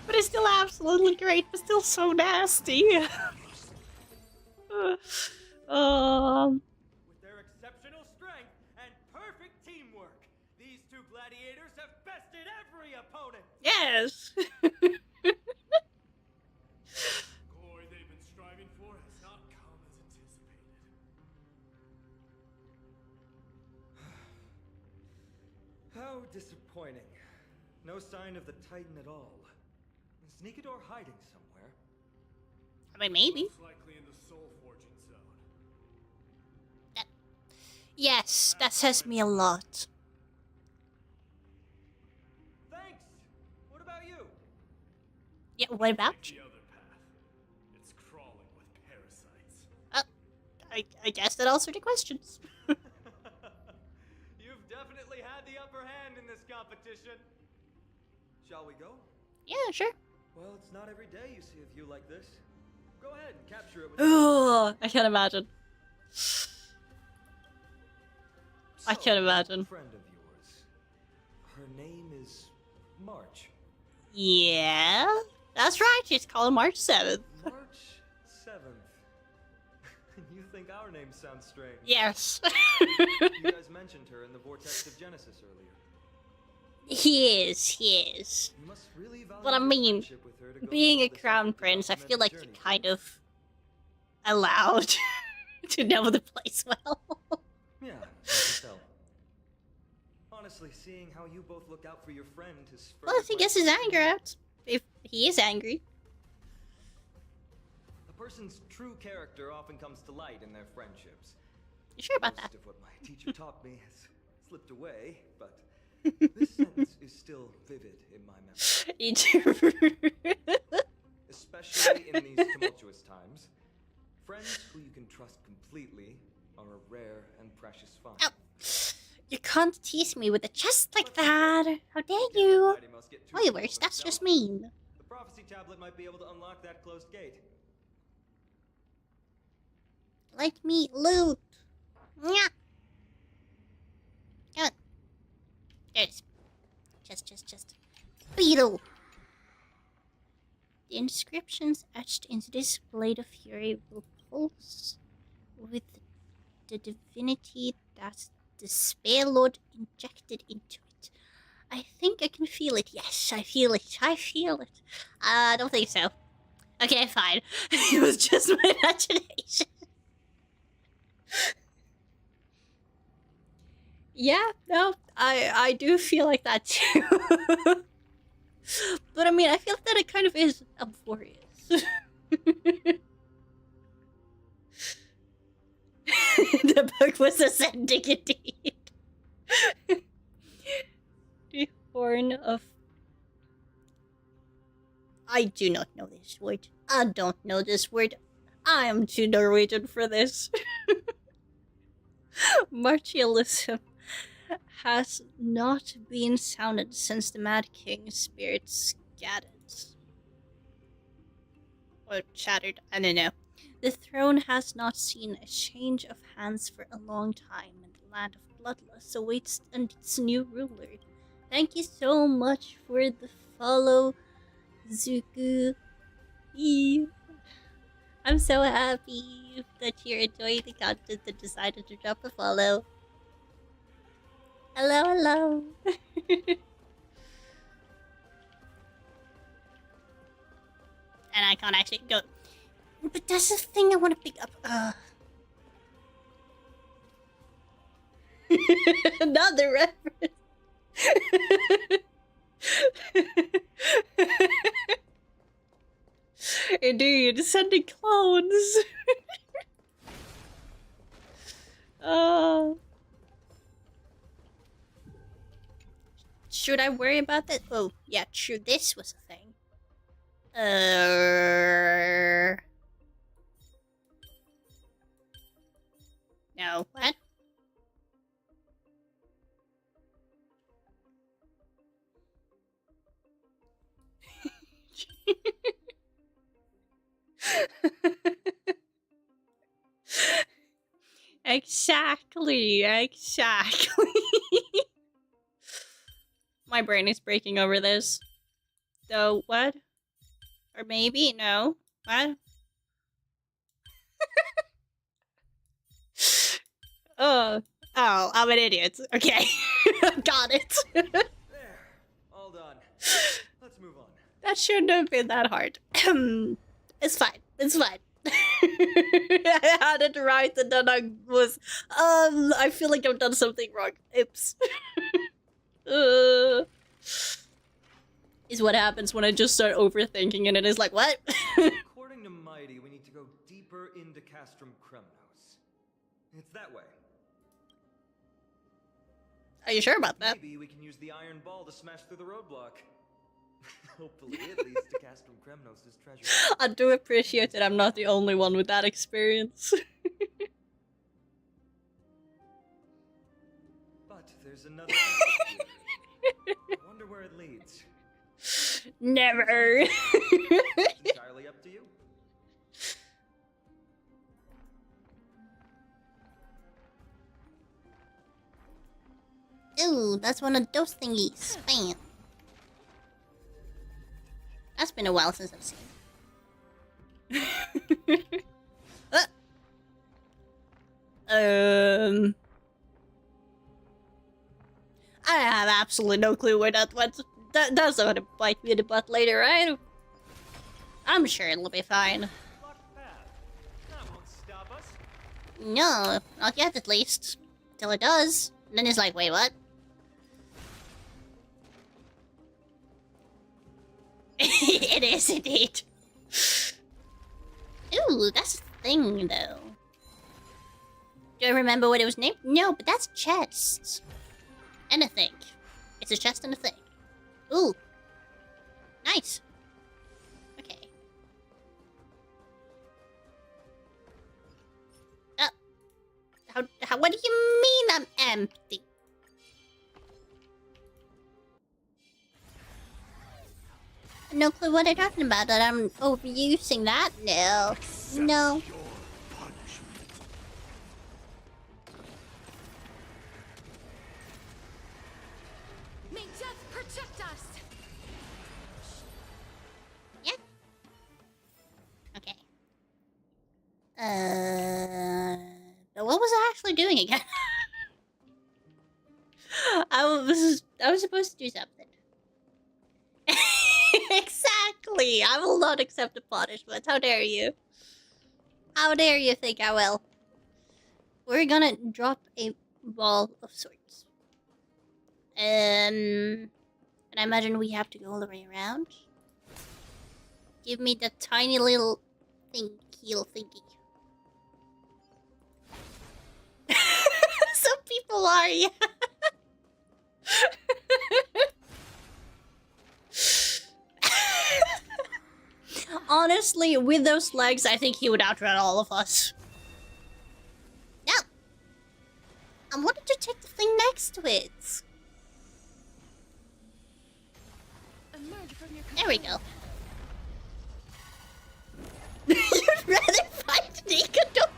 But it's still absolutely great, but still so nasty. With their exceptional strength and perfect teamwork, these two gladiators have bested every opponent. Yes. Glory they've been striving for How disappointing. No sign of the Titan at all. Is Nikador hiding somewhere? I mean, maybe. Most likely in the soul forging zone. Yes, that says me a lot. Thanks! What about you? Yeah, what about you? The other path. It's crawling with parasites. I guess that answered the questions. You've definitely had the upper hand in this competition. Shall we go? Yeah, sure. Well, it's not every day you see a view like this. Go ahead and capture it with Ugh, I can't imagine. I So, can't imagine. a friend of yours. Her name is March. Yeah, that's right. She's called March 7th. March 7th. You think our names sound strange? Yes. You guys mentioned her in the Vortex of Genesis earlier. He is. You must really value But I your mean, friendship with her to go being through a all this crown effort to prince, I document feel the like you're journey. kind of allowed to know the place well. Yeah, I can tell. Honestly, seeing how you both look out for your friend is Plus, he further gets his proof anger out. If he is angry. A person's true character often comes to light in their friendships. You sure about Most that? of what my teacher taught me has slipped away, but this sentence is still vivid in my memory. Especially in these tumultuous times, friends who you can trust completely are a rare and precious find. Oh. You can't tease me with a chest like that. How dare you? Oyvers, that's just mean. The prophecy tablet might be able to unlock that closed gate. Let me loot. Yeah. Come on. There's. Just. Beetle. The inscriptions etched into this blade of fury will pulse with the divinity that the Spare Lord injected into it. I think I can feel it. Yes, I feel it. I don't think so. Okay, fine. It was just my imagination. Yeah, no, I do feel like that too. But I mean, I feel that it kind of is laborious. The book was ascending indeed. The horn of... I do not know this word. I don't know this word. I am too Norwegian for this. Martialism has not been sounded since the Mad King's spirit scattered. Or shattered, I don't know. The throne has not seen a change of hands for a long time, and the land of Bloodlust awaits its new ruler. Thank you so much for the follow, Zuku. I'm so happy that you're enjoying the content and decided to drop a follow. Hello. And I can't actually go. But that's the thing I want to pick up. Another reference. Indeed, sending clones. Should I worry about that? Oh, yeah, true. This was a thing. No, what? Exactly. My brain is breaking over this. So, what? Or maybe? No. What? Oh, I'm an idiot. Okay. Got it. There. All done. Let's move on. That shouldn't have been that hard. It's fine. I had it right and then I was... I feel like I've done something wrong. Oops. Is what happens when I just start overthinking and it is like, what? According to Mighty, we need to go deeper into Castrum Kremnos. It's that way. Are you sure about that? Maybe we can use the iron ball to smash through the roadblock. Hopefully it leads to Castrum Kremnos' treasure. I do appreciate that I'm not the only one with that experience. But there's another exit here. I wonder where it leads. Never. It's entirely up to you. Ooh, that's one of those thingies. Bam. That's been a while since I've seen. I have absolutely no clue where that went. That's not gonna bite me in the butt later, right? I'm sure it'll be fine. Locked path. That won't stop us. No, not yet at least. Till it does. And then it's like, wait, what? It is indeed. Ooh, that's a thing though. Do I remember what it was named? No, but that's chest. And a thing. It's a chest and a thing. Ooh. Nice. Okay. What do you mean I'm empty? No clue what I'm talking about, that I'm overusing that? No. No. May death protect us! Yeah. Okay. But what was I actually doing again? I was supposed to do something. Exactly! I will not accept the punishment. How dare you? How dare you think I will? We're gonna drop a ball of sorts. And I imagine we have to go all the way around. Give me the tiny little little thingy. Some people are, yeah. Honestly, with those legs, I think he would outrun all of us. No! I wanted to take the thing next to it. Emerge from your There we go. You'd rather fight Nikado?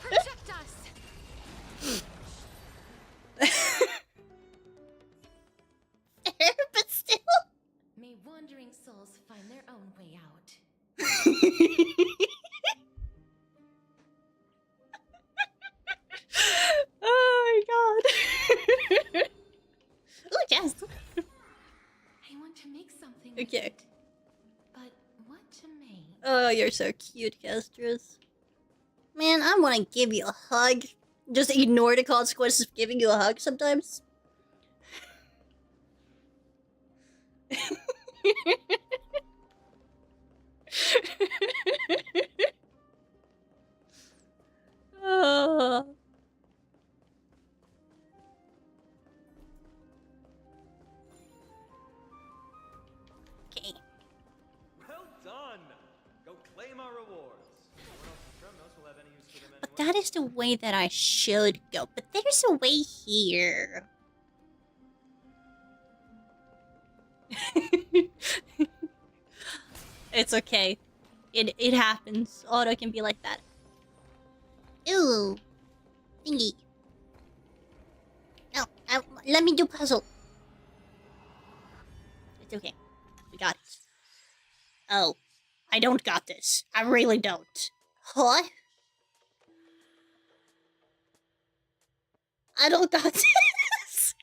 protect us! But still. May wandering souls find their own way out. Oh my god. Ooh, yes. I want to make something. Okay. But what to make? Oh, you're so cute, Castras. Man, I want to give you a hug. Just ignore the consequences of giving you a hug sometimes. Oh. Okay. Well done! Go claim our rewards. No one else in Kremnos will have any use for them But anyway. that is the way that I should go. But there's a way here. It's okay. It happens. Auto can be like that. Ooh. Thingy. No, let me do puzzle. It's okay. We got it. Oh. I don't got this. I really don't. What? I don't got this.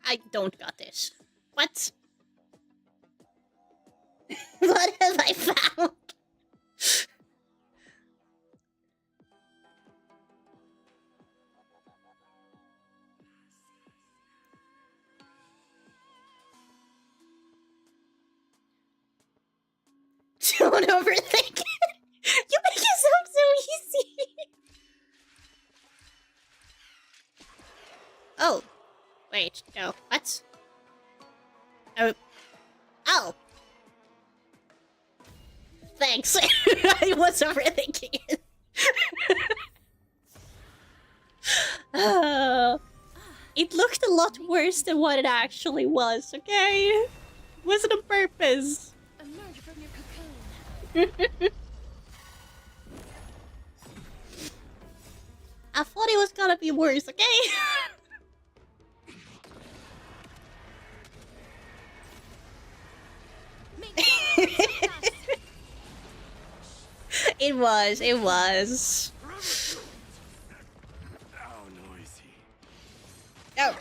I don't got this. What? What have I found. Don't overthink it. You make it sound so easy. Oh. Wait, no. What? Oh. Oh. Thanks. I was overthinking it. It looked a lot worse than what it actually was, okay? It wasn't on purpose. Emerge from your cocoon. I thought it was gonna be worse, okay? It was. Oh.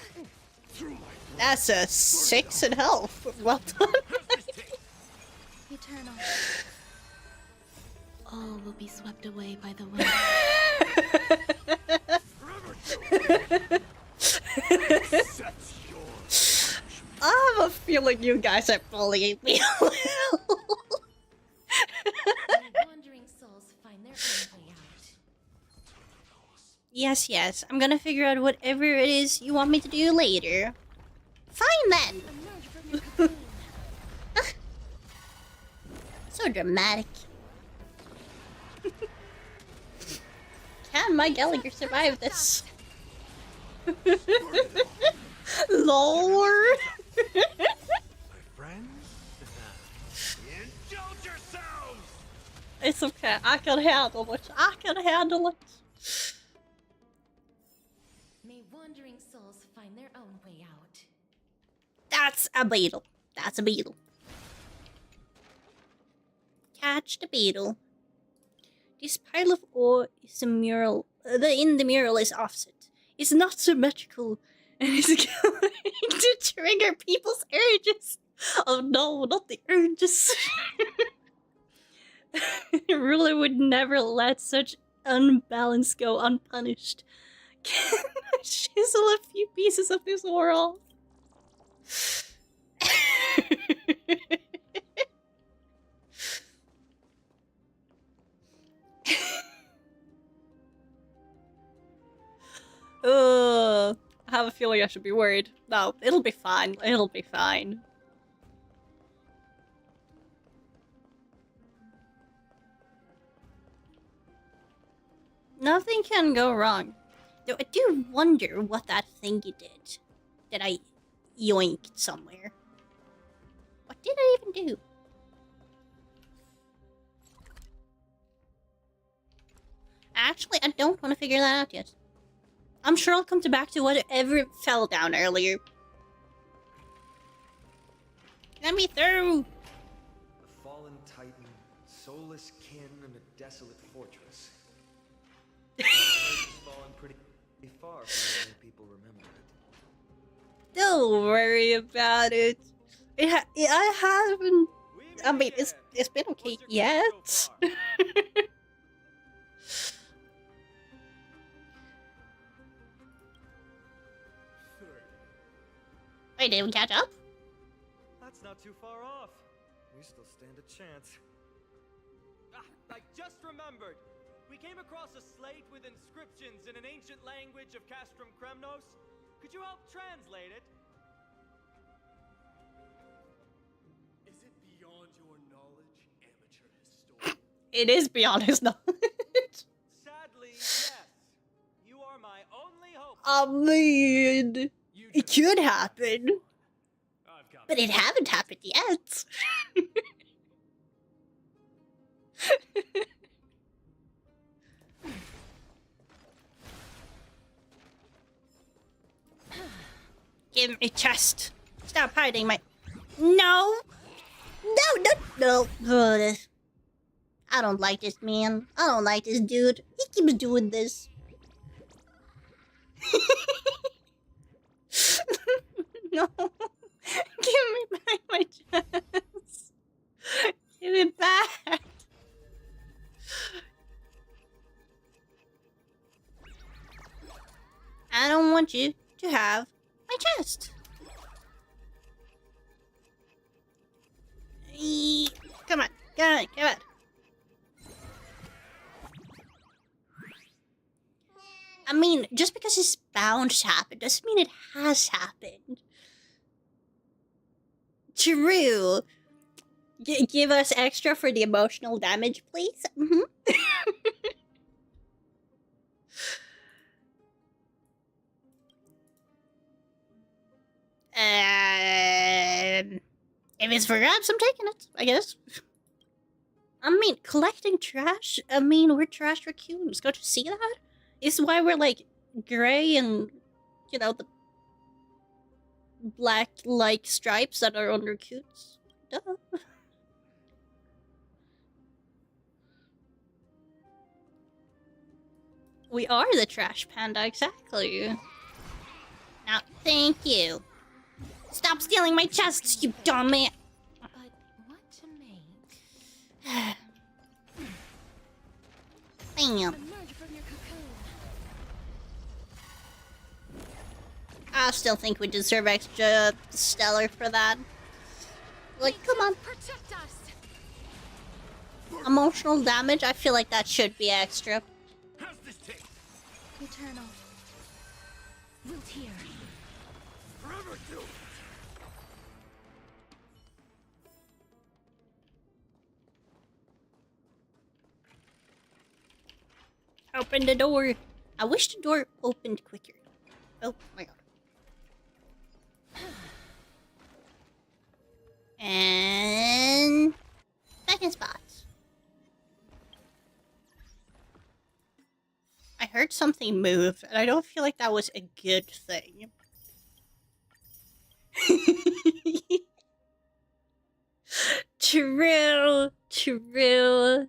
That's a 6 in health. Well done. Eternal. All will be swept away by the wind. I have a feeling you guys are bullying me a little. Wandering souls find their own way out. Yes, yes. I'm gonna figure out whatever it is you want me to do later. Fine then. Emerge from your cocoon. So dramatic. Can my Gallagher survive this? Lord. My friends, indulge yourselves! It's okay. I can handle it. I can handle it. May wandering souls find their own way out. That's a beetle. That's a beetle. Catch the beetle. This pile of ore is a mural. In the mural is offset. It's not symmetrical and is going to trigger people's urges. Oh no, not the urges. Ruler would never let such unbalance go unpunished. Can I chisel a few pieces of this ore off? I have a feeling I should be worried. No, it'll be fine. It'll be fine. Nothing can go wrong. Though I do wonder what that thingy did. That I yoinked somewhere. What did I even do? Actually, I don't want to figure that out yet. I'm sure I'll come back to whatever fell down earlier. Let me through! A fallen titan, soulless kin, and a desolate fortress. It's fallen pretty far from the way people remember it. Don't worry about it. I haven't. I mean, it's been okay yet. Wait, did we catch up? That's not too far off. We still stand a chance. Ah, I just remembered. We came across a slate with inscriptions in an ancient language of Castrum Kremnos. Could you help translate it? Is it beyond your knowledge, amateur historian? It is beyond his knowledge. Sadly, yes. You are my only hope. I mean, it could happen, but it haven't happened yet. Give me chest. Stop hiding my. No. No. Ugh. I don't like this man. I don't like this dude. He keeps doing this. No. Give me back my chest. Give it back. I don't want you to have my chest. Come on, come on, come on. I mean, just because it's bound to happen doesn't mean it has happened. True. Give us extra for the emotional damage, please. If it's for grabs, I'm taking it, I guess. I mean, collecting trash? I mean, we're trash raccoons. Don't you see that? It's why we're like gray and, you know, the black like stripes that are on raccoons. Duh. We are the trash panda, exactly. Now, thank you. Stop stealing my chests, you dumb man. But what to make? Bam. Emerge from your cocoon. I still think we deserve extra stellar for that. Like, come on. Protect us. Emotional damage, I feel like that should be extra. How's this taste? Eternal. Root here. Forever do. Open the door. I wish the door opened quicker. Oh my god. And second spot. I heard something move, and I don't feel like that was a good thing. True. True.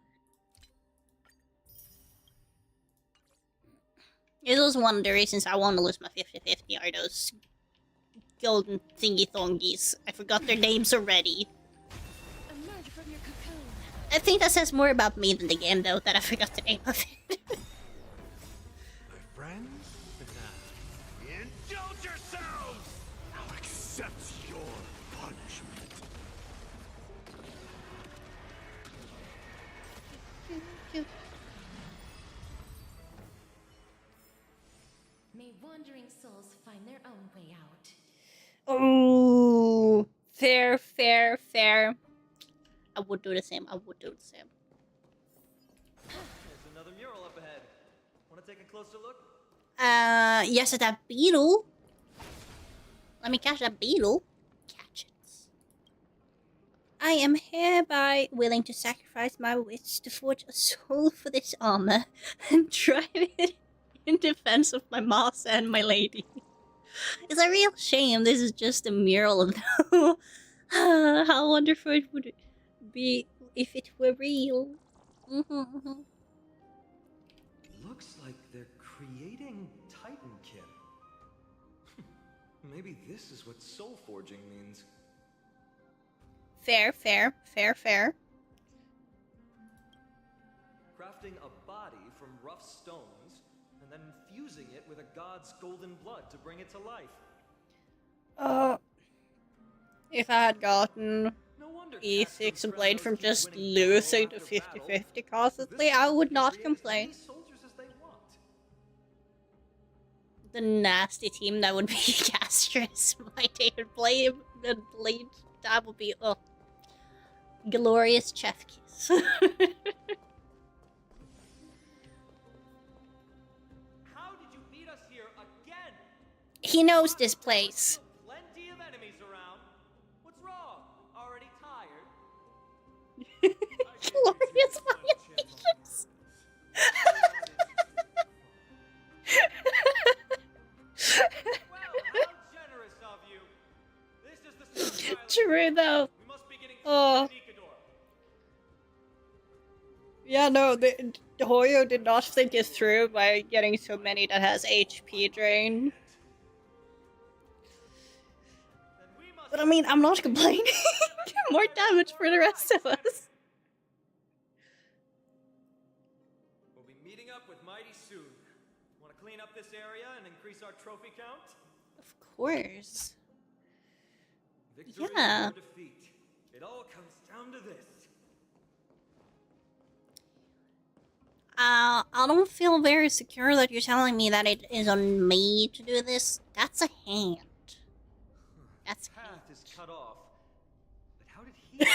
It was one of the reasons I want to lose my 50-50 are those golden thingy thongies. I forgot their names already. Emerge from your cocoon. I think that says more about me than the game, though, that I forgot the name of it. My friends, indulge yourselves! Now accept your punishment. May wandering souls find their own way out. Oh, fair, fair, fair. I would do the same. I would do the same. There's another mural up ahead. Want to take a closer look? Yes, at that beetle. Let me catch that beetle. Catch it. I am hereby willing to sacrifice my wits to forge a soul for this armor and drive it in defense of my master and my lady. It's a real shame this is just a mural, though. How wonderful it would be if it were real. Looks like they're creating Titankin. Maybe this is what soul forging means. Fair, fair, fair, fair. Crafting a body from rough stones and then infusing it with a god's golden blood to bring it to life. If I had gotten No wonder E6 Blade from just losing to 50-50 constantly, I would not complain. Soldiers as they want. The nasty team that would be Castris, my David Blade, the Blade, that would be, oh, glorious chef kiss. How did you beat us here again? He knows this place. Plenty of enemies around. What's wrong? Already tired? Glorious violations. Well, how generous of you. This is the start. True though. We must be getting Oh. to Nikador. Yeah, no, the Hoyo did not think it through by getting so many that has HP drain. Then we must But I mean, I'm not complaining. More damage for the rest of us. We'll be meeting up with Mighty soon. Want to clean up this area and increase our trophy count? Of course. Victory Yeah. or defeat. It all comes down to this. I don't feel very secure that you're telling me that it is on me to do this. That's a hand. That's The path is cut off. But how did he?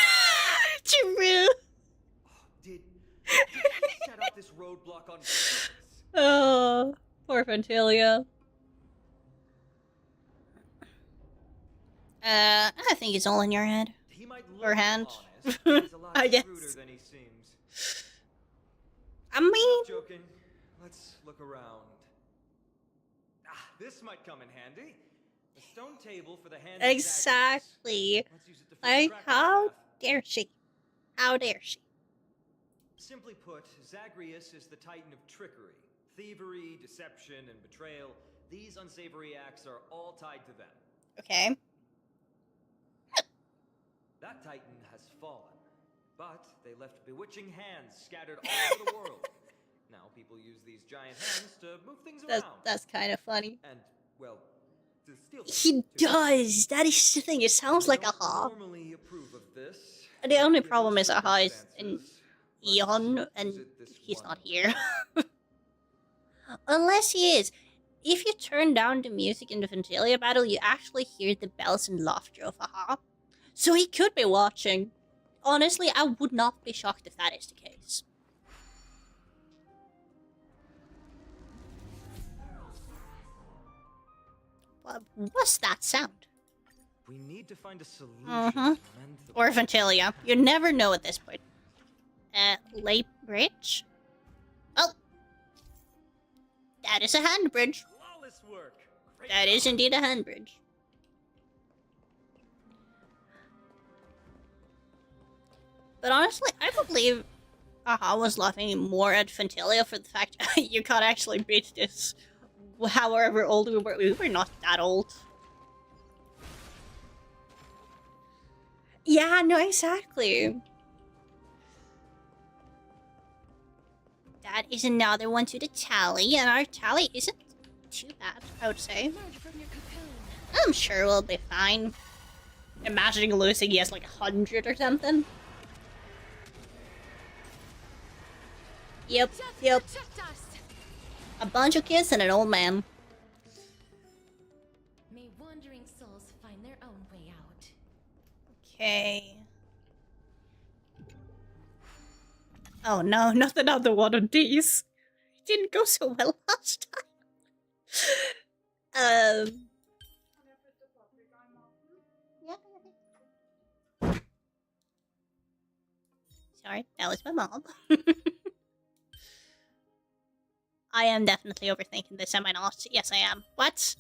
True. Did he set up this roadblock on purpose? Oh, poor Fantalia. I think it's all in your head. He might Or look hand. honest, but he's a lot I guess. shrewder than he seems. I mean, Not joking. Let's look around. Ah, this might come in handy. A stone table for the hand. exactly. Let's use it to Like, track our how path. dare she? How dare she? Simply put, Zagreus is the titan of trickery, thievery, deception, and betrayal. These unsavory acts are all tied to them. Okay. That titan has fallen, but they left bewitching hands scattered all over the world. Now people use these giant hands to move things around. That's kind of funny. And, well, to steal He things, too. does. That is the thing. It sounds like I don't Aha. normally approve of this. The only Given problem the is Aha is in circumstances, Eon, let's and visit this he's one. not here. Unless he is. If you turn down the music in the Fantalia battle, you actually hear the bells and laughter of Aha. So he could be watching. Honestly, I would not be shocked if that is the case. What was that sound? We need to find a solution Mhm. to mend the Or Fantalia. You never know at this point. Late bridge? Oh! That is a hand bridge. flawless work. Great That is job. indeed a hand bridge. But honestly, I believe Aha was laughing more at Fantalia for the fact you can't actually beat this. However old we were. We were not that old. Yeah, no, exactly. That is another one to the tally, and our tally isn't too bad, I would say. Emerge from your cocoon. I'm sure we'll be fine. Imagining losing, he has like 100 or something. Yep, Death yep. protect us. A bunch of kids and an old man. May wandering souls find their own way out. Okay. Oh no, not another one of these. It didn't go so well last time. Sorry, that was my mom. I am definitely overthinking this, am I not? Yes, I am. What?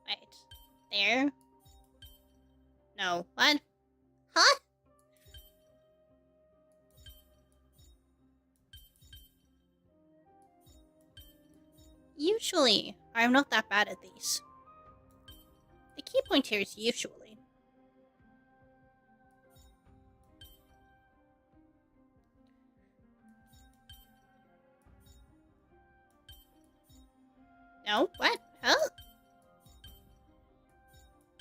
Wait. There? No. What? Huh? Usually, I'm not that bad at these. The key point here is usually. No? What? Huh?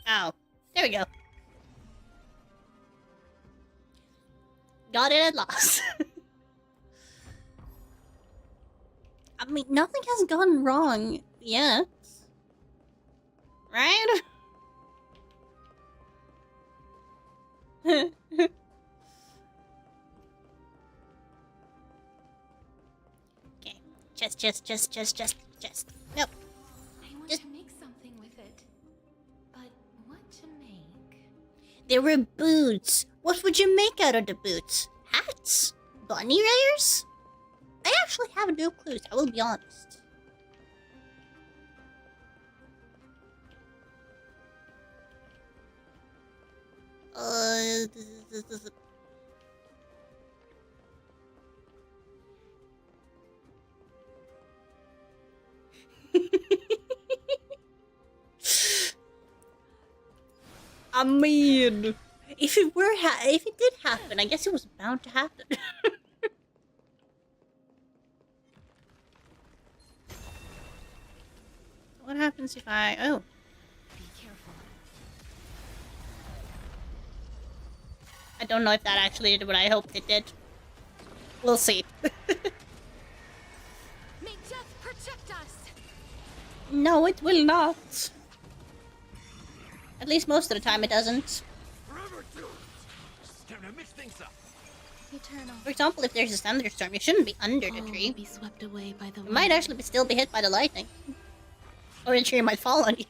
Oh. There we go. Got it at last. I mean, nothing has gone wrong yet. Right? Okay. Just. Nope. I want Just- to make something with it. But what to make? There were boots. What would you make out of the boots? Hats? Bunny rares? I actually have no clues, I will be honest. I mean, if it did happen, I guess it was bound to happen. What happens if I... Oh. Be careful. I don't know if that actually did what I hoped it did. We'll see. May death protect us! No, it will not. At least most of the time it doesn't. Eternal. For example, if there's a thunderstorm, you shouldn't be under the tree. Be swept away by the You might actually still be hit by the lightning. Or the tree might fall on you.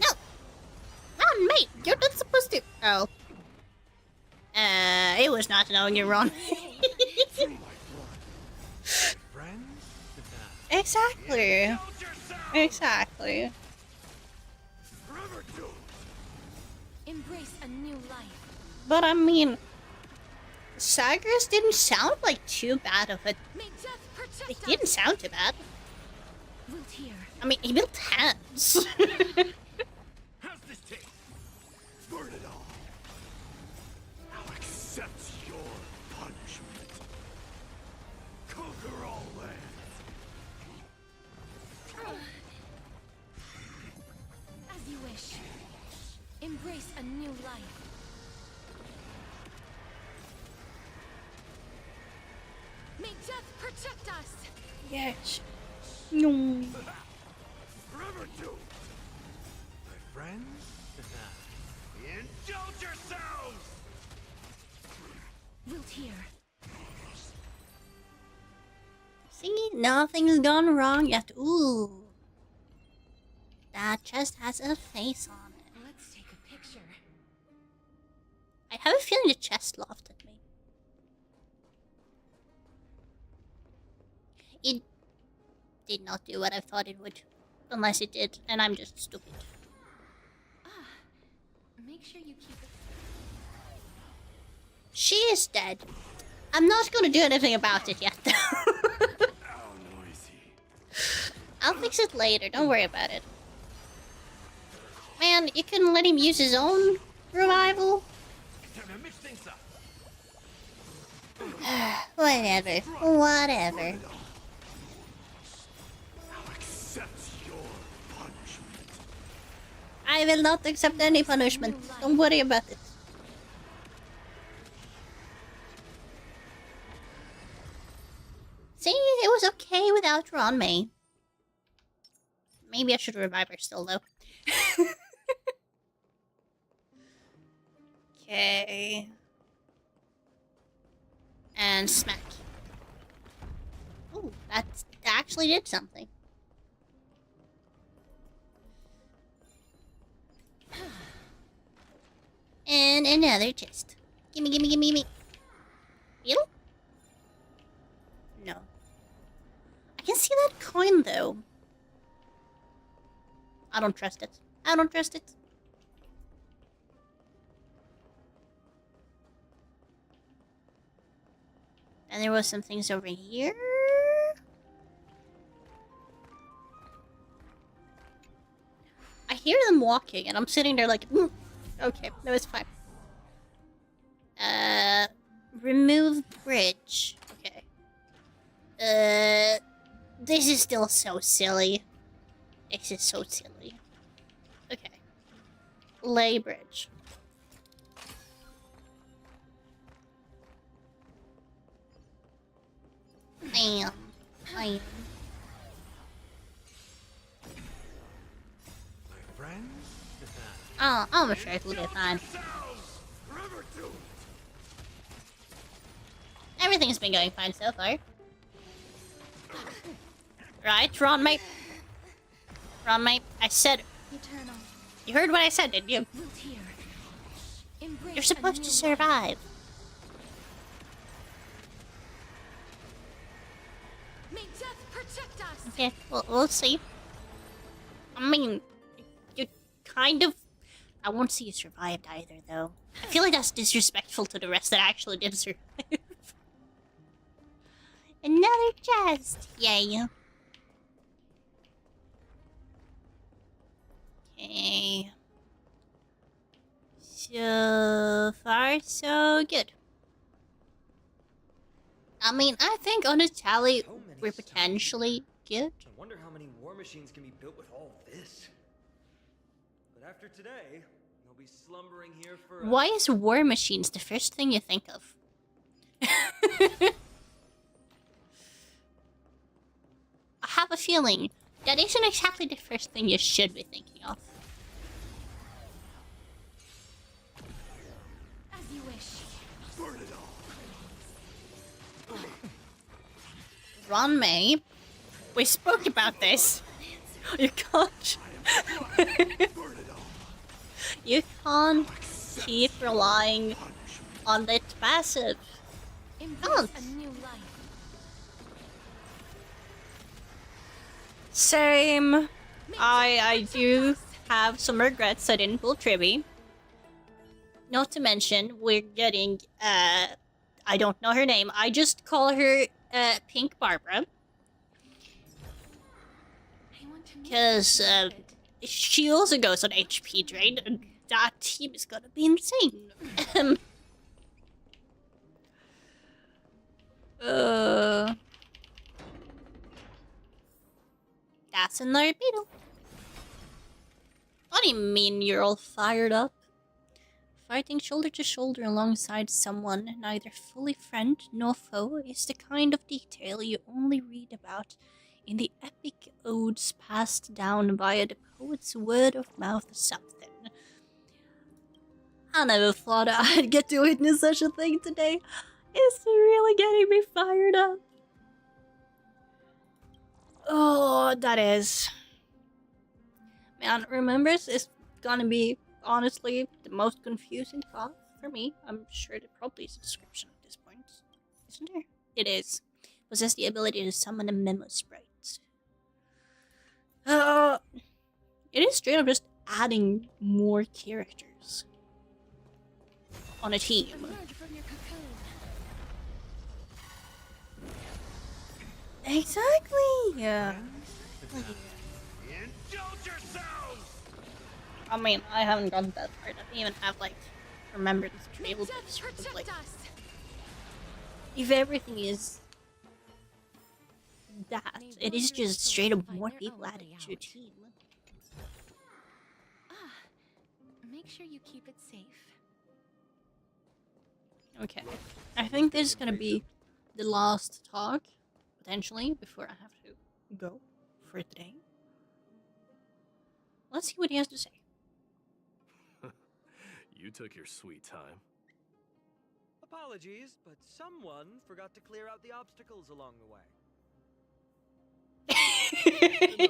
No! Ron, mate! You're not supposed to... Oh. It was not knowing you're wrong. Exactly. Exactly. Embrace a new life. But I mean... Zagreus didn't sound like too bad of it. May death protect It didn't sound too bad. Wilt here. I mean, he built hands. How's this taste? Burn it all. I'll accept your punishment. Conquer all lands. As you wish. Embrace a new life. May death protect us! Yes. No. Forever doomed. My friends, indulge yourselves! Wilt here. See, nothing's gone wrong yet. Ooh. That chest has a face on it. Let's take a picture. I have a feeling the chest laughed at me. It did not do what I thought it would. Unless it did, and I'm just stupid. Make sure you keep it. She is dead. I'm not gonna do anything about it yet, though. I'll fix it later, don't worry about it. Man, you couldn't let him use his own revival? Whatever. Whatever. I will not accept any punishment. Don't worry about it. See, it was okay without Ron May. Maybe I should revive her still, though. Okay. And smack. Ooh, that actually did something. And another chest. Gimme, gimme, gimme, gimme. Beetle? No. I can see that coin, though. I don't trust it. I don't trust it. And there was some things over here. I hear them walking, and I'm sitting there like, okay, that was fine. Remove bridge. Okay. This is still so silly. This is so silly. Okay. Lay bridge. Bam. Bam. Oh, I'm sure it'll be fine. Everything's been going fine so far. Right, Ron, mate? Ron, mate, I said... Eternal. You heard what I said, didn't you? Wilt here. Embrace You're supposed to survive. May death protect us. Okay, well, we'll see. I mean, you kind of... I won't see you survived either, though. I feel like that's disrespectful to the rest that actually did survive. Another chest! Yay. Okay. So far, so good. I mean, I think on the tally, So many we're stars. potentially good. I wonder how many war machines can be built with all this. But after today, they'll be slumbering here for. Why is war machines the first thing you think of? I have a feeling that isn't exactly the first thing you should be thinking of. As you wish. Burn it all. Ron May, we spoke about this. You can't. You can't keep relying on that passive. Embrace a new life. Same. I do have some regrets I didn't pull Tribby. Not to mention, we're getting, I don't know her name. I just call her, Pink Barbara. Because, she also goes on HP drain, and that team is gonna be insane. That's another beetle. What do you mean you're all fired up? Fighting shoulder to shoulder alongside someone neither fully friend nor foe is the kind of detail you only read about in the epic odes passed down via the poet's word of mouth or something. I never thought I'd get to witness such a thing today. It's really getting me fired up. Oh, that is. Man, Remembers is gonna be, honestly, the most confusing path for me. I'm sure there probably is a description at this point. Isn't there? It is. Possess the ability to summon a memo sprite. It is straight up just adding more characters on a team. Emerge from your cocoon. Exactly. Yeah. Indulge yourselves! I mean, I haven't gotten that far. I don't even have like remembered to be able to Death sort of protect like. us. If everything is that, it is just straight up more people added to your team. Make sure you keep it safe. Okay. I think this is gonna be the last talk, potentially, before I have to go for today. Let's see what he has to say. You took your sweet time. Apologies, but someone forgot to clear out the obstacles along the way.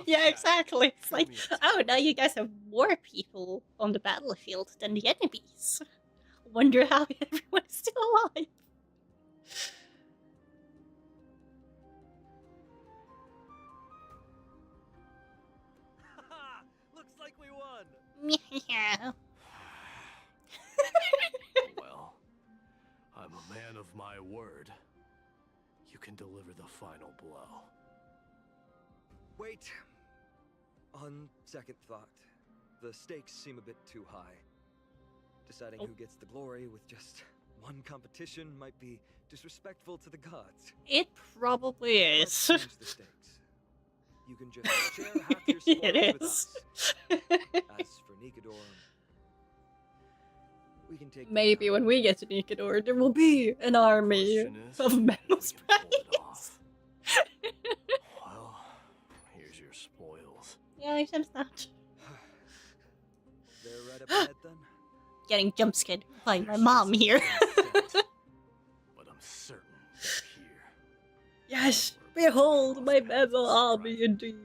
Yeah, exactly. It's like, oh, now you guys have more people on the battlefield than the enemies. Wonder how everyone is still alive. Haha! Looks like we won! Yeah. Well, I'm a man of my word. You can deliver the final blow. Wait. On second thought, the stakes seem a bit too high. Deciding who gets the glory with just one competition might be disrespectful to the gods. It probably Let's is. change the stakes. You can just share half your spoils It with is. us. As for Nikador, we can take. Maybe when we get to Nikador, there will be an army of memo sprites. Well, here's your spoils. Yeah, I sense that. They're right up ahead then. Getting jump scared by my mom here. But I'm certain they're here. Yes, behold my memo army indeed.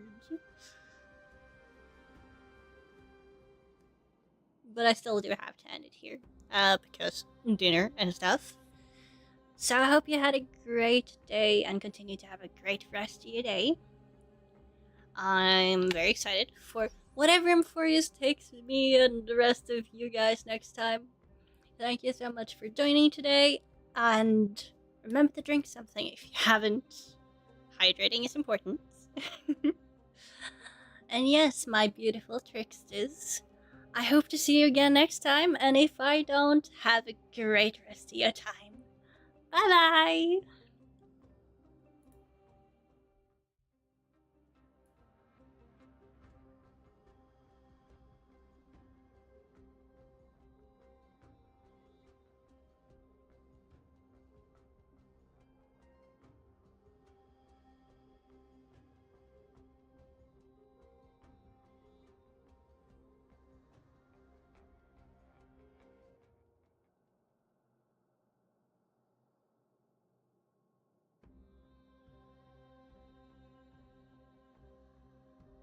But I still do have to end it here, because dinner and stuff. So I hope you had a great day and continue to have a great rest of your day. I'm very excited for whatever Emphorius takes me and the rest of you guys next time. Thank you so much for joining today, and remember to drink something if you haven't. Hydrating is important. And yes, my beautiful tricksters, I hope to see you again next time, and if I don't, have a great rest of your time. Bye bye!